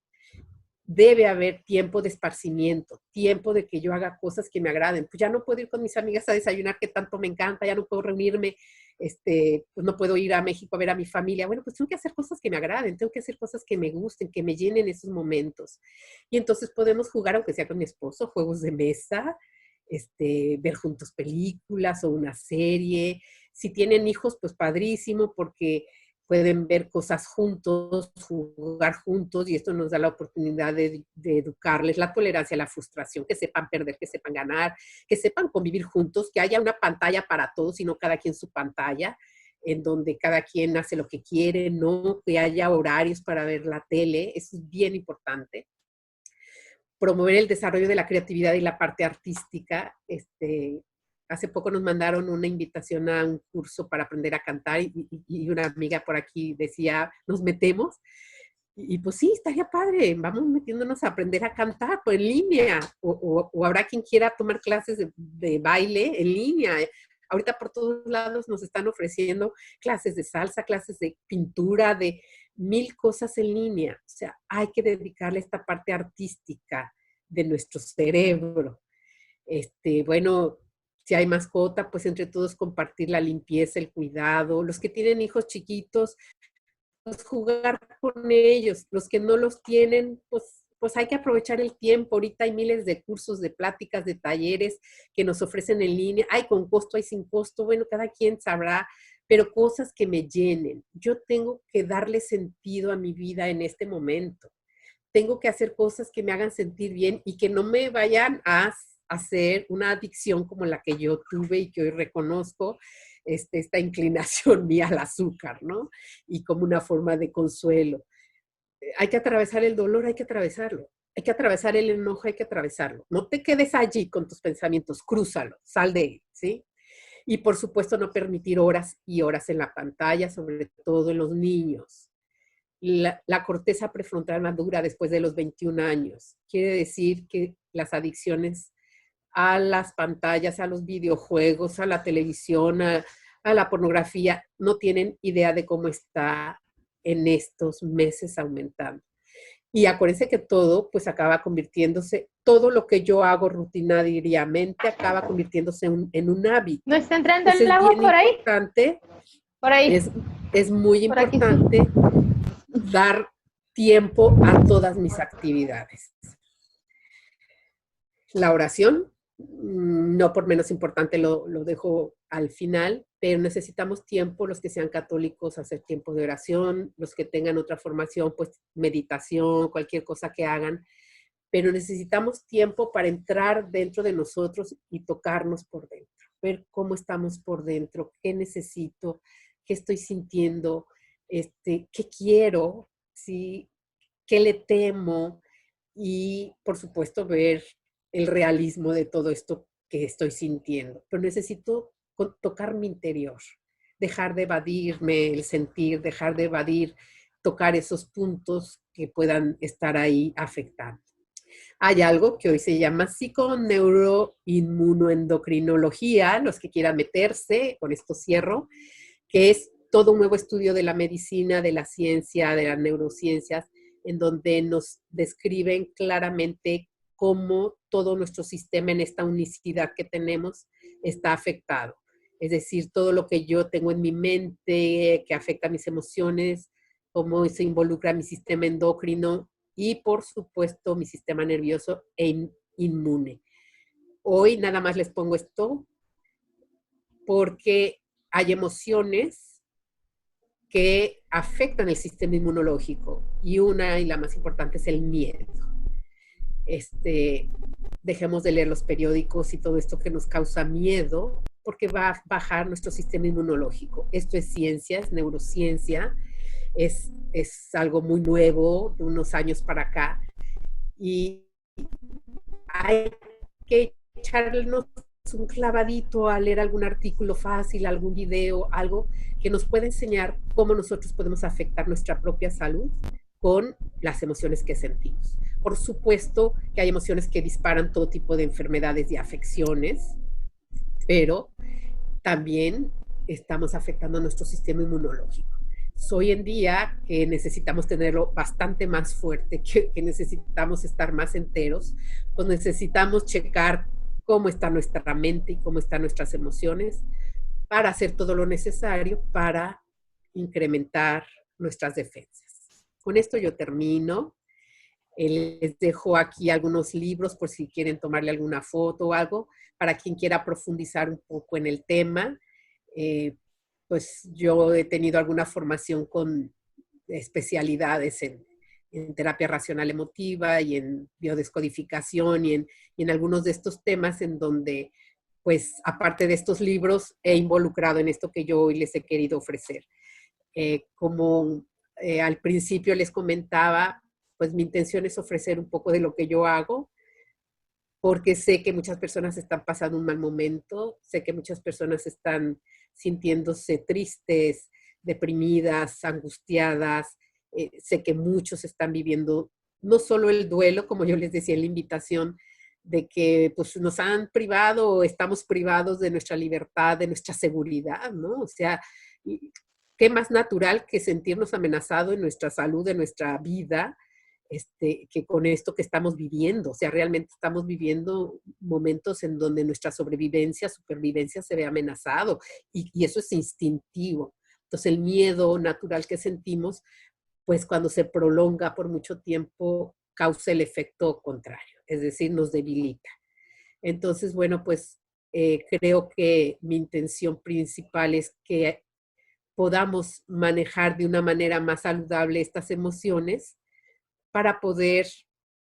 Debe haber tiempo de esparcimiento, tiempo de que yo haga cosas que me agraden. Pues ya no puedo ir con mis amigas a desayunar, que tanto me encanta, ya no puedo reunirme, pues no puedo ir a México a ver a mi familia. Bueno, pues tengo que hacer cosas que me agraden, tengo que hacer cosas que me gusten, que me llenen esos momentos. Y entonces podemos jugar, aunque sea con mi esposo, juegos de mesa, ver juntos películas o una serie. Si tienen hijos, pues padrísimo, porque pueden ver cosas juntos, jugar juntos, y esto nos da la oportunidad de educarles la tolerancia a la frustración, que sepan perder, que sepan ganar, que sepan convivir juntos, que haya una pantalla para todos y no cada quien su pantalla, en donde cada quien hace lo que quiere, no que haya horarios para ver la tele, eso es bien importante. Promover el desarrollo de la creatividad y la parte artística. Hace poco nos mandaron una invitación a un curso para aprender a cantar y una amiga por aquí decía, ¿nos metemos? Y pues sí, estaría padre, vamos metiéndonos a aprender a cantar por en línea, o habrá quien quiera tomar clases de baile en línea. Ahorita por todos lados nos están ofreciendo clases de salsa, clases de pintura, de mil cosas en línea. O sea, hay que dedicarle esta parte artística de nuestro cerebro. Bueno, si hay mascota, pues entre todos compartir la limpieza, el cuidado. Los que tienen hijos chiquitos, pues jugar con ellos. Los que no los tienen, pues hay que aprovechar el tiempo. Ahorita hay miles de cursos, de pláticas, de talleres que nos ofrecen en línea. Hay con costo, hay sin costo. Bueno, cada quien sabrá, pero cosas que me llenen. Yo tengo que darle sentido a mi vida en este momento. Tengo que hacer cosas que me hagan sentir bien y que no me vayan a hacer una adicción como la que yo tuve y que hoy reconozco, esta inclinación mía al azúcar, ¿no? Y como una forma de consuelo. Hay que atravesar el dolor, hay que atravesarlo. Hay que atravesar el enojo, hay que atravesarlo. No te quedes allí con tus pensamientos, crúzalo, sal de él, ¿sí? Y por supuesto no permitir horas y horas en la pantalla, sobre todo en los niños. La corteza prefrontal madura después de los 21 años. Quiere decir que las adicciones a las pantallas, a los videojuegos, a la televisión, a la pornografía, no tienen idea de cómo está en estos meses aumentando. Y acuérdense que todo, pues acaba convirtiéndose, todo lo que yo hago rutinariamente acaba convirtiéndose en un hábito. ¿No está entrando Entonces el es agua bien por ahí? importante, Por ahí, es muy por aquí sí. importante dar tiempo a todas mis actividades. La oración, no por menos importante, lo dejo al final, pero necesitamos tiempo, los que sean católicos, hacer tiempo de oración, los que tengan otra formación, pues meditación, cualquier cosa que hagan, pero necesitamos tiempo para entrar dentro de nosotros y tocarnos por dentro, ver cómo estamos por dentro, qué necesito, qué estoy sintiendo, qué quiero, ¿sí? Qué le temo, y por supuesto ver el realismo de todo esto que estoy sintiendo. Pero necesito tocar mi interior, dejar de evadirme el sentir, dejar de evadir, tocar esos puntos que puedan estar ahí afectando. Hay algo que hoy se llama psiconeuroinmunoendocrinología, los que quieran meterse, con esto cierro, que es todo un nuevo estudio de la medicina, de la ciencia, de las neurociencias, en donde nos describen claramente cómo todo nuestro sistema en esta unicidad que tenemos está afectado. Es decir, todo lo que yo tengo en mi mente, que afecta a mis emociones, cómo se involucra mi sistema endocrino y, por supuesto, mi sistema nervioso e inmune. Hoy nada más les pongo esto porque hay emociones que afectan el sistema inmunológico. Y una, y la más importante, es el miedo. Dejemos de leer los periódicos y todo esto que nos causa miedo, porque va a bajar nuestro sistema inmunológico. Esto es ciencia, es neurociencia, es algo muy nuevo, de unos años para acá, y hay que echarnos un clavadito a leer algún artículo fácil, algún video, algo que nos pueda enseñar cómo nosotros podemos afectar nuestra propia salud con las emociones que sentimos. Por supuesto que hay emociones que disparan todo tipo de enfermedades y afecciones, pero también estamos afectando a nuestro sistema inmunológico. Hoy en día que necesitamos tenerlo bastante más fuerte, que necesitamos estar más enteros, pues necesitamos checar cómo está nuestra mente y cómo están nuestras emociones para hacer todo lo necesario para incrementar nuestras defensas. Con esto yo termino. Les dejo aquí algunos libros por si quieren tomarle alguna foto o algo, para quien quiera profundizar un poco en el tema. Pues yo he tenido alguna formación con especialidades en terapia racional emotiva y en biodescodificación y en algunos de estos temas en donde, pues, aparte de estos libros, he involucrado en esto que yo hoy les he querido ofrecer. Como al principio les comentaba, pues mi intención es ofrecer un poco de lo que yo hago, porque sé que muchas personas están pasando un mal momento, sé que muchas personas están sintiéndose tristes, deprimidas, angustiadas, sé que muchos están viviendo no solo el duelo, como yo les decía en la invitación, de que pues nos han privado o estamos privados de nuestra libertad, de nuestra seguridad, ¿no? O sea, qué más natural que sentirnos amenazados en nuestra salud, en nuestra vida, que con esto que estamos viviendo. O sea, realmente estamos viviendo momentos en donde nuestra supervivencia se ve amenazado y eso es instintivo. Entonces el miedo natural que sentimos, pues cuando se prolonga por mucho tiempo, causa el efecto contrario, es decir, nos debilita. Entonces, bueno, pues creo que mi intención principal es que podamos manejar de una manera más saludable estas emociones para poder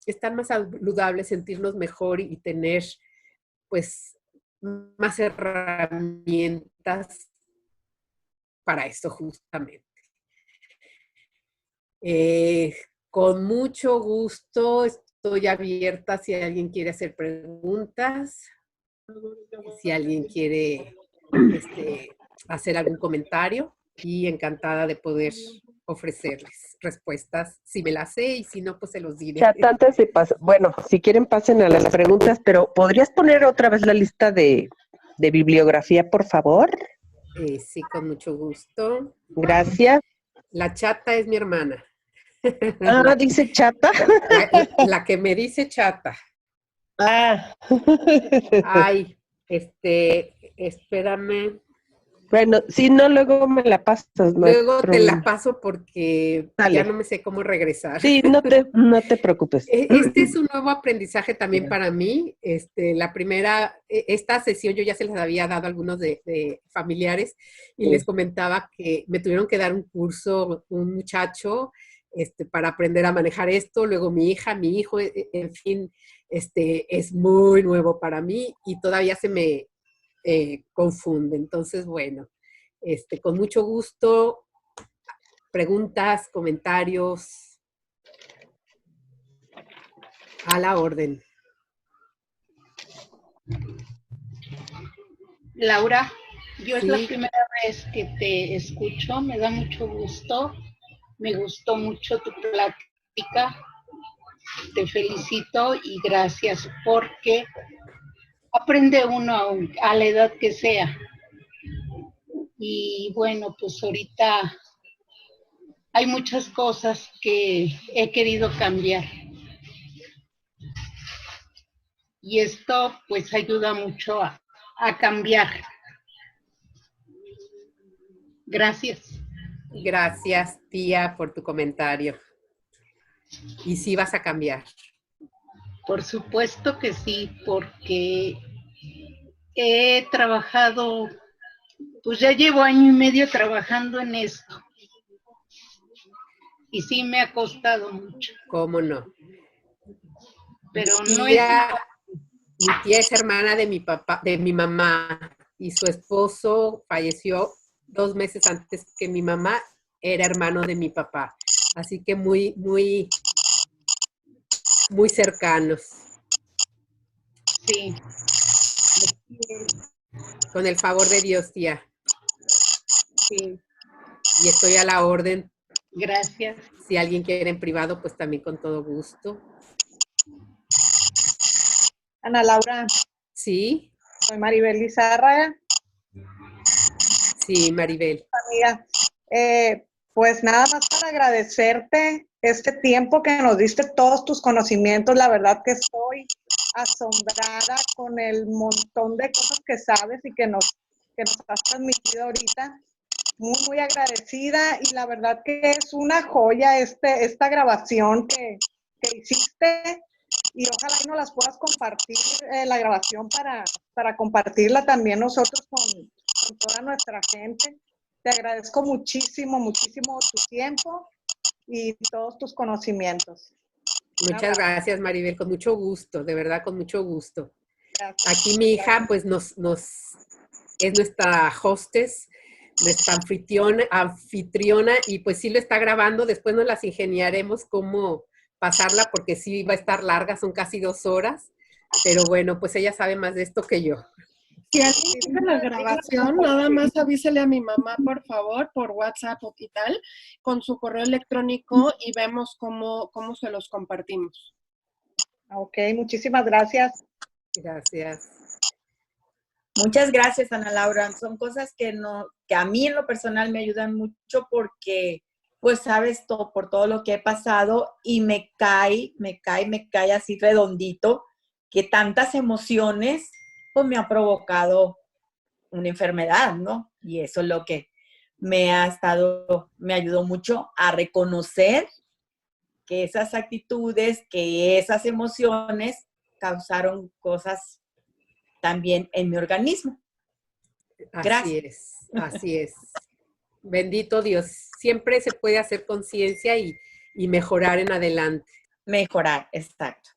estar más saludables, sentirnos mejor y tener pues más herramientas para esto justamente. Con mucho gusto estoy abierta si alguien quiere hacer preguntas, si alguien quiere hacer algún comentario, y encantada de poder ofrecerles respuestas, si me las sé, y si no, pues se los diré. Ya, tantas de paso. Bueno, si quieren pasen a las preguntas, pero ¿podrías poner otra vez la lista de bibliografía, por favor? Sí, con mucho gusto. Gracias. La chata es mi hermana. Ah, dice chata. La que me dice chata. Ah. Ay, espérame. Bueno, si no, luego me la pasas. No luego te la paso porque Dale. Ya no me sé cómo regresar. Sí, no te preocupes. Este es un nuevo aprendizaje también para mí. Esta sesión yo ya se las había dado a algunos de familiares y les comentaba que me tuvieron que dar un curso, un muchacho, para aprender a manejar esto. Luego mi hija, mi hijo, en fin, es muy nuevo para mí y todavía se me confunde. Entonces, bueno, con mucho gusto, preguntas, comentarios, a la orden. Laura, yo es la primera vez que te escucho, me da mucho gusto, me gustó mucho tu plática, te felicito y gracias porque aprende uno a la edad que sea. Y bueno, pues ahorita hay muchas cosas que he querido cambiar. Y esto pues ayuda mucho a cambiar. Gracias. Gracias, tía, por tu comentario. ¿Y sí vas a cambiar? Por supuesto que sí, porque he trabajado, pues ya llevo 1 año y medio trabajando en esto. Y sí me ha costado mucho, ¿Cómo no? pero Mi no es... tía, mi tía es hermana de mi papá, de mi mamá, y su esposo falleció 2 meses antes que mi mamá, era hermano de mi papá. Así que muy, muy, muy cercanos. Sí, Con el favor de Dios, tía. sí, Y estoy a la orden. gracias. Si alguien quiere en privado, pues también con todo gusto. Ana Laura, Sí, soy Maribel Lizárraga, sí, Maribel. amiga. Pues nada más para agradecerte este tiempo que nos diste, todos tus conocimientos. La verdad que estoy asombrada con el montón de cosas que sabes y que nos has transmitido ahorita. Muy, muy agradecida, y la verdad que es una joya esta grabación que hiciste, y ojalá y nos las puedas compartir, la grabación, para compartirla también nosotros con toda nuestra gente. Te agradezco muchísimo, muchísimo tu tiempo y todos tus conocimientos. Muchas gracias, Maribel, con mucho gusto, de verdad, con mucho gusto. Gracias. Aquí mi hija, pues, es nuestra hostess, nuestra anfitriona, y pues sí lo está grabando. Después nos las ingeniaremos cómo pasarla, porque sí va a estar larga, son casi 2 horas. Pero bueno, pues ella sabe más de esto que yo. Si alguien quiere la grabación, nada más avísele a mi mamá, por favor, por WhatsApp y tal, con su correo electrónico, y vemos cómo se los compartimos. Ok, muchísimas gracias. Gracias. Muchas gracias, Ana Laura. Son cosas que a mí en lo personal me ayudan mucho, porque pues sabes todo, por todo lo que he pasado, y me cae así redondito, que tantas emociones pues me ha provocado una enfermedad, ¿no? Y eso es lo que me ayudó mucho a reconocer que esas actitudes, que esas emociones causaron cosas también en mi organismo. Gracias. Así es. Bendito Dios. Siempre se puede hacer conciencia y mejorar en adelante. Mejorar, exacto.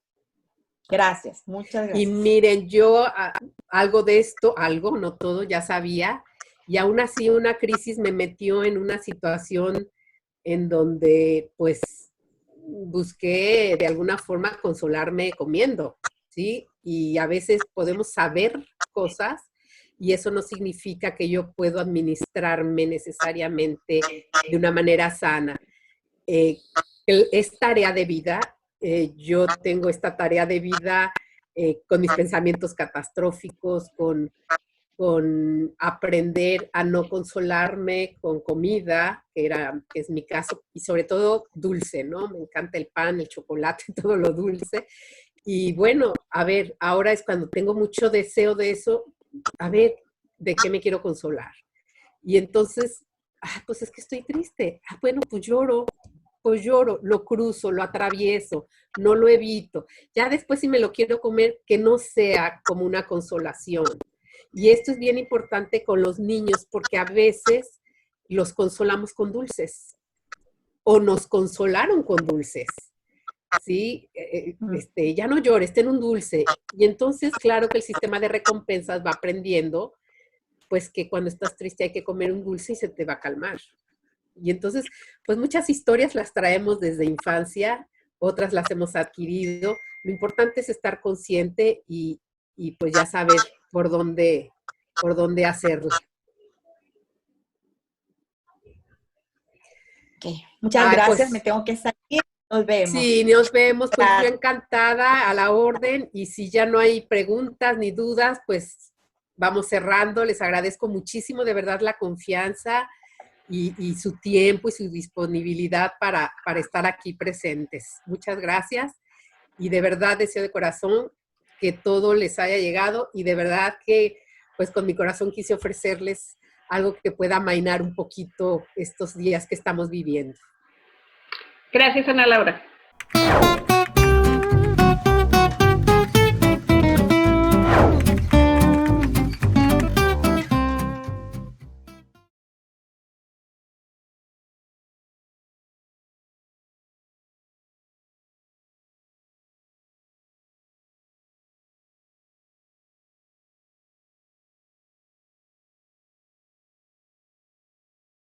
Gracias, muchas gracias. Y miren, yo algo de esto, no todo, ya sabía, y aún así una crisis me metió en una situación en donde pues busqué de alguna forma consolarme comiendo, ¿sí? Y a veces podemos saber cosas, y eso no significa que yo puedo administrarme necesariamente de una manera sana. Es tarea de vida. Yo tengo esta tarea de vida con mis pensamientos catastróficos, con aprender a no consolarme con comida, que es mi caso, y sobre todo dulce, ¿no? Me encanta el pan, el chocolate, todo lo dulce. Y bueno, a ver, ahora es cuando tengo mucho deseo de eso, a ver, ¿de qué me quiero consolar? Y entonces, pues es que estoy triste. Bueno, pues lloro, lo cruzo, lo atravieso, no lo evito. Ya después, si me lo quiero comer, que no sea como una consolación. Y esto es bien importante con los niños, porque a veces los consolamos con dulces o nos consolaron con dulces. ¿Sí? Ya no llores, ten un dulce. Y entonces, claro que el sistema de recompensas va aprendiendo, pues que cuando estás triste hay que comer un dulce y se te va a calmar. Y entonces, pues muchas historias las traemos desde infancia, otras las hemos adquirido. Lo importante es estar consciente y pues ya saber por dónde hacerlo. Okay. Muchas gracias, pues, me tengo que salir. Nos vemos. Sí, nos vemos. Pues yo encantada, a la orden. Y si ya no hay preguntas ni dudas, pues vamos cerrando. Les agradezco muchísimo, de verdad, la confianza y su tiempo y su disponibilidad para estar aquí presentes. Muchas gracias, y de verdad deseo de corazón que todo les haya llegado, y de verdad que pues con mi corazón quise ofrecerles algo que pueda amainar un poquito estos días que estamos viviendo. Gracias, Ana Laura.